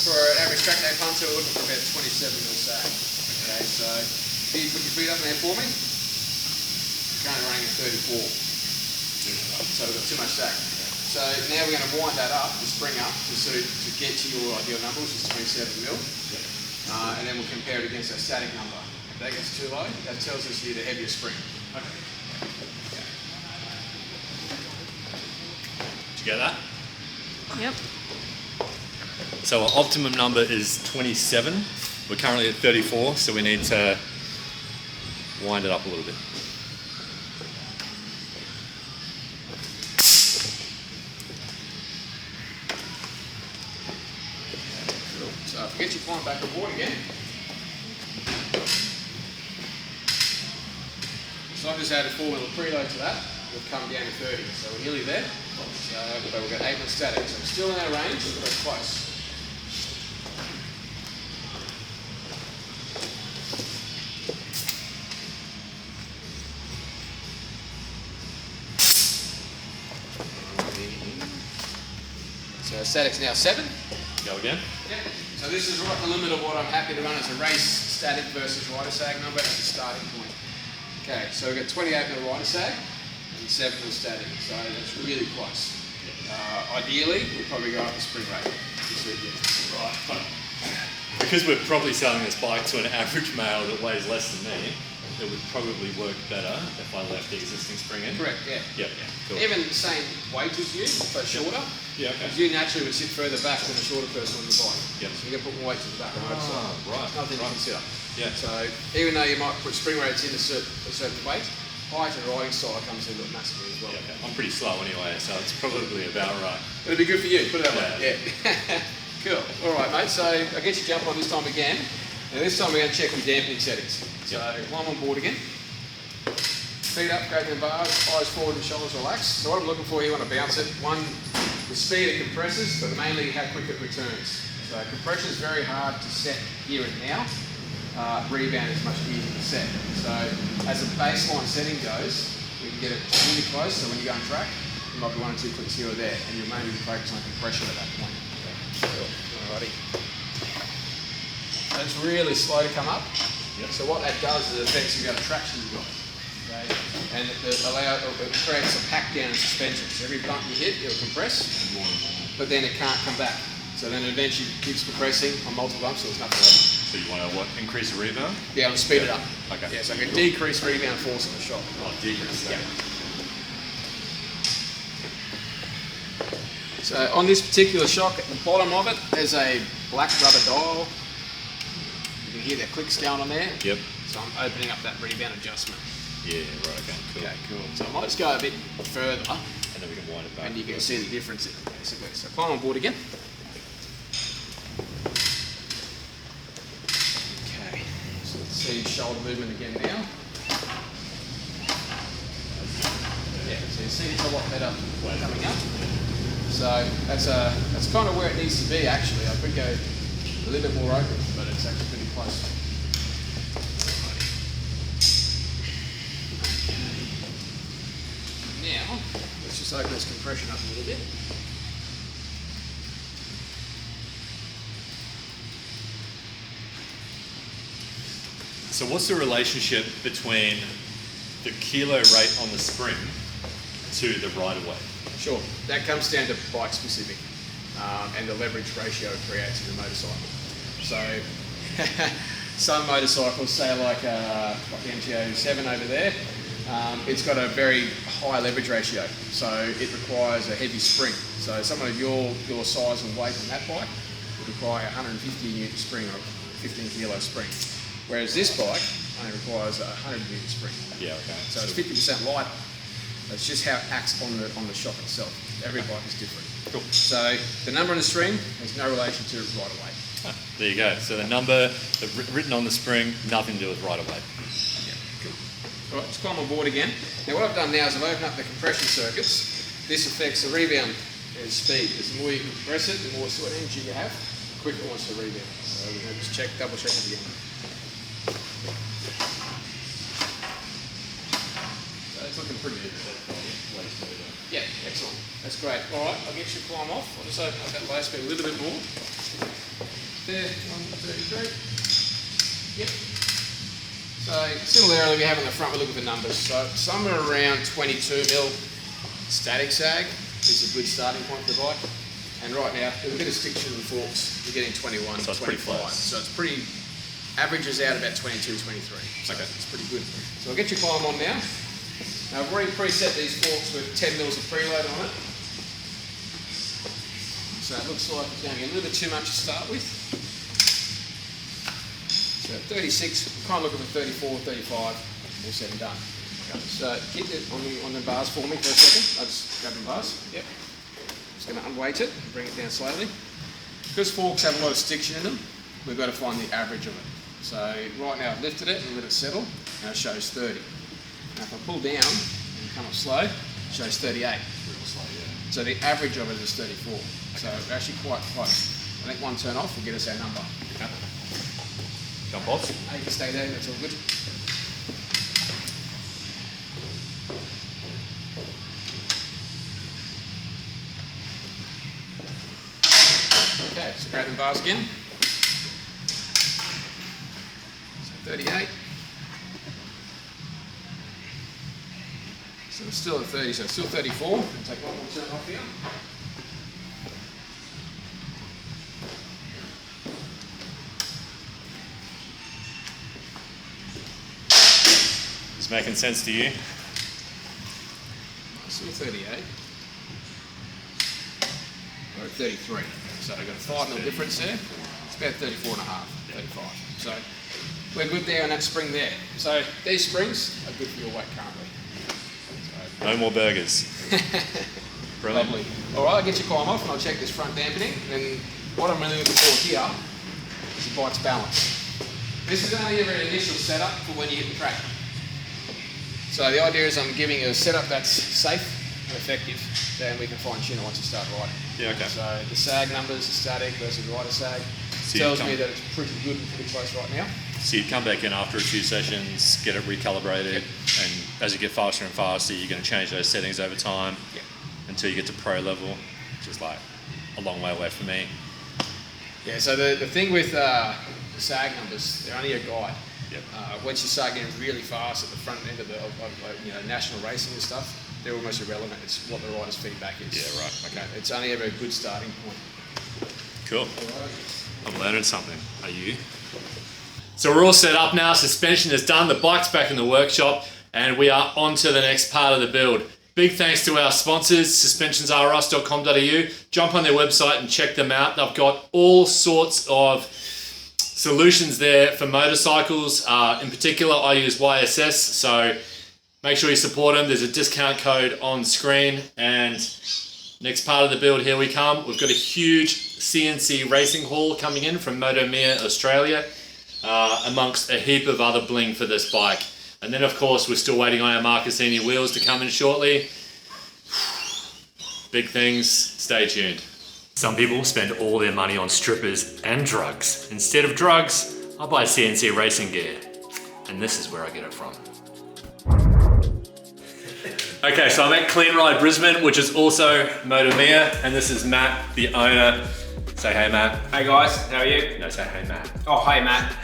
for an average track day punter, we're looking for about 27mm sag. Okay, so if you put your feet up in there for me, currently running at 34. So we've got too much sag. So now we're going to wind that up, the spring up, to get to your ideal number, which is 27mm. And then we'll compare it against our static number. If that gets too low, that tells us you need a heavier spring. Did you get that? Yep. So our optimum number is 27. We're currently at 34, so we need to wind it up a little bit. So if you get your climb back aboard again. So I've just added 4mm preload to that. We'll come down to 30, so we're nearly there. So, but we've got 8mm static, so we're still in our range, but we're close. static's now 7. Go again. Yeah. So this is right in the limit of what I'm happy to run as a race static versus rider sag number as a starting point. Okay, so we've got 28 in the rider sag and 7 in the static, so that's really close. Ideally, we'll probably go up the spring rate. Right, but because we're probably selling this bike to an average male that weighs less than me, it would probably work better if I left the existing spring in. Correct, yeah. Yep. Cool. Even the same weight as you, but shorter. Yeah, okay. Because you naturally would sit further back than a shorter person on the bike. Yep. So you can put more weight to the back of the motorcycle. right. Nothing to consider. Yeah. So even though you might put spring rates in a certain weight, height and riding style comes into it massively as well. Yeah, okay. I'm pretty slow anyway, so it's probably about right. It'll be good for you, put it that way. Yeah. Yeah. Cool. All right, mate. So I get you jump on this time again. Now this time we're going to check your dampening settings. So climb on board again. Feet up, grab the bars, eyes forward and shoulders relaxed. So what I'm looking for here when I bounce it, one, the speed it compresses, but mainly how quick it returns. So compression is very hard to set here and now. Rebound is much easier to set. So as a baseline setting goes, we can get it really close, so when you go on track, it might be 1 or 2 clicks here or there, and you'll mainly focus on compression at that point. Alrighty. So it's really slow to come up. Yep. So what that does is it affects the amount of traction you've got. Okay? And it creates a pack down in suspension. So every bump you hit, it'll compress, but then it can't come back. So then it eventually keeps compressing on multiple bumps, so there's nothing left. So you want to increase the rebound? Yeah, I'll speed it up. Okay. Yeah, so I can decrease rebound force in the shot. Oh, decrease that. Yeah. So on this particular shock, at the bottom of it, there's a black rubber dial. You can hear the clicks going on there. Yep. So I'm opening up that rebound adjustment. Yeah, right, okay, cool. Okay, cool. So I might just go a bit further, And then we can wind it back. and you can see the difference in it, basically. So climb on board again. Okay, so let's see shoulder movement again now. Yeah, so you see it's a lot better coming up. So that's kind of where it needs to be actually. I could go a little bit more open, but it's actually pretty close. Now, let's just open this compression up a little bit. So what's the relationship between the kilo rate on the spring to the rider weight? Sure, that comes down to bike specific and the leverage ratio it creates in the motorcycle. So some motorcycles, say like the MT-07 over there, it's got a very high leverage ratio, so it requires a heavy spring. So someone of your size and weight on that bike would require a 150 newton spring or a 15 kilo spring. Whereas this bike only requires a 100 newton spring. Yeah, okay. So it's 50% lighter. That's just how it acts on the shock itself. Every bike is different. Cool. So the number on the string has no relation to rider weight. Ah, there you go. So the number written on the spring, nothing to do with rider weight. Yeah, cool. All right, let's climb on board again. Now what I've done now is I've opened up the compression circuits. This affects the rebound and speed. Because the more you compress it, the more sort of energy you have, the quicker it wants to rebound. So we're going to just double check it again. So it's looking pretty good. Yeah, excellent. That's great. All right, I'll get you to climb off. I'll just open up that low speed a little bit more. There, 133. Yep. So similarly, we have on the front, we're looking for numbers. So somewhere around 22 mil static sag is a good starting point for the bike. And right now, with a bit of stick to the forks, you're getting 21, So it's 25. pretty close. So it's pretty, averages out about 22, 23. So Okay. it's pretty good. So I'll get your climb on now. Now I've already preset these forks with 10 mils of preload on it. So it looks like it's going to be a little bit too much to start with. So 36, I'm kind of looking for 34, 35, all said and done. So keep it on the bars for me for a second. I'll just grab the bars. Yep. Just going to unweight it, bring it down slowly. Because forks have a lot of stiction in them, we've got to find the average of it. So right now I've lifted it and let it settle, and it shows 30. Now if I pull down and come up slow, it shows 38. Real slow, yeah. So the average of it is 34. So we're actually quite close. I think one turn off will get us our number. Okay. Jump off. You can stay there, that's all good. Okay, so grab the bars again. So 38. So it's still at 30, so it's still 34. I'll take one more turn off here. Is making sense to you? Still 38. We're at 33. So I've got a 5 mil difference there. It's about 34 and a half, 35. So we're good there on that spring there. So these springs are good for your weight currently. No more burgers. Brilliant. Lovely. All right, I'll get your climb off and I'll check this front dampening. And what I'm really looking for here is the bike's balance. This is only ever an initial setup for when you hit the track. So the idea is I'm giving you a setup that's safe and effective. Then we can fine tune it once you start riding. Yeah, okay. So the sag numbers, the static versus rider sag, So tells me that it's pretty good and pretty close right now. So you'd come back in after a few sessions, get it recalibrated, and as you get faster and faster, you're going to change those settings over time until you get to pro level, which is like a long way away from me. Yeah, so the thing with the sag numbers, they're only a guide. Yep. Once you start getting really fast at the front end of national racing and stuff, they're almost irrelevant. It's what the rider's feedback is. Yeah, right. Okay. It's only ever a good starting point. Cool. I'm learning something. Are you? So we're all set up now. Suspension is done. The bike's back in the workshop, and we are on to the next part of the build. Big thanks to our sponsors, suspensionsrus.com.au. Jump on their website and check them out. They've got all sorts of solutions there for motorcycles. In particular, I use YSS, so make sure you support them. There's a discount code on screen. And next part of the build, here we come. We've got a huge CNC racing haul coming in from Motomia Australia, amongst a heap of other bling for this bike. And then, of course, we're still waiting on our Marcassini wheels to come in shortly. Big things. Stay tuned. Some people spend all their money on strippers and drugs. Instead of drugs, I buy CNC racing gear. And this is where I get it from. Okay, so I'm at Clean Ride Brisbane, which is also Motomia, and this is Matt, the owner. Say hey, Matt. Hey guys, how are you? No, say hey, Matt. Oh, hey Matt.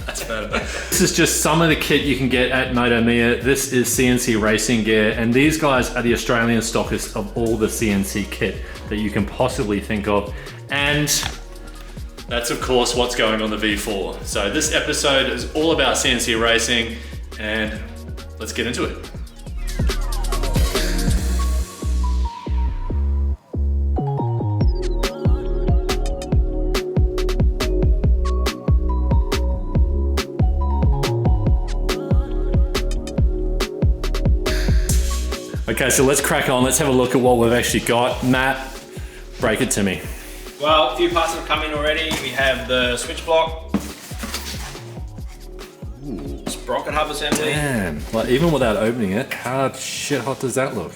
That's better. This is just some of the kit you can get at Motomia. This is CNC racing gear, and these guys are the Australian stockists of all the CNC kit that you can possibly think of. And that's of course what's going on the V4. So this episode is all about CNC racing, and let's get into it. Okay, so let's crack on. Let's have a look at what we've actually got. Matt, break it to me. Well, a few parts have come in already. We have the switch block, sprocket hub assembly. Damn, like even without opening it, how shit hot does that look?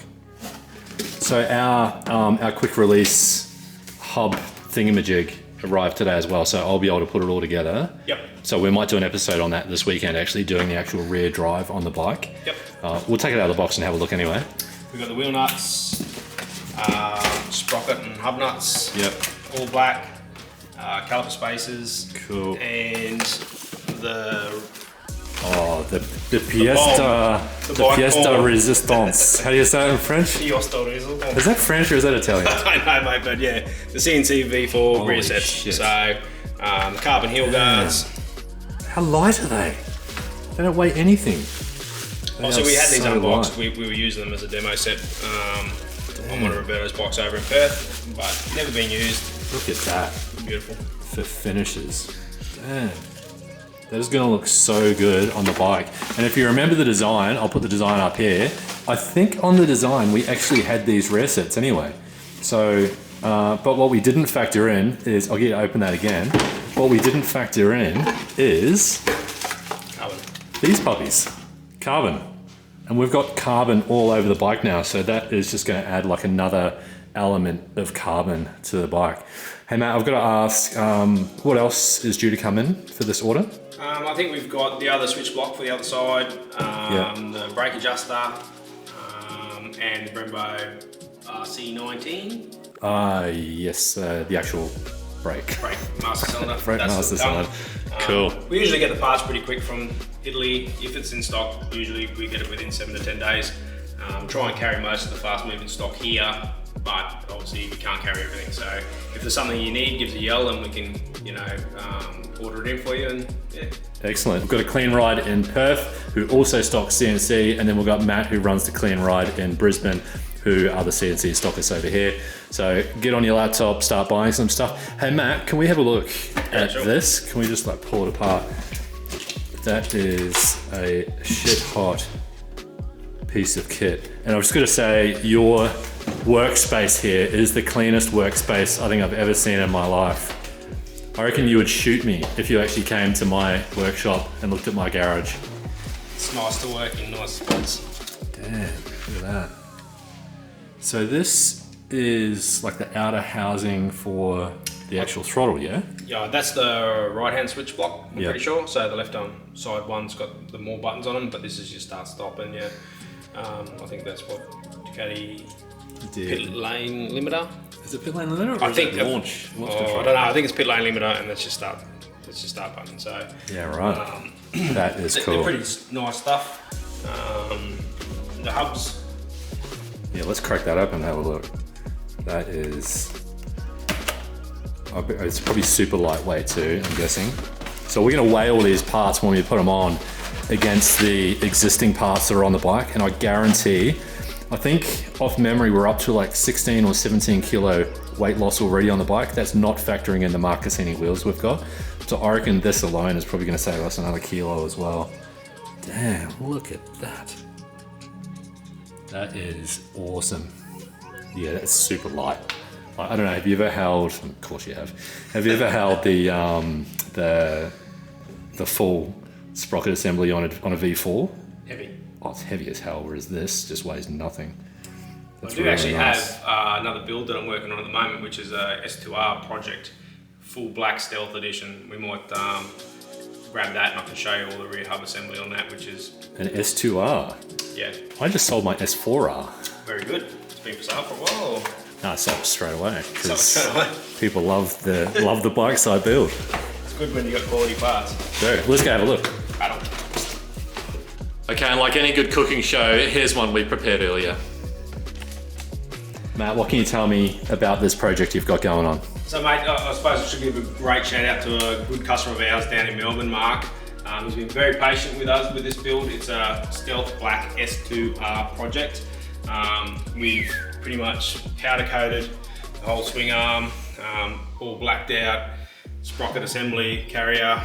So our quick release hub thingamajig arrived today as well, so I'll be able to put it all together. Yep. So we might do an episode on that this weekend, actually doing the actual rear drive on the bike. Yep. We'll take it out of the box and have a look anyway. We've got the wheel nuts, sprocket and hub nuts. Yep. All black, caliper spacers. Cool. And the the pièce resistance. How do you say it in French? Is that French or is that Italian? I know, mate, but yeah, the CNC V4 rear sets. Shit. So, the carbon heel guards. How light are they? They don't weigh anything. So we had these unboxed. We were using them as a demo set on one of Roberto's bikes over in Perth, but never been used. Look at that. Beautiful. For finishes. Damn. That is going to look so good on the bike. And if you remember the design, I'll put the design up here. I think on the design, we actually had these rear sets anyway. So, but what we didn't factor in is, I'll get you to open that again. What we didn't factor in is Carbon. these puppies. Carbon. And we've got carbon all over the bike now. So that is just going to add like another element of carbon to the bike. Hey Matt, I've got to ask, what else is due to come in for this order? I think we've got the other switch block for the other side, the brake adjuster, and the Brembo RC19. Yes, the actual Brake master cylinder. Brake That's master still coming. cylinder. Cool. We usually get the parts pretty quick from Italy. If it's in stock, usually we get it within 7 to 10 days. Try and carry most of the fast moving stock here, but obviously we can't carry everything. So if there's something you need, give us a yell and we can, order it in for you. And yeah. Excellent. We've got a Clean Ride in Perth who also stocks CNC, and then we've got Matt who runs the Clean Ride in Brisbane, who are the CNC stockists over here. So get on your laptop, start buying some stuff. Hey Matt, can we have a look at this? Can we just like pull it apart? That is a shit hot piece of kit. And I was going to say, your workspace here is the cleanest workspace I think I've ever seen in my life. I reckon you would shoot me if you actually came to my workshop and looked at my garage. It's nice to work in nice spots. Damn, look at that. So this is like the outer housing for the actual throttle, yeah? Yeah, that's the right-hand switch block, I'm pretty sure. So the left-hand side one's got the more buttons on them, but this is your start-stop, and yeah. I think that's what Ducati pit lane limiter. Is it pit lane limiter? Or I think launch I don't know. I think it's pit lane limiter, and that's your start. That's your start button. So yeah, right. That is cool. They're pretty nice stuff. The hubs. Yeah, let's crack that up and have a look. That is. It's probably super lightweight too, I'm guessing. So we're going to weigh all these parts when we put them on against the existing parts that are on the bike, and I guarantee, I think off memory we're up to like 16 or 17 kilo weight loss already on the bike. That's not factoring in the Marcassini wheels we've got. So I reckon this alone is probably going to save us another kilo as well. Damn, look at that. That is awesome. Yeah, that's super light. I don't know, have you ever held, of course you have you ever held the full sprocket assembly on a V4? Heavy. Oh, it's heavy as hell, whereas this just weighs nothing. I do actually have another build that I'm working on at the moment, which is a S2R project, full black stealth edition. We might grab that and I can show you all the rear hub assembly on that, which is... An S2R? Yeah. I just sold my S4R. Very good. It's been for sale for a while. No, I sold it straight away, because people love the bike side build. It's good when you got quality parts. So, let's go have a look. Okay, and like any good cooking show, here's one we prepared earlier. Matt, what can you tell me about this project you've got going on? So mate, I suppose I should give a great shout out to a good customer of ours down in Melbourne, Mark. He's been very patient with us with this build. It's a stealth black S2R project. We've pretty much powder coated the whole swing arm, all blacked out, sprocket assembly, carrier,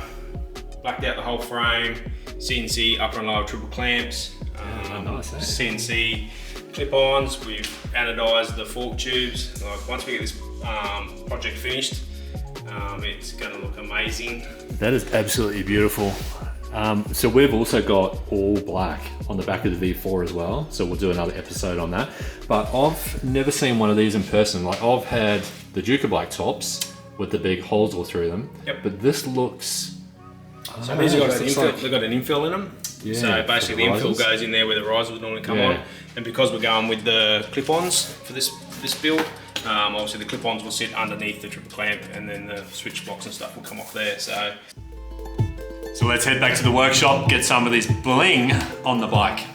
blacked out the whole frame, CNC upper and lower triple clamps, CNC clip-ons. We've anodized the fork tubes. Like, once we get this project finished, it's going to look amazing. That is absolutely beautiful. So we've also got all black on the back of the V4 as well. So we'll do another episode on that. But I've never seen one of these in person. Like, I've had the Duca bike tops with the big holes all through them. Yep. But this looks... So these have got an infill, they've got an infill in them. Yeah, so basically the infill goes in there where the risers would normally come on. And because we're going with the clip-ons for this build, obviously the clip-ons will sit underneath the triple clamp, and then the switch blocks and stuff will come off there. So let's head back to the workshop, get some of this bling on the bike.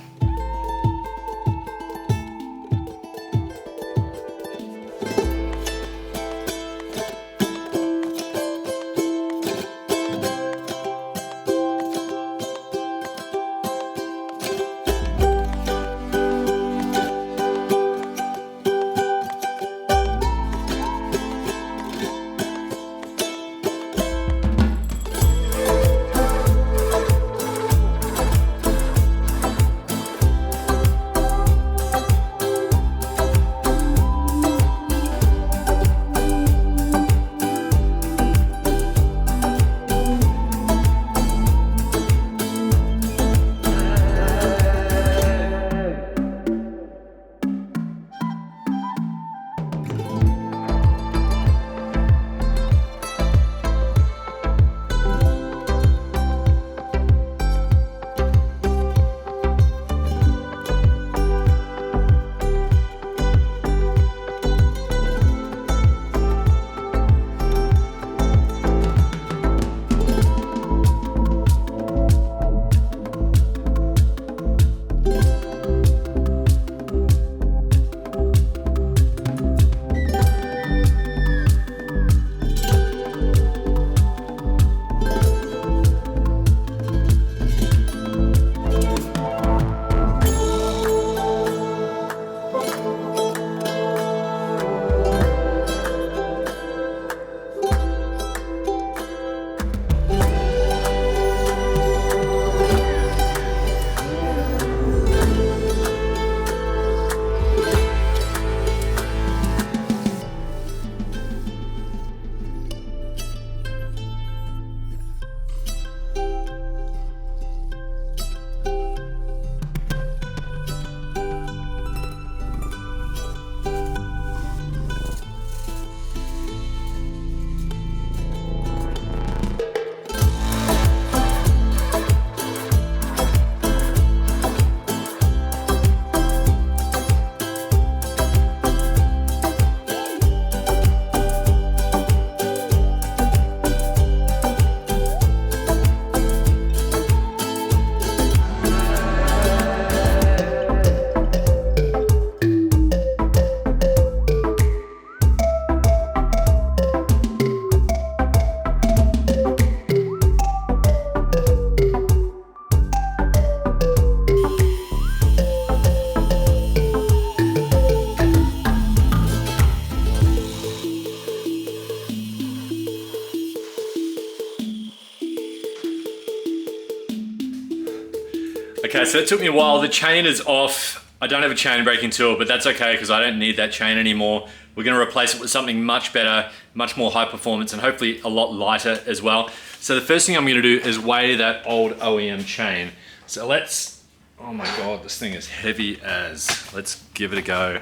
Okay, so it took me a while. The chain is off. I don't have a chain braking tool, but that's okay because I don't need that chain anymore. We're gonna replace it with something much better, much more high performance, and hopefully a lot lighter as well. So the first thing I'm gonna do is weigh that old OEM chain. So let's, oh my God, this thing is heavy as. Let's give it a go.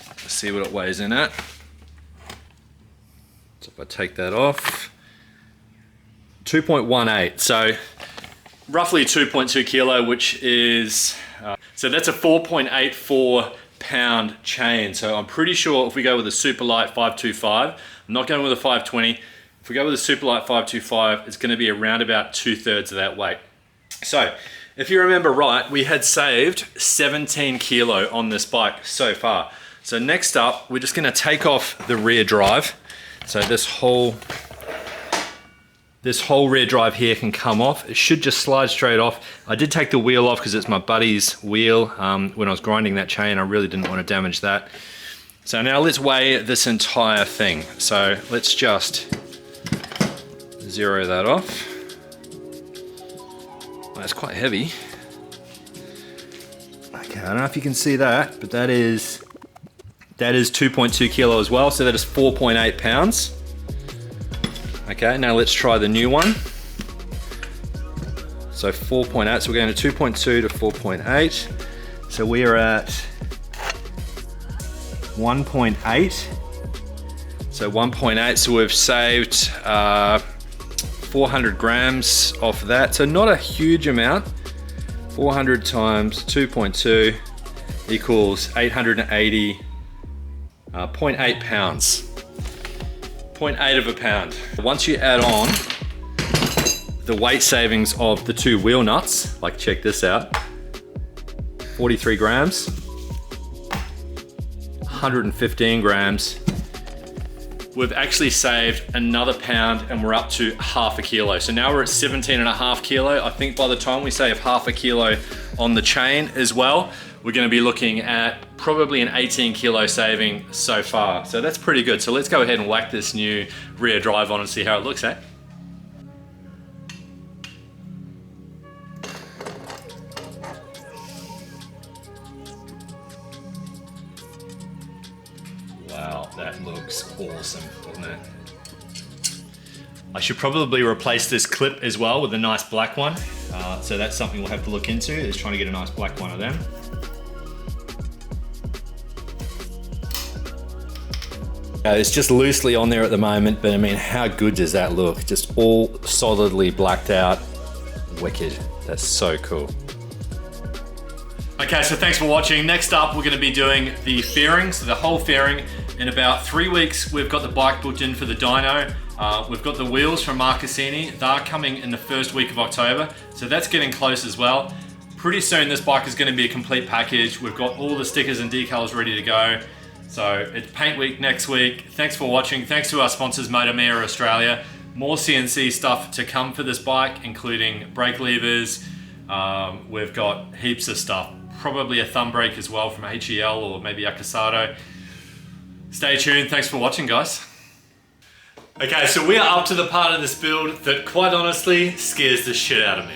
Let's see what it weighs in at. So if I take that off, 2.18. So roughly 2.2 kilo, which is, so that's a 4.84 pound chain. So I'm pretty sure if we go with a super light 525, I'm not going with a 520. If we go with a super light 525, it's gonna be around about 2/3 of that weight. So if you remember right, we had saved 17 kilo on this bike so far. So next up, we're just gonna take off the rear drive. So this whole rear drive here can come off. It should just slide straight off. I did take the wheel off because it's my buddy's wheel. When I was grinding that chain, I really didn't want to damage that. So now let's weigh this entire thing. So let's just zero that off. That's quite heavy. Okay, I don't know if you can see that, but that is 2.2 kilo as well. So that is 4.8 pounds. Okay, now let's try the new one. So 4.8, so we're going to 2.2 to 4.8. So we are at 1.8. So 1.8, so we've saved 400 grams off that. So not a huge amount. 400 times 2.2 equals 880.8 pounds. 0.8 of a pound. Once you add on the weight savings of the two wheel nuts, like check this out, 43 grams, 115 grams, we've actually saved another pound and we're up to half a kilo. So now we're at 17.5 kilo. I think by the time we save half a kilo on the chain as well, we're gonna be looking at probably an 18 kilo saving so far. So that's pretty good. So let's go ahead and whack this new rear drive on and see how it looks, eh? Wow, that looks awesome, doesn't it? I should probably replace this clip as well with a nice black one. So that's something we'll have to look into, is trying to get a nice black one of them. It's just loosely on there at the moment, but I mean, how good does that look? Just all solidly blacked out. Wicked. That's so cool. Okay, so thanks for watching. Next up, we're gonna be doing the fairing, so the whole fairing. In about 3 weeks, we've got the bike booked in for the dyno. We've got the wheels from Marcassini. They're coming in the first week of October, so that's getting close as well. Pretty soon, this bike is gonna be a complete package. We've got all the stickers and decals ready to go. So it's paint week next week. Thanks for watching. Thanks to our sponsors, Motormea Australia. More CNC stuff to come for this bike, including brake levers. We've got heaps of stuff. Probably a thumb brake as well from HEL or maybe Akasato. Stay tuned. Thanks for watching, guys. Okay, so we are up to the part of this build that quite honestly scares the shit out of me.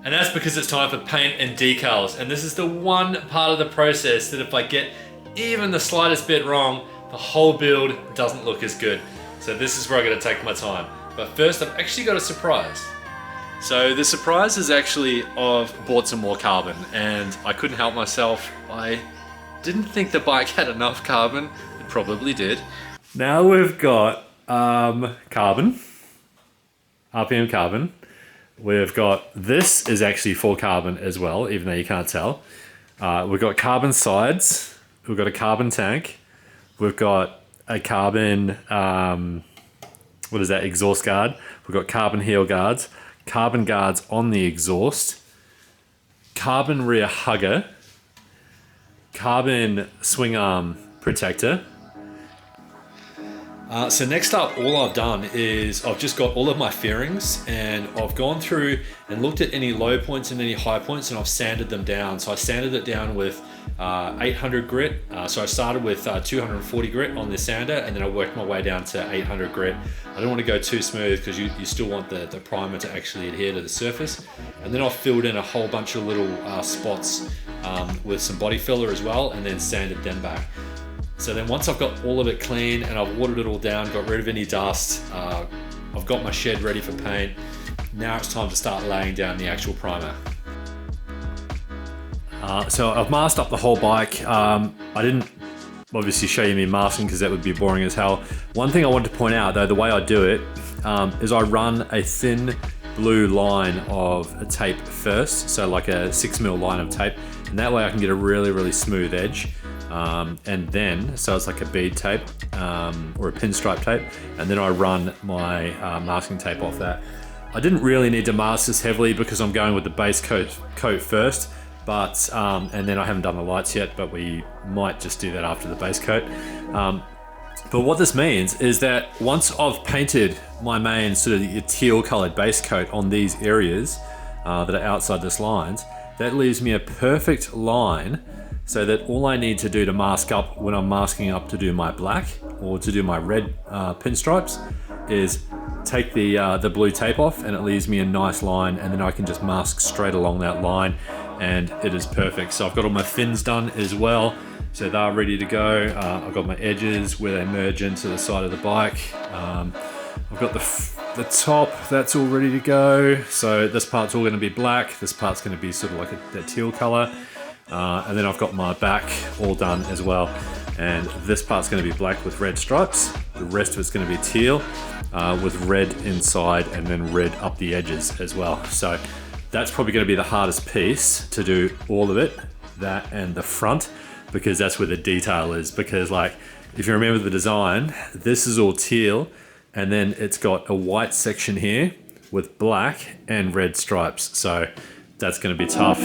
And that's because it's time for paint and decals. And this is the one part of the process that if I get even the slightest bit wrong, the whole build doesn't look as good. So this is where I gotta take my time. But first, I've actually got a surprise. So the surprise is actually I've bought some more carbon and I couldn't help myself. I didn't think the bike had enough carbon. It probably did. Now we've got carbon, RPM carbon. We've got, this is actually full carbon as well, even though you can't tell. We've got carbon sides. We've got a carbon tank. We've got a carbon, what is that, exhaust guard. We've got carbon heel guards, carbon guards on the exhaust, carbon rear hugger, carbon swing arm protector. So next up, all I've done is I've just got all of my fairings and I've gone through and looked at any low points and any high points and I've sanded them down. So I sanded it down with 800 grit. So I started with 240 grit on the sander, and then I worked my way down to 800 grit. I don't want to go too smooth because you still want the primer to actually adhere to the surface. And then I filled in a whole bunch of little spots with some body filler as well, and then sanded them back. So then once I've got all of it clean and I've watered it all down, got rid of any dust, I've got my shed ready for paint. Now it's time to start laying down the actual primer. So I've masked up the whole bike. I didn't obviously show you me masking because that would be boring as hell. One thing I want to point out though, the way I do it is I run a thin blue line of a tape first. So like a 6mm line of tape. And that way I can get a really smooth edge. And then, so it's like a bead tape or a pinstripe tape. And then I run my masking tape off that. I didn't really need to mask this heavily because I'm going with the base coat first. But, and then I haven't done the lights yet, but we might just do that after the base coat. But what this means is that once I've painted my main sort of teal colored base coat on these areas that are outside this lines, that leaves me a perfect line so that all I need to do to mask up when I'm masking up to do my black or to do my red pinstripes is take the blue tape off, and it leaves me a nice line, and then I can just mask straight along that line, and it is perfect. So I've got all my fins done as well, so they're ready to go. I've got my edges where they merge into the side of the bike. I've got the top, that's all ready to go. So this part's all going to be black, this part's going to be sort of like that teal color. And then I've got my back all done as well. And this part's going to be black with red stripes. The rest of it's going to be teal with red inside and then red up the edges as well. So that's probably going to be the hardest piece to do all of it, that and the front, because that's where the detail is. Because like, if you remember the design, this is all teal and then it's got a white section here with black and red stripes. So that's going to be tough.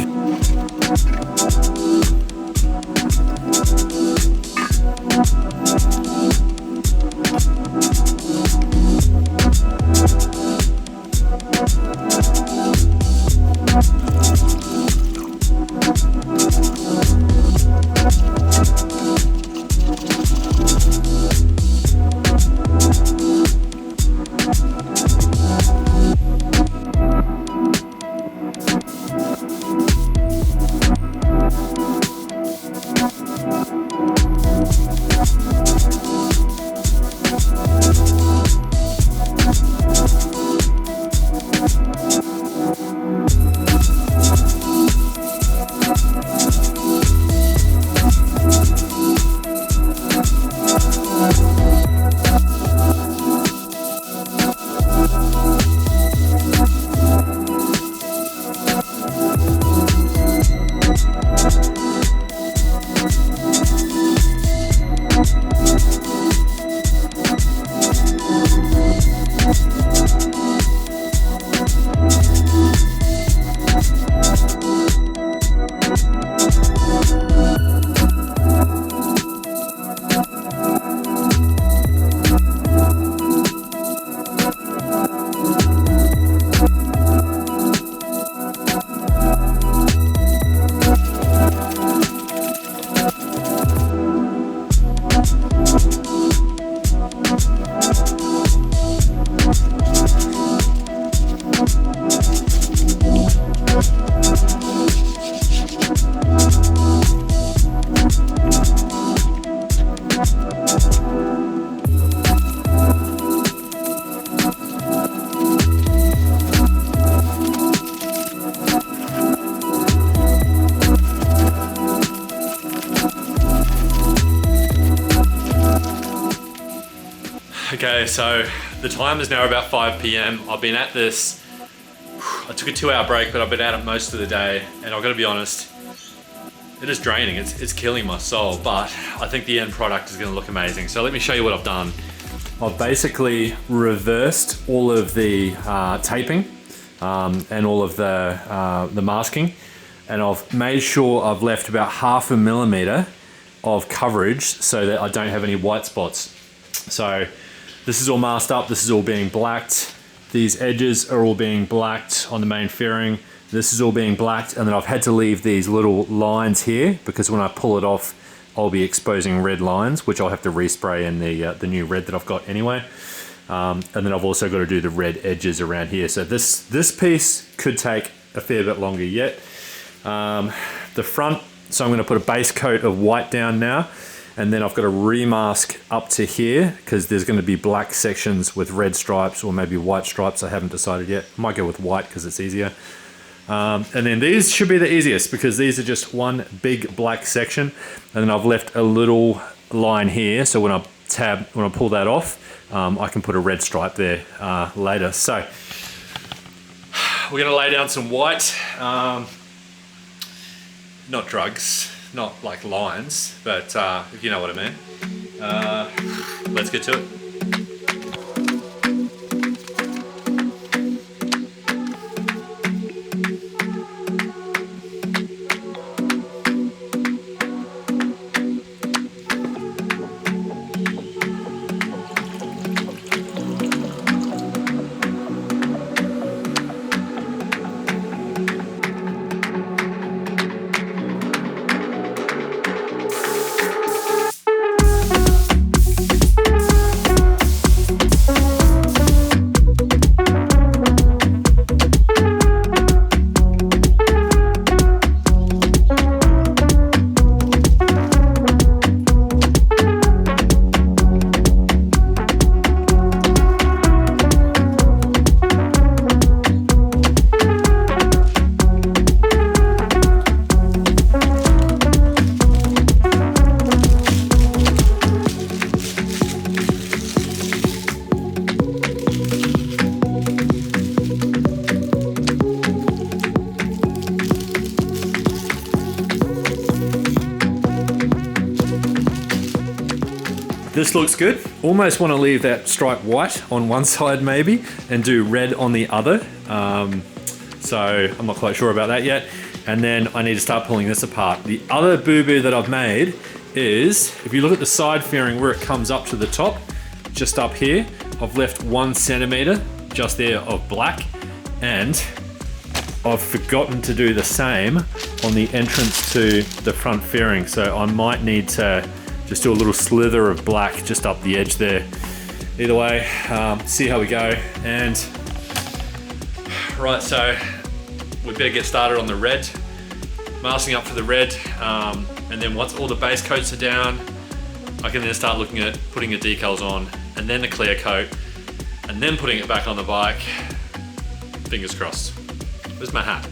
Okay, so the time is now about 5 p.m. I've been at this, I took a 2-hour break, but I've been at it most of the day, and I've got to be honest, it is draining, it's killing my soul, but I think the end product is going to look amazing. So let me show you what I've done. I've basically reversed all of the taping and all of the masking, and I've made sure I've left about 0.5 millimeter of coverage so that I don't have any white spots. So this is all masked up, this is all being blacked. These edges are all being blacked on the main fairing. This is all being blacked, and then I've had to leave these little lines here because when I pull it off, I'll be exposing red lines, which I'll have to respray in the new red that I've got anyway. And then I've also got to do the red edges around here. So this piece could take a fair bit longer yet. The front, so I'm going to put a base coat of white down now, and then I've got to remask up to here because there's going to be black sections with red stripes or maybe white stripes. I haven't decided yet. I might go with white because it's easier. And then these should be the easiest because these are just one big black section, and then I've left a little line here, so when I pull that off, I can put a red stripe there later. So we're going to lay down some white, not drugs, not like lines, but if you know what I mean. Let's get to it. This looks good. Almost want to leave that stripe white on one side maybe and do red on the other. So I'm not quite sure about that yet. And then I need to start pulling this apart. The other boo-boo that I've made is, if you look at the side fairing where it comes up to the top, just up here, I've left 1 centimeter just there of black, and I've forgotten to do the same on the entrance to the front fairing. So I might need to just do a little slither of black just up the edge there. Either way, see how we go. And right, so we better get started on the red, masking up for the red, and then once all the base coats are down, I can then start looking at putting the decals on, and then the clear coat, and then putting it back on the bike. Fingers crossed. Where's my hat?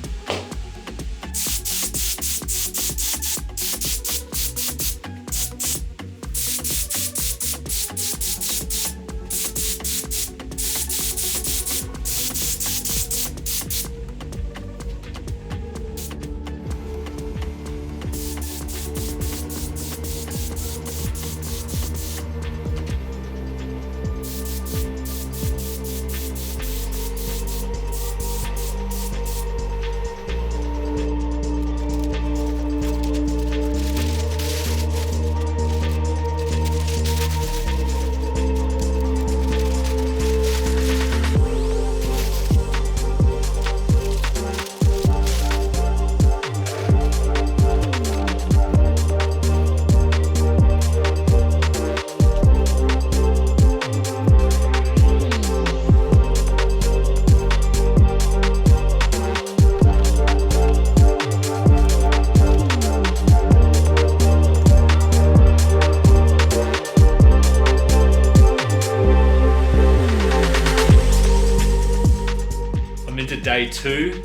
Day 2.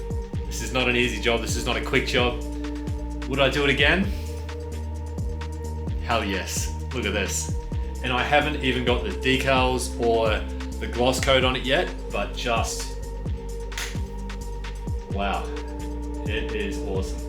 This is not an easy job. This is not a quick job. Would I do it again? Hell yes. Look at this. And I haven't even got the decals or the gloss coat on it yet, but just wow. It is awesome.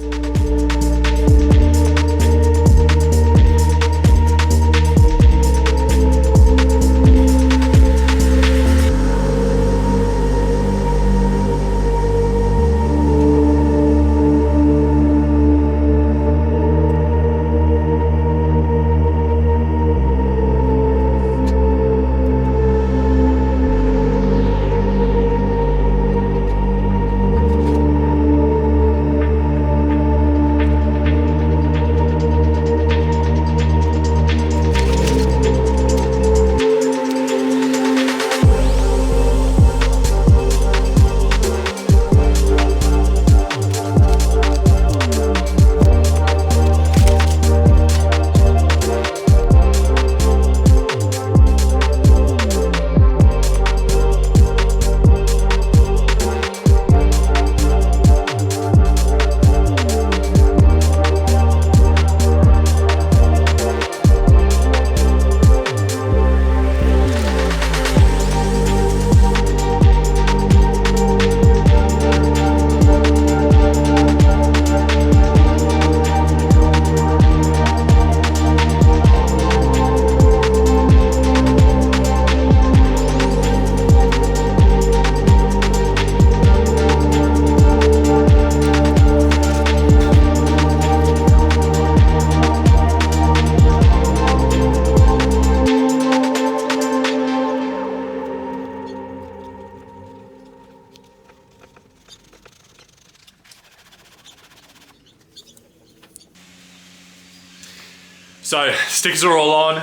So stickers are all on,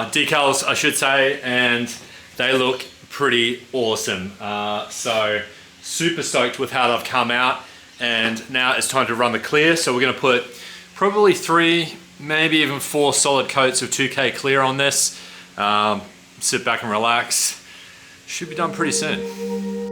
decals I should say, and they look pretty awesome. So super stoked with how they've come out, and now it's time to run the clear. So we're gonna put probably 3, maybe even 4 solid coats of 2K clear on this. Sit back and relax. Should be done pretty soon.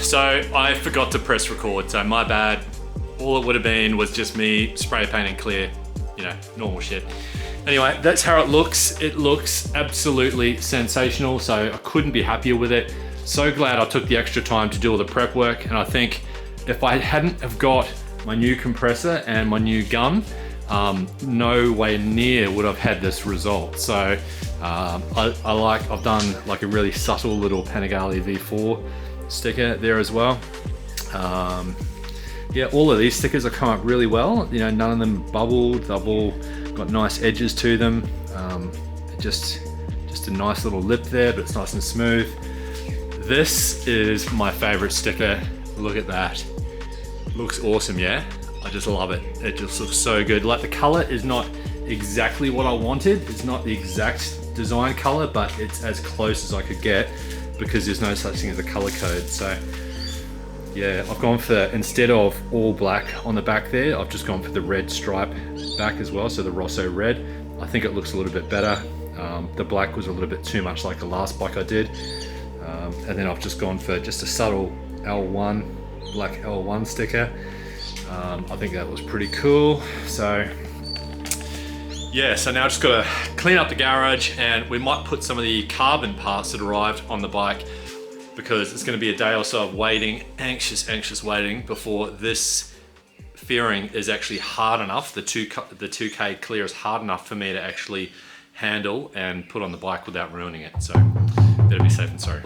So I forgot to press record, so my bad. All it would have been was just me spray painting clear, you know, normal shit. Anyway, that's how it looks. It looks absolutely sensational, so I couldn't be happier with it. So glad I took the extra time to do all the prep work, and I think if I hadn't have got my new compressor and my new gun, no way near would have had this result. So I've done like a really subtle little Panigale V4 sticker there as well. Yeah, all of these stickers have come up really well. You know, none of them bubbled. They've all got nice edges to them. Just a nice little lip there, but it's nice and smooth. This is my favorite sticker. Look at that. Looks awesome, yeah? I just love it. It just looks so good. Like, the color is not exactly what I wanted. It's not the exact design color, but it's as close as I could get, because there's no such thing as a color code. So yeah, I've gone for, instead of all black on the back there, I've just gone for the red stripe back as well, so the Rosso red. I think it looks a little bit better. The black was a little bit too much like the last bike I did. And then I've just gone for just a subtle L1, black L1 sticker. I think that was pretty cool. So yeah, so now I've just got to clean up the garage, and we might put some of the carbon parts that arrived on the bike, because it's going to be a day or so of waiting, anxious waiting, before this fairing is actually hard enough. The 2K clear is hard enough for me to actually handle and put on the bike without ruining it. So better be safe than sorry.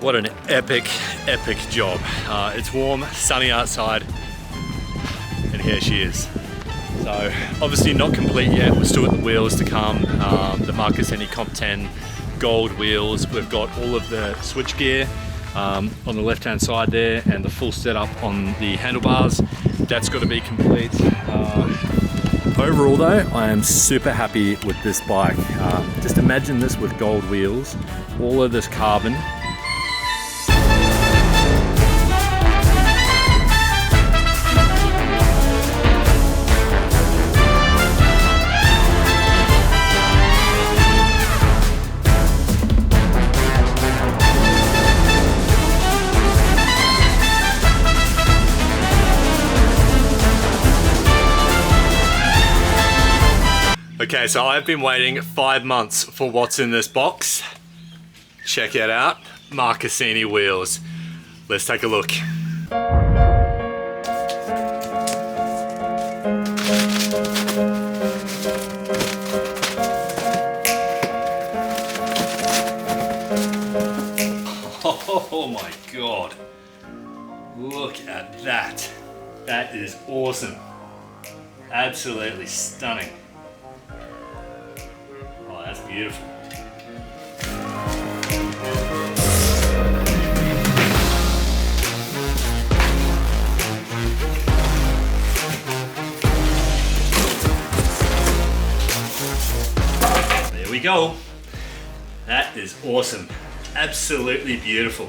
What an epic job. It's warm, sunny outside, and here she is. So obviously not complete yet. We're still at the wheels to come. The Marcus Any Comp 10 gold wheels. We've got all of the switch gear on the left hand side there, and the full setup on the handlebars. That's got to be complete. Overall though, I am super happy with this bike. Just imagine this with gold wheels, all of this carbon. Okay, so I've been waiting 5 months for what's in this box. Check it out, Marcassini wheels. Let's take a look. Oh my God. Look at that. That is awesome. Absolutely stunning. Oh, that's beautiful. There we go. That is awesome. Absolutely beautiful.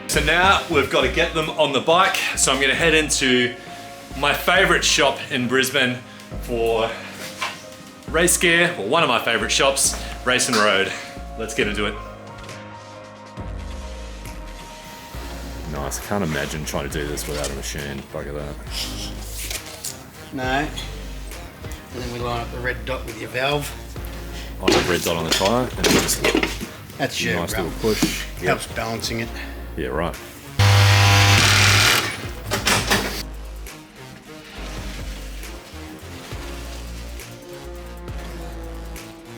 So now we've got to get them on the bike. So I'm going to head into my favorite shop in Brisbane for race gear, or one of my favorite shops, Race and Road. Let's get into it. Nice, I can't imagine trying to do this without a machine. Look at that. No. And then we line up the red dot with your valve. On a red dot on the tyre, and just That's a your nice little push. Helps balancing it. Yeah, right.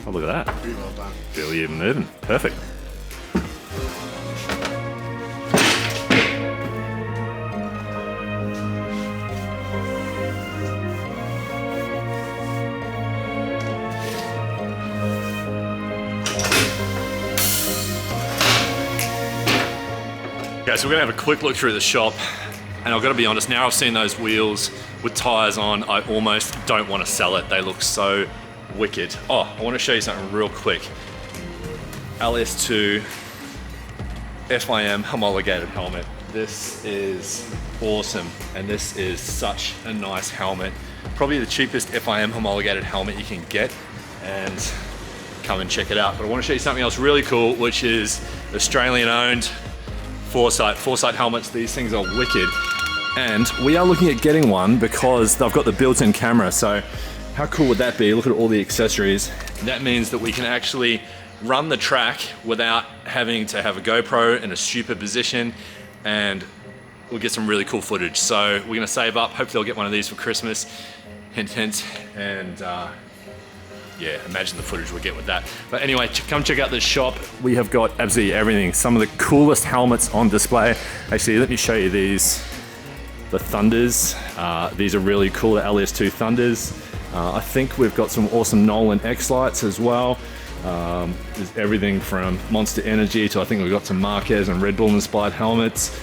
Oh, look at that. Pretty well done. Barely even moving. Perfect. Okay, so we're gonna have a quick look through the shop, and I've got to be honest, now I've seen those wheels with tires on, I almost don't want to sell it. They look so wicked. Oh, I want to show you something real quick. LS2 FIM homologated helmet. This is awesome, and this is such a nice helmet. Probably the cheapest FIM homologated helmet you can get, and come and check it out. But I want to show you something else really cool, which is Australian owned Foresight helmets. These things are wicked, and we are looking at getting one because they've got the built-in camera. So how cool would that be? Look at all the accessories. That means that we can actually run the track without having to have a GoPro in a stupid position, and we'll get some really cool footage. So we're gonna save up. Hopefully I'll get one of these for Christmas. Hint, hint. And yeah, imagine the footage we'll get with that. But anyway, come check out this shop. We have got absolutely everything. Some of the coolest helmets on display. Actually, let me show you these. The Thunders. These are really cool, the LS2 Thunders. I think we've got some awesome Nolan X lights as well. There's everything from Monster Energy to I think we've got some Marquez and Red Bull inspired helmets.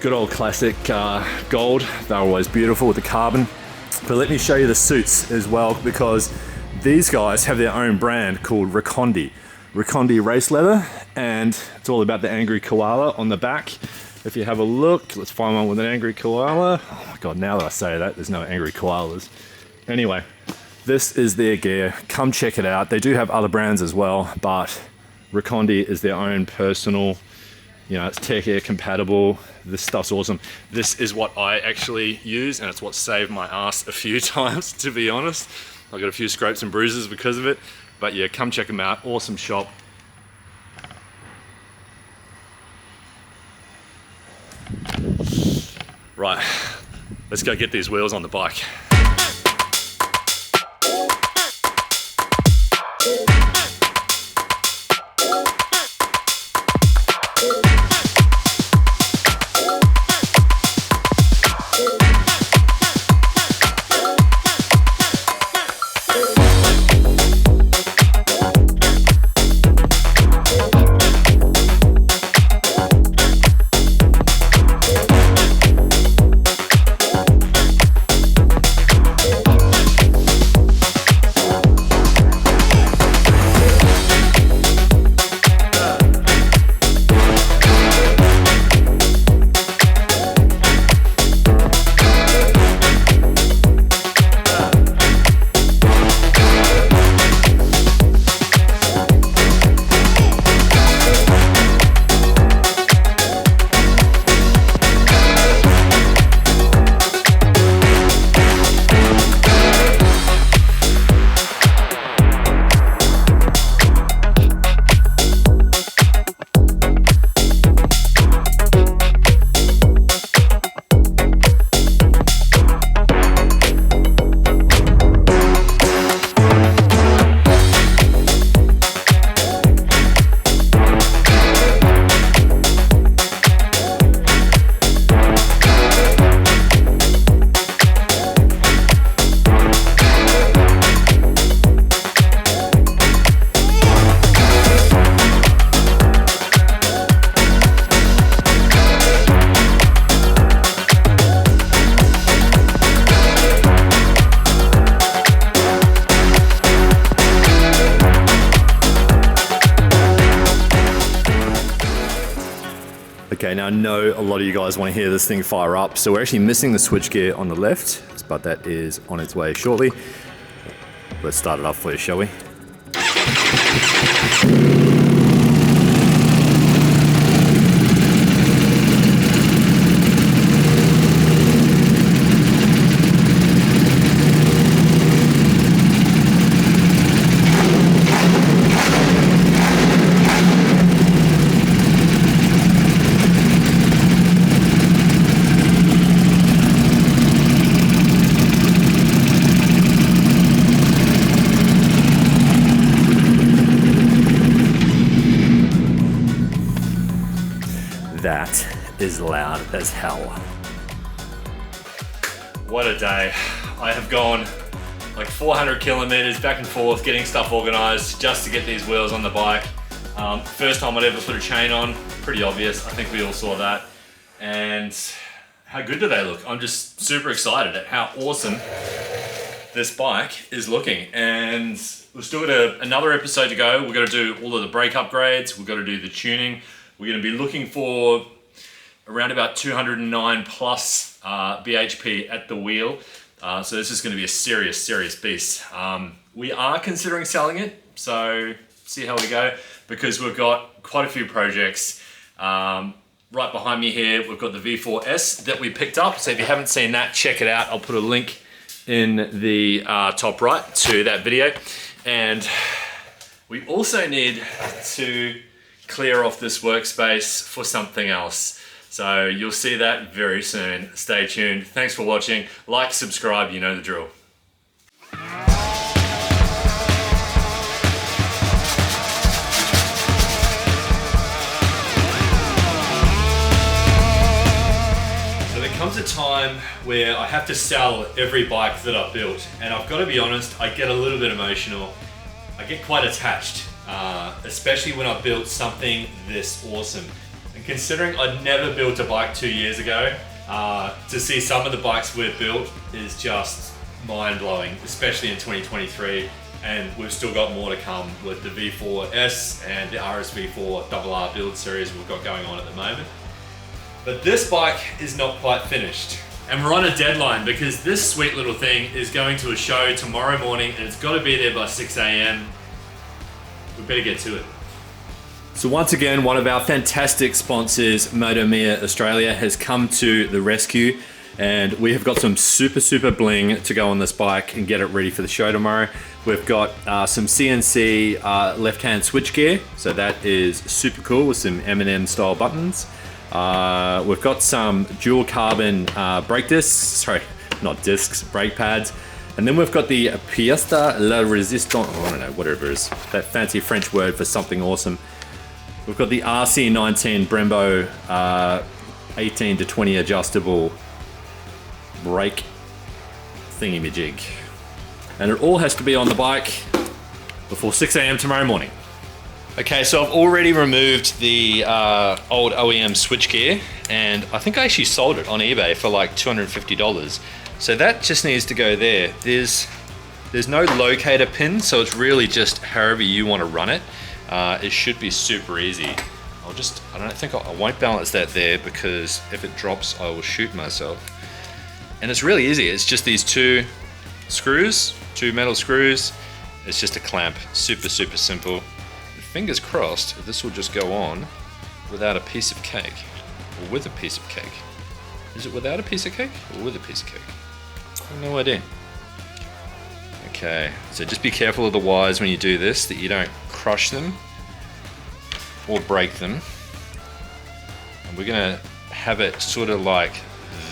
Good old classic gold. They're always beautiful with the carbon. But let me show you the suits as well, because these guys have their own brand called Recondi Race Leather, and it's all about the angry koala on the back. If you have a look, let's find one with an angry koala. Oh my God, now that I say that, there's no angry koalas. Anyway, this is their gear. Come check it out. They do have other brands as well, but Recondi is their own personal, you know, it's Tech Air compatible. This stuff's awesome. This is what I actually use, and it's what saved my ass a few times, to be honest. I got a few scrapes and bruises because of it, but yeah, come check them out. Awesome shop. Right, let's go get these wheels on the bike. Okay, now I know a lot of you guys want to hear this thing fire up, so we're actually missing the switchgear on the left, but that is on its way shortly. Let's start it up for you, shall we? That is loud as hell. What a day. I have gone like 400 kilometers back and forth getting stuff organized just to get these wheels on the bike. First time I'd ever put a chain on, pretty obvious. I think we all saw that. And how good do they look? I'm just super excited at how awesome this bike is looking. And we've still got another episode to go. We've got to do all of the brake upgrades. We've got to do the tuning. We're going to be looking for around about 209 plus bhp at the wheel. So this is going to be a serious beast. We are considering selling it, so see how we go, because we've got quite a few projects. Right behind me here, we've got the V4S that we picked up. So if you haven't seen that, check it out. I'll put a link in the top right to that video. And we also need to clear off this workspace for something else. So you'll see that very soon. Stay tuned. Thanks for watching. Like, subscribe, you know the drill. So there comes a time where I have to sell every bike that I've built. And I've got to be honest, I get a little bit emotional. I get quite attached. Especially when I built something this awesome. And considering I'd never built a bike 2 years ago, to see some of the bikes we've built is just mind-blowing, especially in 2023. And we've still got more to come with the V4S and the RSV4 RR build series we've got going on at the moment. But this bike is not quite finished. And we're on a deadline because this sweet little thing is going to a show tomorrow morning and it's got to be there by 6 a.m. We better get to it. So once again, one of our fantastic sponsors, Motomia Australia, has come to the rescue, and we have got some super bling to go on this bike and get it ready for the show tomorrow. We've got some CNC left-hand switchgear, so that is super cool with some M&M style buttons. We've got some dual carbon brake discs, sorry, not discs, brake pads. And then we've got the pièce la résistance, I don't know, whatever it is, that fancy French word for something awesome. We've got the RC19 Brembo 18 to 20 adjustable brake thingy-majig. And it all has to be on the bike before 6 a.m. tomorrow morning. Okay, so I've already removed the old OEM switchgear, and I think I actually sold it on eBay for like $250. So that just needs to go there. There's no locator pin, so it's really just however you want to run it. It should be super easy. I won't balance that there because if it drops, I will shoot myself. And it's really easy. It's just these two screws, two metal screws. It's just a clamp, super, super simple. Fingers crossed, this will just go on without a piece of cake, or with a piece of cake. Is it without a piece of cake, or with a piece of cake? I have no idea. Okay, so just be careful of the wires when you do this, that you don't crush them or break them. And we're gonna have it sort of like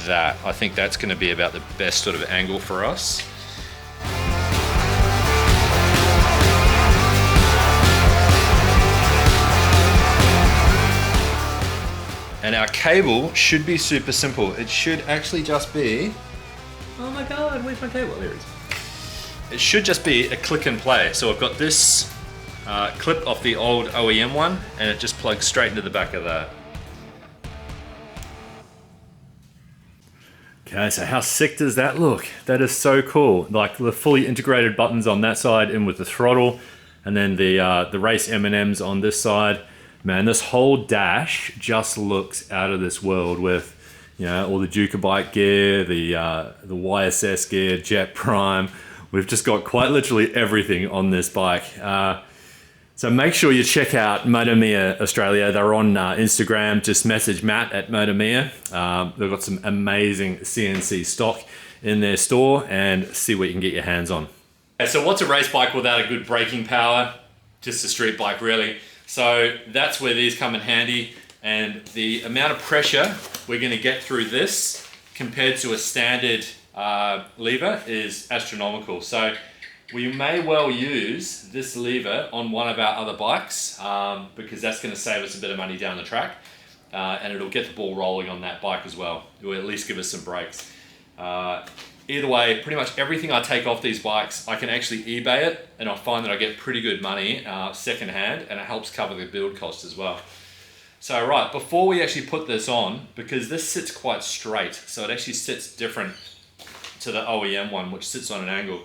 that. I think that's gonna be about the best sort of angle for us. And our cable should be super simple. It should actually just be, oh my God, where's my cable? There it is. It should just be a click and play. So I've got this clip off the old OEM one, and it just plugs straight into the back of that. Okay, so how sick does that look? That is so cool. Like the fully integrated buttons on that side in with the throttle, and then the race M&Ms on this side. Man, this whole dash just looks out of this world with, you know, all the Ducati gear, the YSS gear, Jet Prime. We've just got quite literally everything on this bike. So make sure you check out MotoMia Australia. They're on Instagram. Just message Matt at MotoMia. They've got some amazing CNC stock in their store, and see what you can get your hands on. Okay, so what's a race bike without a good braking power? Just a street bike, really. So that's where these come in handy, and the amount of pressure we're going to get through this compared to a standard lever is astronomical. So we may well use this lever on one of our other bikes because that's going to save us a bit of money down the track, and it'll get the ball rolling on that bike as well. It will at least give us some brakes. Either way, pretty much everything I take off these bikes, I can actually eBay it, and I find that I get pretty good money secondhand, and it helps cover the build cost as well. So right, before we actually put this on, because this sits quite straight, so it actually sits different to the OEM one, which sits on an angle,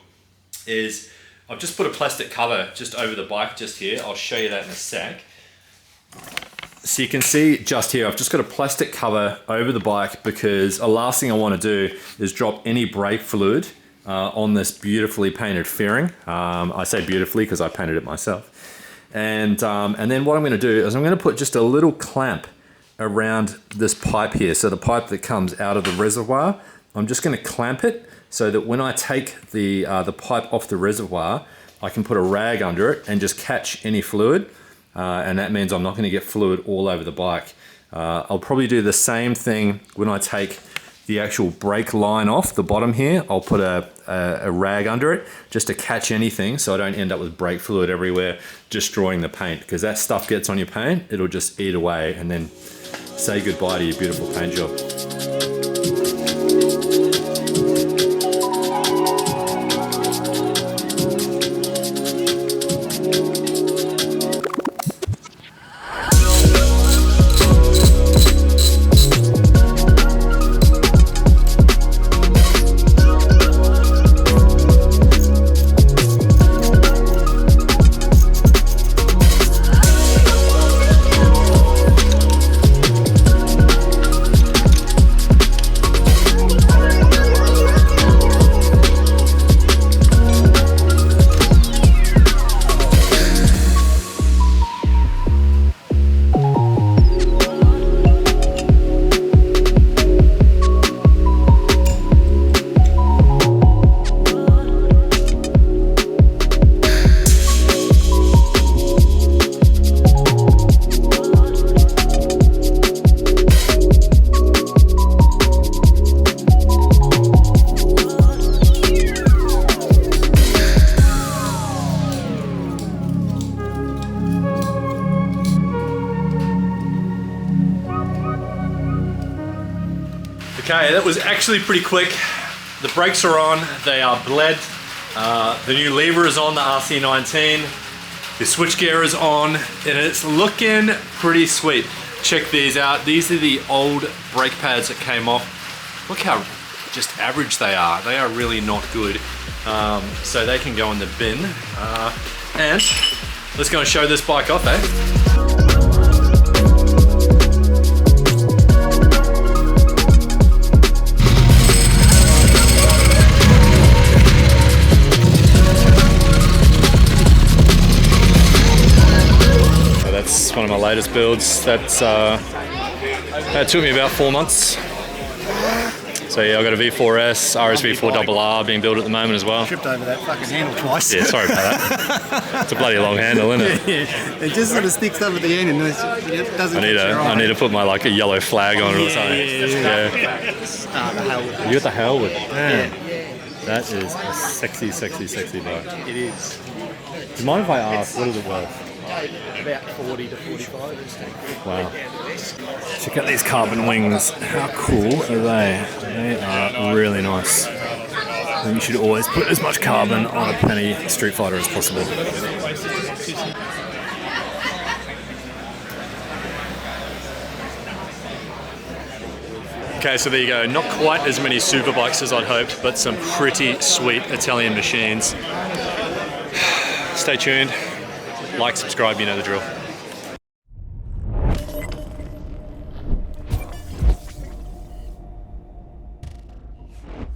is I've just put a plastic cover just over the bike just here. I'll show you that in a sec. So you can see just here, I've just got a plastic cover over the bike because the last thing I want to do is drop any brake fluid on this beautifully painted fairing. I say beautifully because I painted it myself. And then what I'm going to do is I'm going to put just a little clamp around this pipe here. So the pipe that comes out of the reservoir, I'm just going to clamp it so that when I take the pipe off the reservoir, I can put a rag under it and just catch any fluid. And that means I'm not going to get fluid all over the bike. I'll probably do the same thing when I take the actual brake line off the bottom here. I'll put a rag under it just to catch anything so I don't end up with brake fluid everywhere destroying the paint, because that stuff gets on your paint, it'll just eat away and then say goodbye to your beautiful paint job. Okay, that was actually pretty quick. The brakes are on, they are bled. The new lever is on the RC19. The switchgear is on, and it's looking pretty sweet. Check these out. These are the old brake pads that came off. Look how just average they are. They are really not good. So they can go in the bin. And let's go and show this bike off, eh? That's one of my latest builds. That took me about 4 months. So yeah, I've got a V4S, RSV4RR being built at the moment as well. Tripped over that fucking handle twice. Yeah, sorry about that. It's a bloody long handle, isn't it? Yeah. It just sort of sticks up at the end and it doesn't. I need to put my like a yellow flag on it or something. The hell. You got the hell with it. Yeah. That is a sexy, sexy, sexy bike. It is. Do you mind if I ask, what is it worth? About 40 to 45. Wow. Check out these carbon wings. How cool are they? They are really nice. I think you should always put as much carbon on a penny Street Fighter as possible. Okay, so there you go. Not quite as many super bikes as I'd hoped, but some pretty sweet Italian machines. Stay tuned. Like, subscribe, you know the drill.